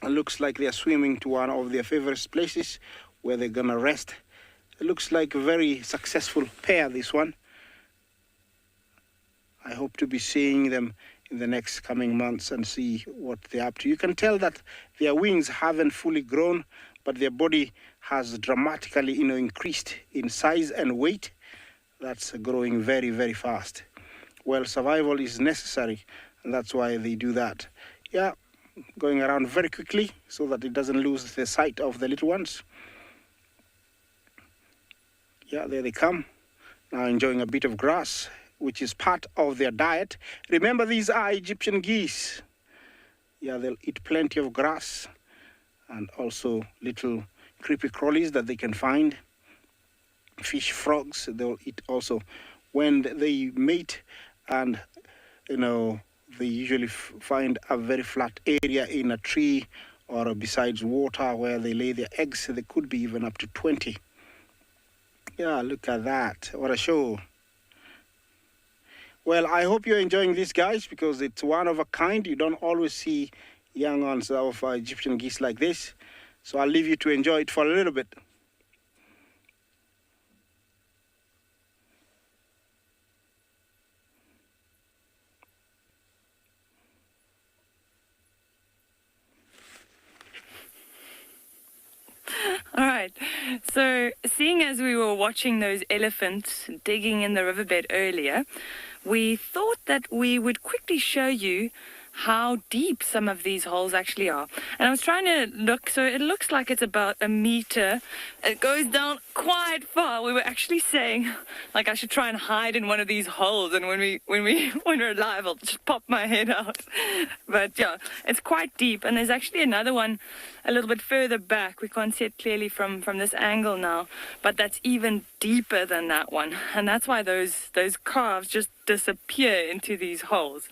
It looks like they're swimming to one of their favorite places where they're gonna rest. It looks like a very successful pair, this one. I hope to be seeing them in the next coming months and see what they're up to. You can tell that their wings haven't fully grown, but their body has dramatically, increased in size and weight. That's growing very, very fast. Well, survival is necessary, and that's why they do that. Yeah, going around very quickly so that it doesn't lose the sight of the little ones. Yeah, there they come. Now enjoying a bit of grass, which is part of their diet. Remember, these are Egyptian geese. Yeah, they'll eat plenty of grass and also little creepy crawlies that they can find. Fish, frogs, they'll eat also. When they mate and, they usually find a very flat area in a tree or besides water where they lay their eggs, there could be even up to 20. Yeah, look at that. What a show. Well, I hope you're enjoying this, guys, because it's one of a kind. You don't always see young ones of Egyptian geese like this. So I'll leave you to enjoy it for a little bit. All right. So, seeing as we were watching those elephants digging in the riverbed earlier, we thought that we would quickly show you how deep some of these holes actually are. And I was trying to look, so it looks like it's about 1 meter. It goes down quite far. We were actually saying, like, I should try and hide in one of these holes, and when we're live, I'll just pop my head out. But yeah, it's quite deep, and there's actually another one a little bit further back. We can't see it clearly from this angle now, but that's even deeper than that one, and that's why those calves just disappear into these holes.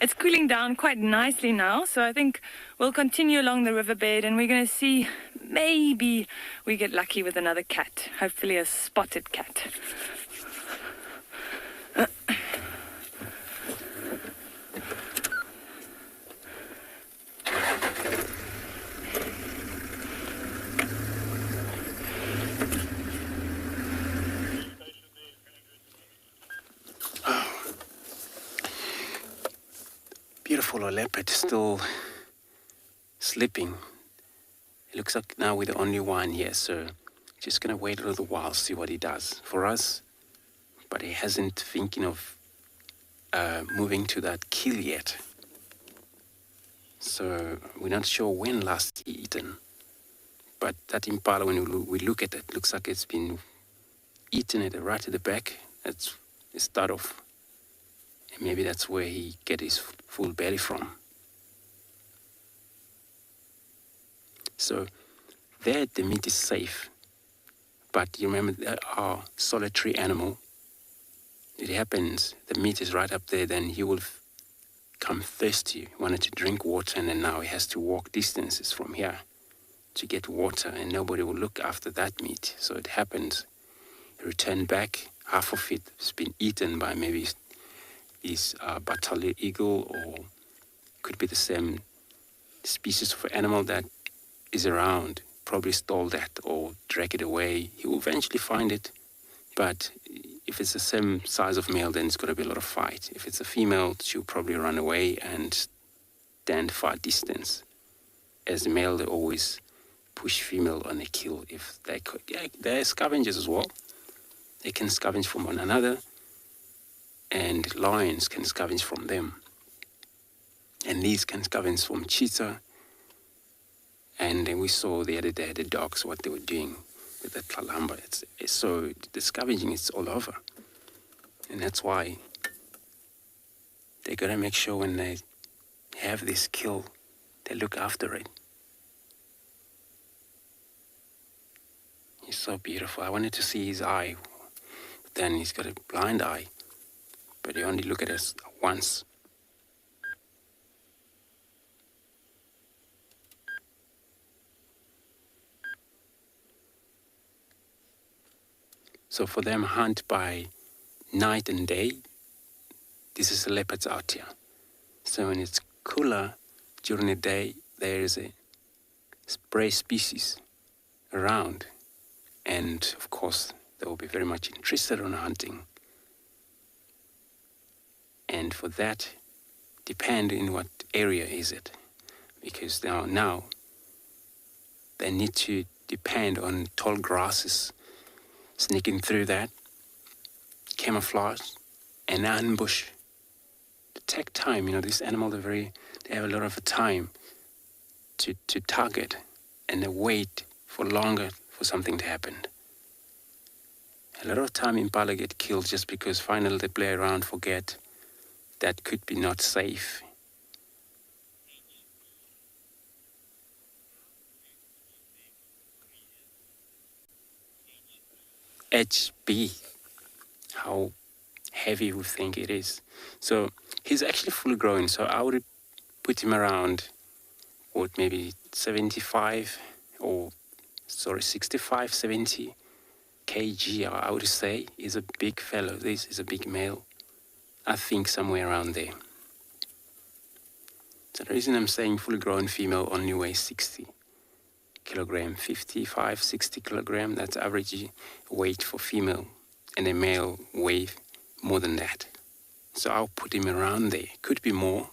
It's cooling down quite nicely now, so I think we'll continue along the riverbed, and we're going to see, maybe we get lucky with another cat, hopefully a spotted cat. Beautiful leopard still sleeping. It looks like now we're the only one here, so just gonna wait a little while, see what he does for us. But he hasn't thinking of moving to that kill yet. So we're not sure when last he eaten. But that impala, when we look at it, looks like it's been eaten at right at the back. That's the start off. And maybe that's where he get his full belly from. So there the meat is safe. But you remember, they are solitary animal. It happens, the meat is right up there, then he will come thirsty, wanted to drink water, and then now he has to walk distances from here to get water, and nobody will look after that meat. So it happens, he returned back, half of it has been eaten by maybe his Tswalu eagle, or could be the same species of animal that is around, probably stole that or drag it away. He will eventually find it, but if it's the same size of male, then it's going to be a lot of fight. If it's a female, she'll probably run away and stand far distance. As the male, they always push female on a kill. If they're scavengers as well. They can scavenge from one another, and lions can scavenge from them. And these can scavenge from cheetah. And then we saw the other day the dogs, what they were doing with the kalamba. So the scavenging is all over. And that's why they got to make sure when they have this kill, they look after it. He's so beautiful. I wanted to see his eye. But then he's got a blind eye. But he only look at us once. So for them, hunt by night and day. This is the leopards out here. So when it's cooler during the day, there is a prey species around. And of course, they will be very much interested in hunting. And for that, depend in what area is it. Because now they need to depend on tall grasses, sneaking through that, camouflage, and ambush. To take time, this animal, they have a lot of time to target, and they wait for longer for something to happen. A lot of time impala get killed just because finally they play around, forget that could be not safe. HB, how heavy we think it is. So he's actually fully grown, so I would put him around or maybe 65 or 65, 70 kg, I would say, is a big fellow. This is a big male. I think somewhere around there. So the reason I'm saying fully grown female only weighs 60 kilogram, 55, 60 kilogram, that's average weight for female, and a male weighs more than that. So I'll put him around there. Could be more,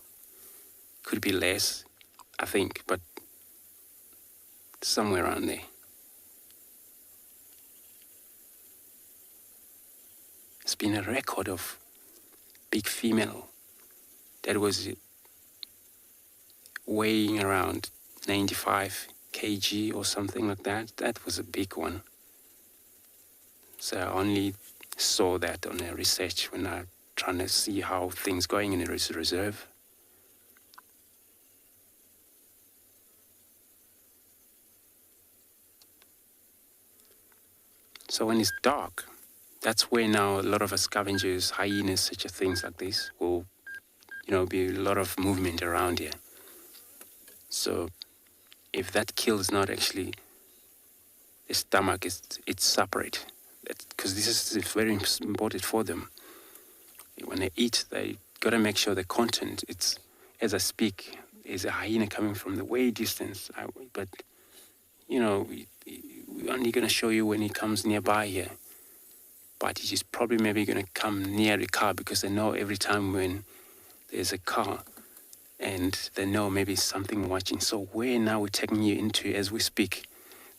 could be less, I think, but somewhere around there. It's been a record of big female that was weighing around 95 kg or something like that. That was a big one. So I only saw that on a research when I'm trying to see how things going in the reserve. So when it's dark, that's where now a lot of scavengers, hyenas, such as things like this will, be a lot of movement around here. So if that kill is not actually, the stomach it's separate, because this is very important for them. When they eat, they gotta make sure the content. It's, as I speak, is a hyena coming from the way distance, but we're only gonna show you when he comes nearby here. But he's probably maybe gonna come near the car because they know every time when there's a car, and they know maybe something watching. So where now we're taking you into, as we speak,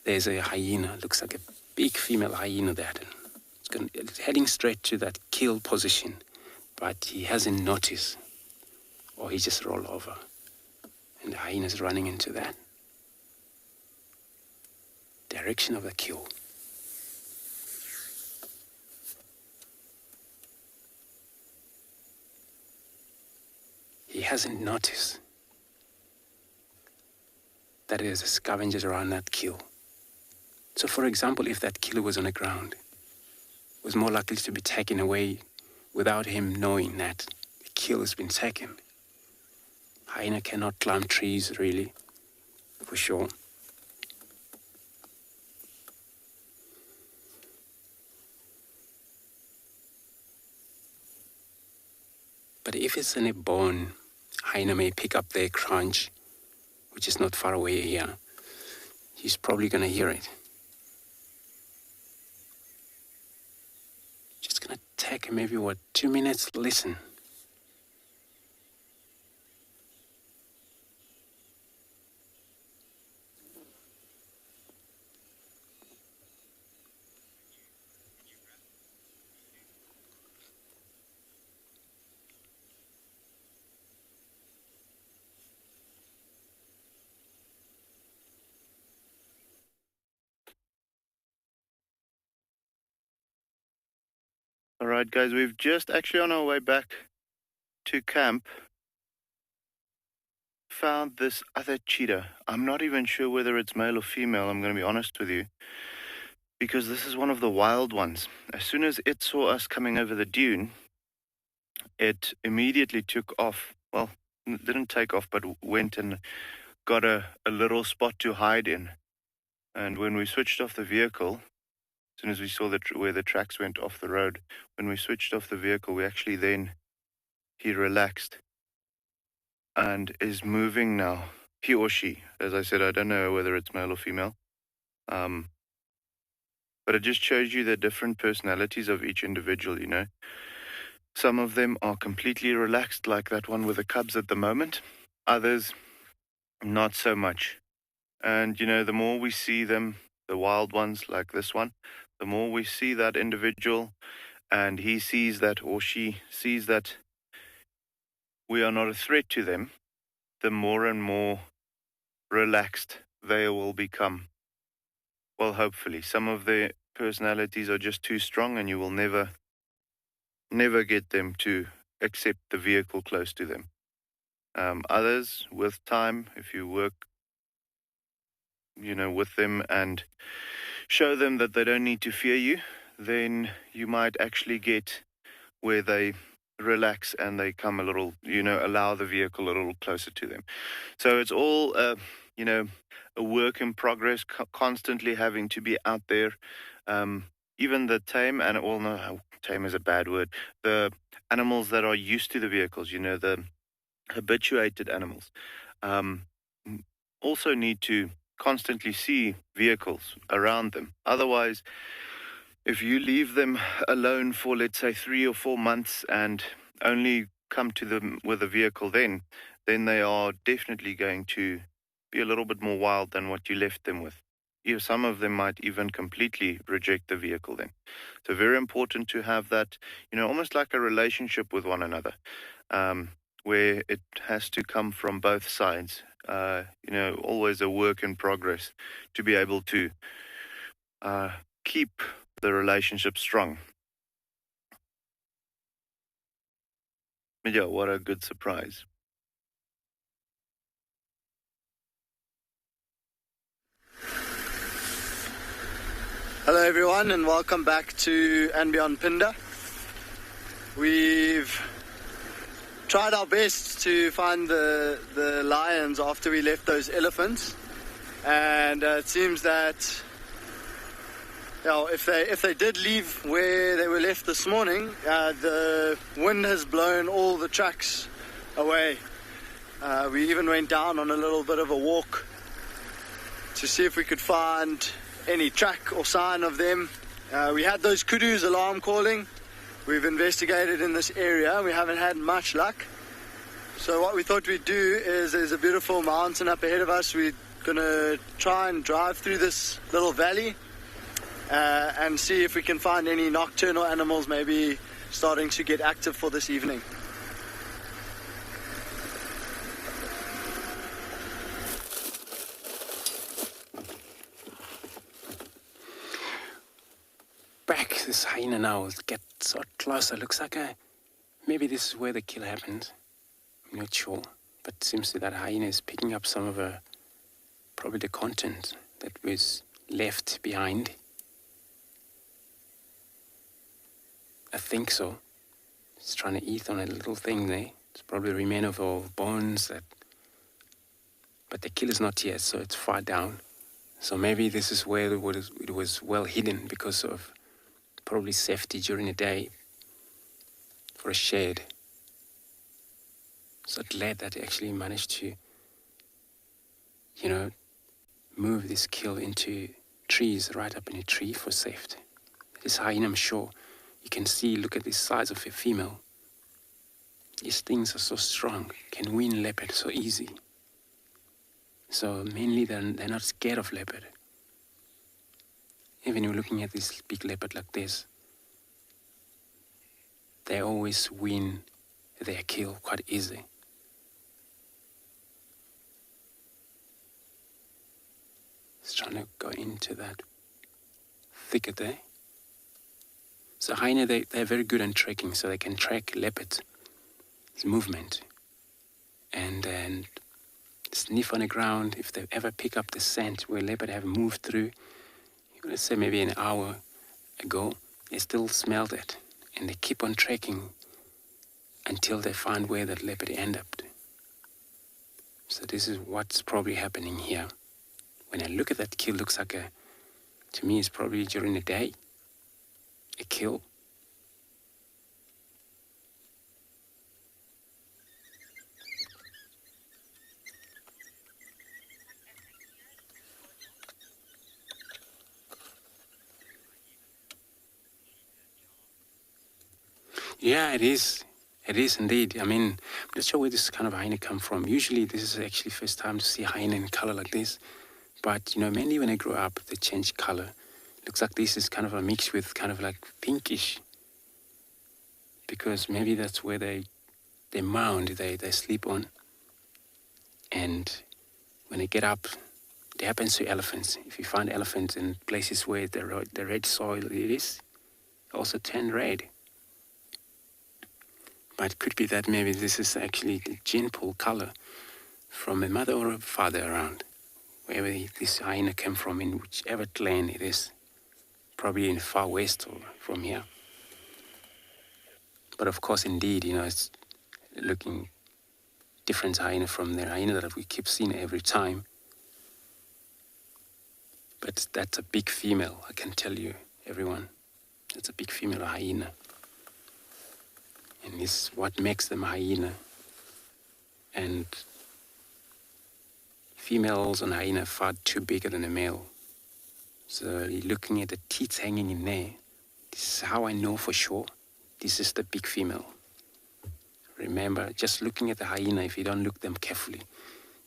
there's a hyena. Looks like a big female hyena there. It's heading straight to that kill position, but he hasn't noticed, or he just rolled over, and the hyena's running into that direction of the kill. He hasn't noticed that there's scavengers around that kill. So for example, if that killer was on the ground, it was more likely to be taken away without him knowing that the kill has been taken. Hyena cannot climb trees, really, for sure. But if it's in a bone, hyena may pick up their crunch, which is not far away here. He's probably going to hear it. Just going to take maybe, 2 minutes, listen. All right, guys, we've just actually on our way back to camp found this other cheetah. I'm not even sure whether it's male or female, I'm going to be honest with you, because this is one of the wild ones. As soon as it saw us coming over the dune, it immediately took off. Well, it didn't take off, but went and got a little spot to hide in. And when we switched off the vehicle, as soon as we saw where the tracks went off the road, when we switched off the vehicle, we actually then, he relaxed and is moving now. He or she, as I said, I don't know whether it's male or female. But it just shows you the different personalities of each individual, Some of them are completely relaxed, like that one with the cubs at the moment. Others, not so much. And, the more we see them, the wild ones like this one, the more we see that individual and he sees that, or she sees that we are not a threat to them, the more and more relaxed they will become. Well, hopefully. Some of their personalities are just too strong and you will never get them to accept the vehicle close to them. Others, with time, if you work, with them and show them that they don't need to fear you, then you might actually get where they relax and they come a little, allow the vehicle a little closer to them. So it's all, a work in progress, constantly having to be out there. Even the tame, and well, no, tame is a bad word. The animals that are used to the vehicles, the habituated animals, also need to constantly see vehicles around them. Otherwise, if you leave them alone for, let's say, 3 or 4 months and only come to them with a vehicle then they are definitely going to be a little bit more wild than what you left them with. Some of them might even completely reject the vehicle then. So very important to have that, almost like a relationship with one another, where it has to come from both sides. Always a work in progress to be able to keep the relationship strong. But yeah, what a good surprise. Hello everyone and welcome back to and Beyond Pinda. We've tried our best to find the lions after we left those elephants, and it seems that if they did leave where they were left this morning, the wind has blown all the tracks away. We even went down on a little bit of a walk to see if we could find any track or sign of them. We had those kudus alarm calling. We've investigated in this area. We haven't had much luck. So what we thought we'd do is there's a beautiful mountain up ahead of us. We're going to try and drive through this little valley and see if we can find any nocturnal animals maybe starting to get active for this evening. Back, this hyena now gets so closer. Looks like maybe this is where the kill happened. I'm not sure, but it seems that hyena is picking up some of probably the content that was left behind. I think so. It's trying to eat on a little thing there. It's probably remain of bones but the kill is not here, so it's far down. So maybe this is where it was well hidden because of probably safety during the day for a shade. So glad that they actually managed to, move this kill into trees, right up in a tree for safety. This hyena, I'm sure, you can see, look at the size of a female. These things are so strong, can win leopard so easy. So mainly they're not scared of leopard. Even when you're looking at this big leopard like this, they always win their kill quite easy. Just trying to go into that thicket there. So hyena, they're very good on tracking, so they can track leopard's movement and then sniff on the ground. If they ever pick up the scent where leopard have moved through, let's say maybe an hour ago, they still smell that, and they keep on tracking until they find where that leopard ended up. So this is what's probably happening here. When I look at that kill, looks like to me it's probably during the day, a kill. Yeah, it is. It is indeed. I mean, I'm not sure where this kind of hyena come from. Usually this is actually first time to see a hyena in color like this. But, mainly when I grew up, they change color. Looks like this is kind of a mix with kind of like pinkish. Because maybe that's where they mound, they sleep on. And when they get up, it happens to elephants. If you find elephants in places where the red soil is, also turn red. But it could be that maybe this is actually the gene pool color from a mother or a father around, wherever this hyena came from, in whichever clan it is, probably in the far west or from here. But of course, indeed, it's looking different hyena from the hyena that we keep seeing every time. But that's a big female, I can tell you, everyone. It's a big female hyena. And it's what makes them hyena. And females on hyena are far too bigger than a male. So you're looking at the teeth hanging in there. This is how I know for sure this is the big female. Remember, just looking at the hyena, if you don't look them carefully,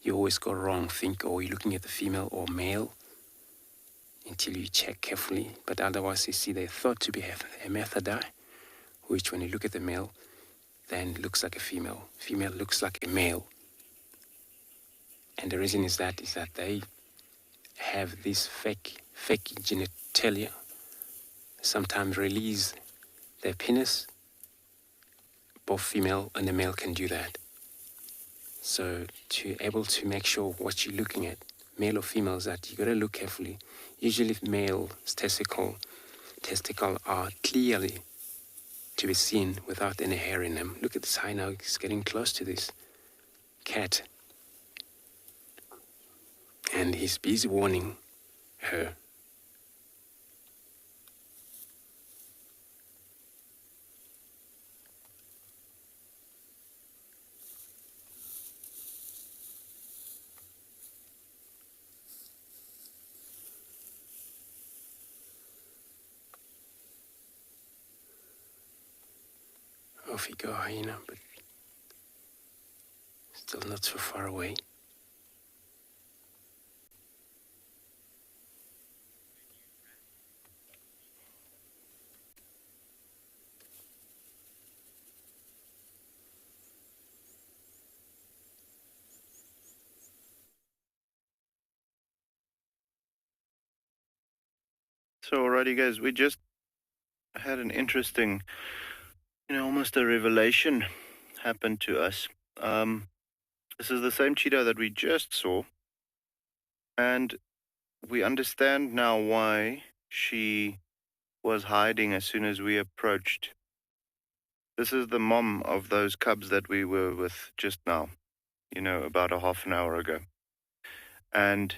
you always go wrong. Think, oh, you're looking at the female or male until you check carefully. But otherwise, you see they're thought to be hermaphrodites, which when you look at the male, then looks like a female. Female looks like a male. And the reason is that they have this fake genitalia. Sometimes release their penis. Both female and the male can do that. So to able to make sure what you're looking at, male or female, is that you got to look carefully. Usually male testicle are clearly to be seen without any hair in them. Look at this hyena, it's getting close to this cat. And he's busy warning her. Off you go, hyena, but still not so far away. So alrighty guys, we just had an interesting, almost a revelation happen to us. This is the same cheetah that we just saw, and we understand now why she was hiding as soon as we approached. This is the mom of those cubs that we were with just now, about a half an hour ago. And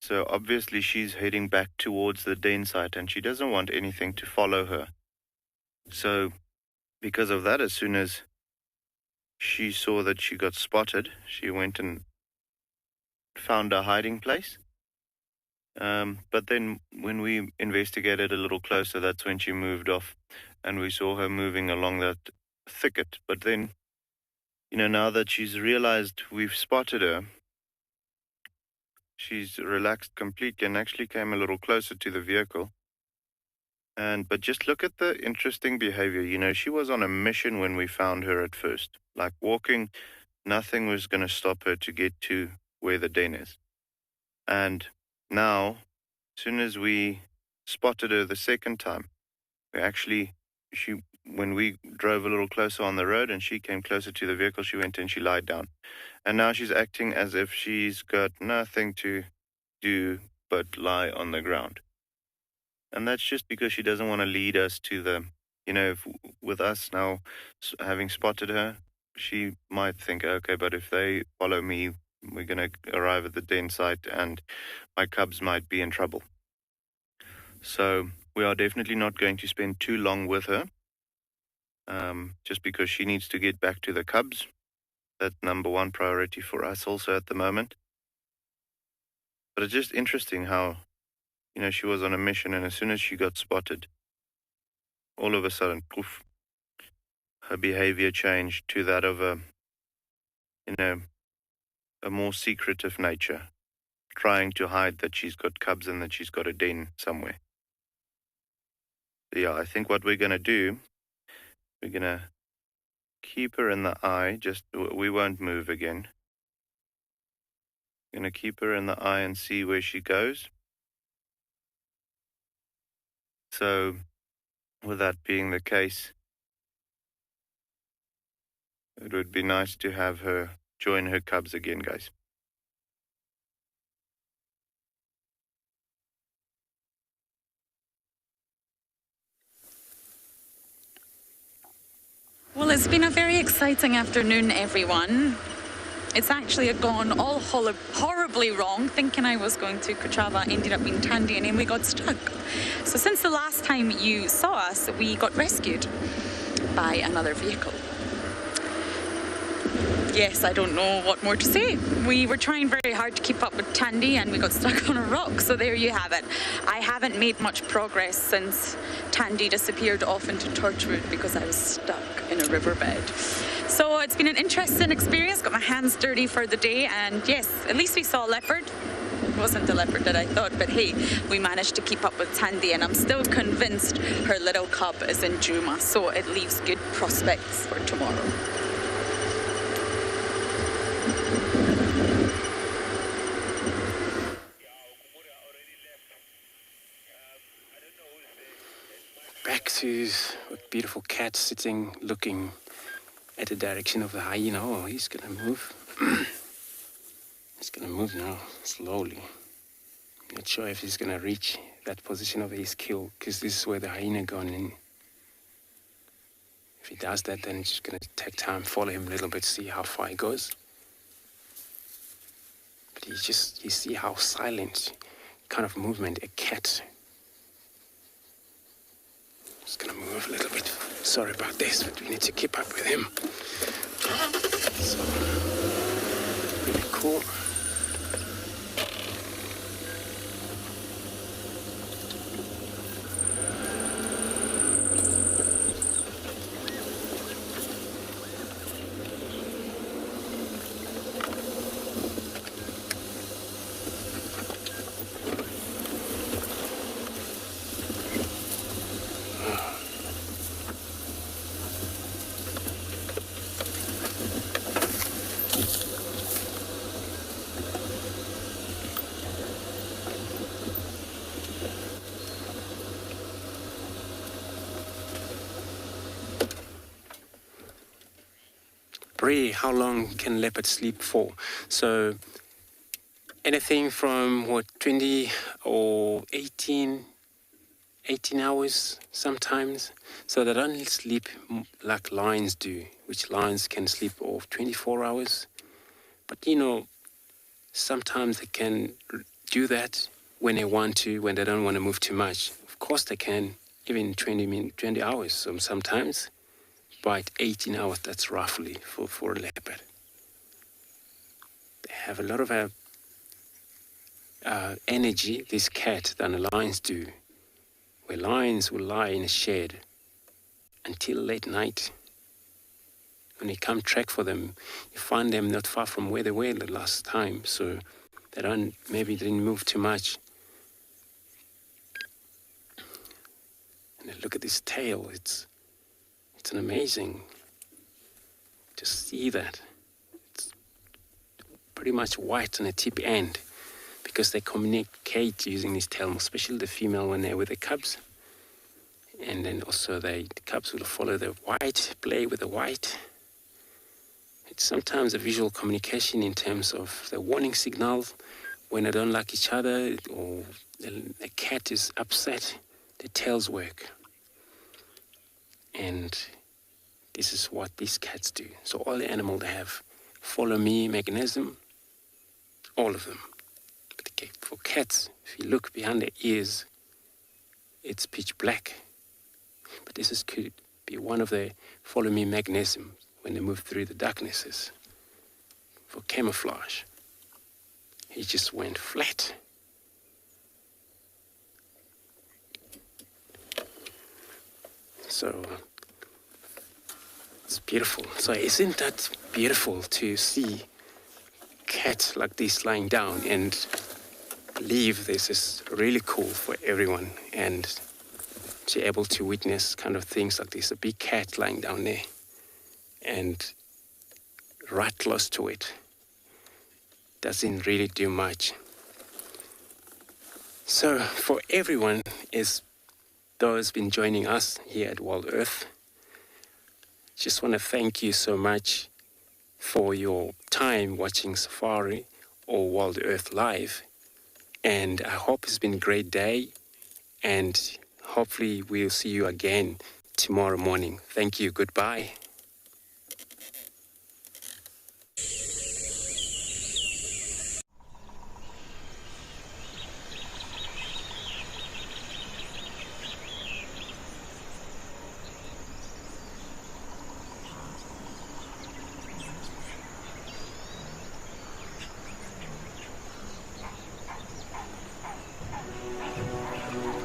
so obviously she's heading back towards the den site, and she doesn't want anything to follow her. So because of that, as soon as she saw that she got spotted, she went and found a hiding place. But then when we investigated a little closer, that's when she moved off, and we saw her moving along that thicket. But then, now that she's realized we've spotted her, she's relaxed completely and actually came a little closer to the vehicle. But just look at the interesting behavior. She was on a mission when we found her at first. Like walking, nothing was going to stop her to get to where the den is. And now, as soon as we spotted her the second time, when we drove a little closer on the road and she came closer to the vehicle, she went and she lied down. And now she's acting as if she's got nothing to do but lie on the ground. And that's just because she doesn't want to lead us to the, with us now having spotted her, she might think, okay, but if they follow me, we're going to arrive at the den site and my cubs might be in trouble. So we are definitely not going to spend too long with her, just because she needs to get back to the cubs. That's number one priority for us also at the moment. But it's just interesting how, she was on a mission, and as soon as she got spotted, all of a sudden, poof, her behavior changed to that of a more secretive nature, trying to hide that she's got cubs and that she's got a den somewhere. Yeah, I think what we're going to do, we're going to keep her in the eye, we won't move again. We're going to keep her in the eye and see where she goes. So, with that being the case, it would be nice to have her join her cubs again, guys. it's been a very exciting afternoon, everyone. It's actually gone all horribly wrong. Thinking I was going to Kochava ended up being Tandy, and then we got stuck. So since the last time you saw us, we got rescued by another vehicle. Yes, I don't know what more to say. We were trying very hard to keep up with Tandy and we got stuck on a rock, so there you have it. I haven't made much progress since Tandy disappeared off into Torchwood because I was stuck in a riverbed. So it's been an interesting experience, got my hands dirty for the day, and yes, at least we saw a leopard. It wasn't the leopard that I thought, but hey, we managed to keep up with Tandy, and I'm still convinced her little cub is in Djuma, so it leaves good prospects for tomorrow. Back to a beautiful cat sitting, looking at the direction of the hyena. Oh, he's gonna move. He's gonna move now, slowly. Not sure if he's gonna reach that position of his kill, because this is where the hyena gone in. If he does that, then it's just gonna take time, follow him a little bit, see how far he goes. But you see how silent kind of movement a cat. Just gonna move a little bit. Sorry about this, but we need to keep up with him. So, really cool. How long can leopards sleep for? So anything from 20 or 18 hours sometimes. So they don't sleep like lions do, which lions can sleep off 24 hours. But sometimes they can do that when they want to, when they don't want to move too much. Of course they can, even 20 hours sometimes. But 18 hours, that's roughly for a leopard. They have a lot of energy, this cat, than the lions do. Where lions will lie in a shed until late night. When you come track for them, you find them not far from where they were the last time. So they didn't move too much. And then look at this tail, it's an amazing to see that. It's pretty much white on the tip end because they communicate using this tail, especially the female when they're with the cubs. And then also the cubs will follow the white, play with the white. It's sometimes a visual communication in terms of the warning signal when they don't like each other or the cat is upset, the tails work. And this is what these cats do. So all the animals they have follow me mechanism, all of them. But for cats, if you look behind their ears, it's pitch black. But this could be one of the follow me mechanisms when they move through the darknesses for camouflage. He just went flat. So it's beautiful. So isn't that beautiful to see cats like this lying down and believe this is really cool for everyone and to be able to witness kind of things like this, a big cat lying down there and right close to it. Doesn't really do much. So for everyone those been joining us here at Wild Earth, just want to thank you so much for your time watching Safari or Wild Earth Live. And I hope it's been a great day. And hopefully we'll see you again tomorrow morning. Thank you. Goodbye.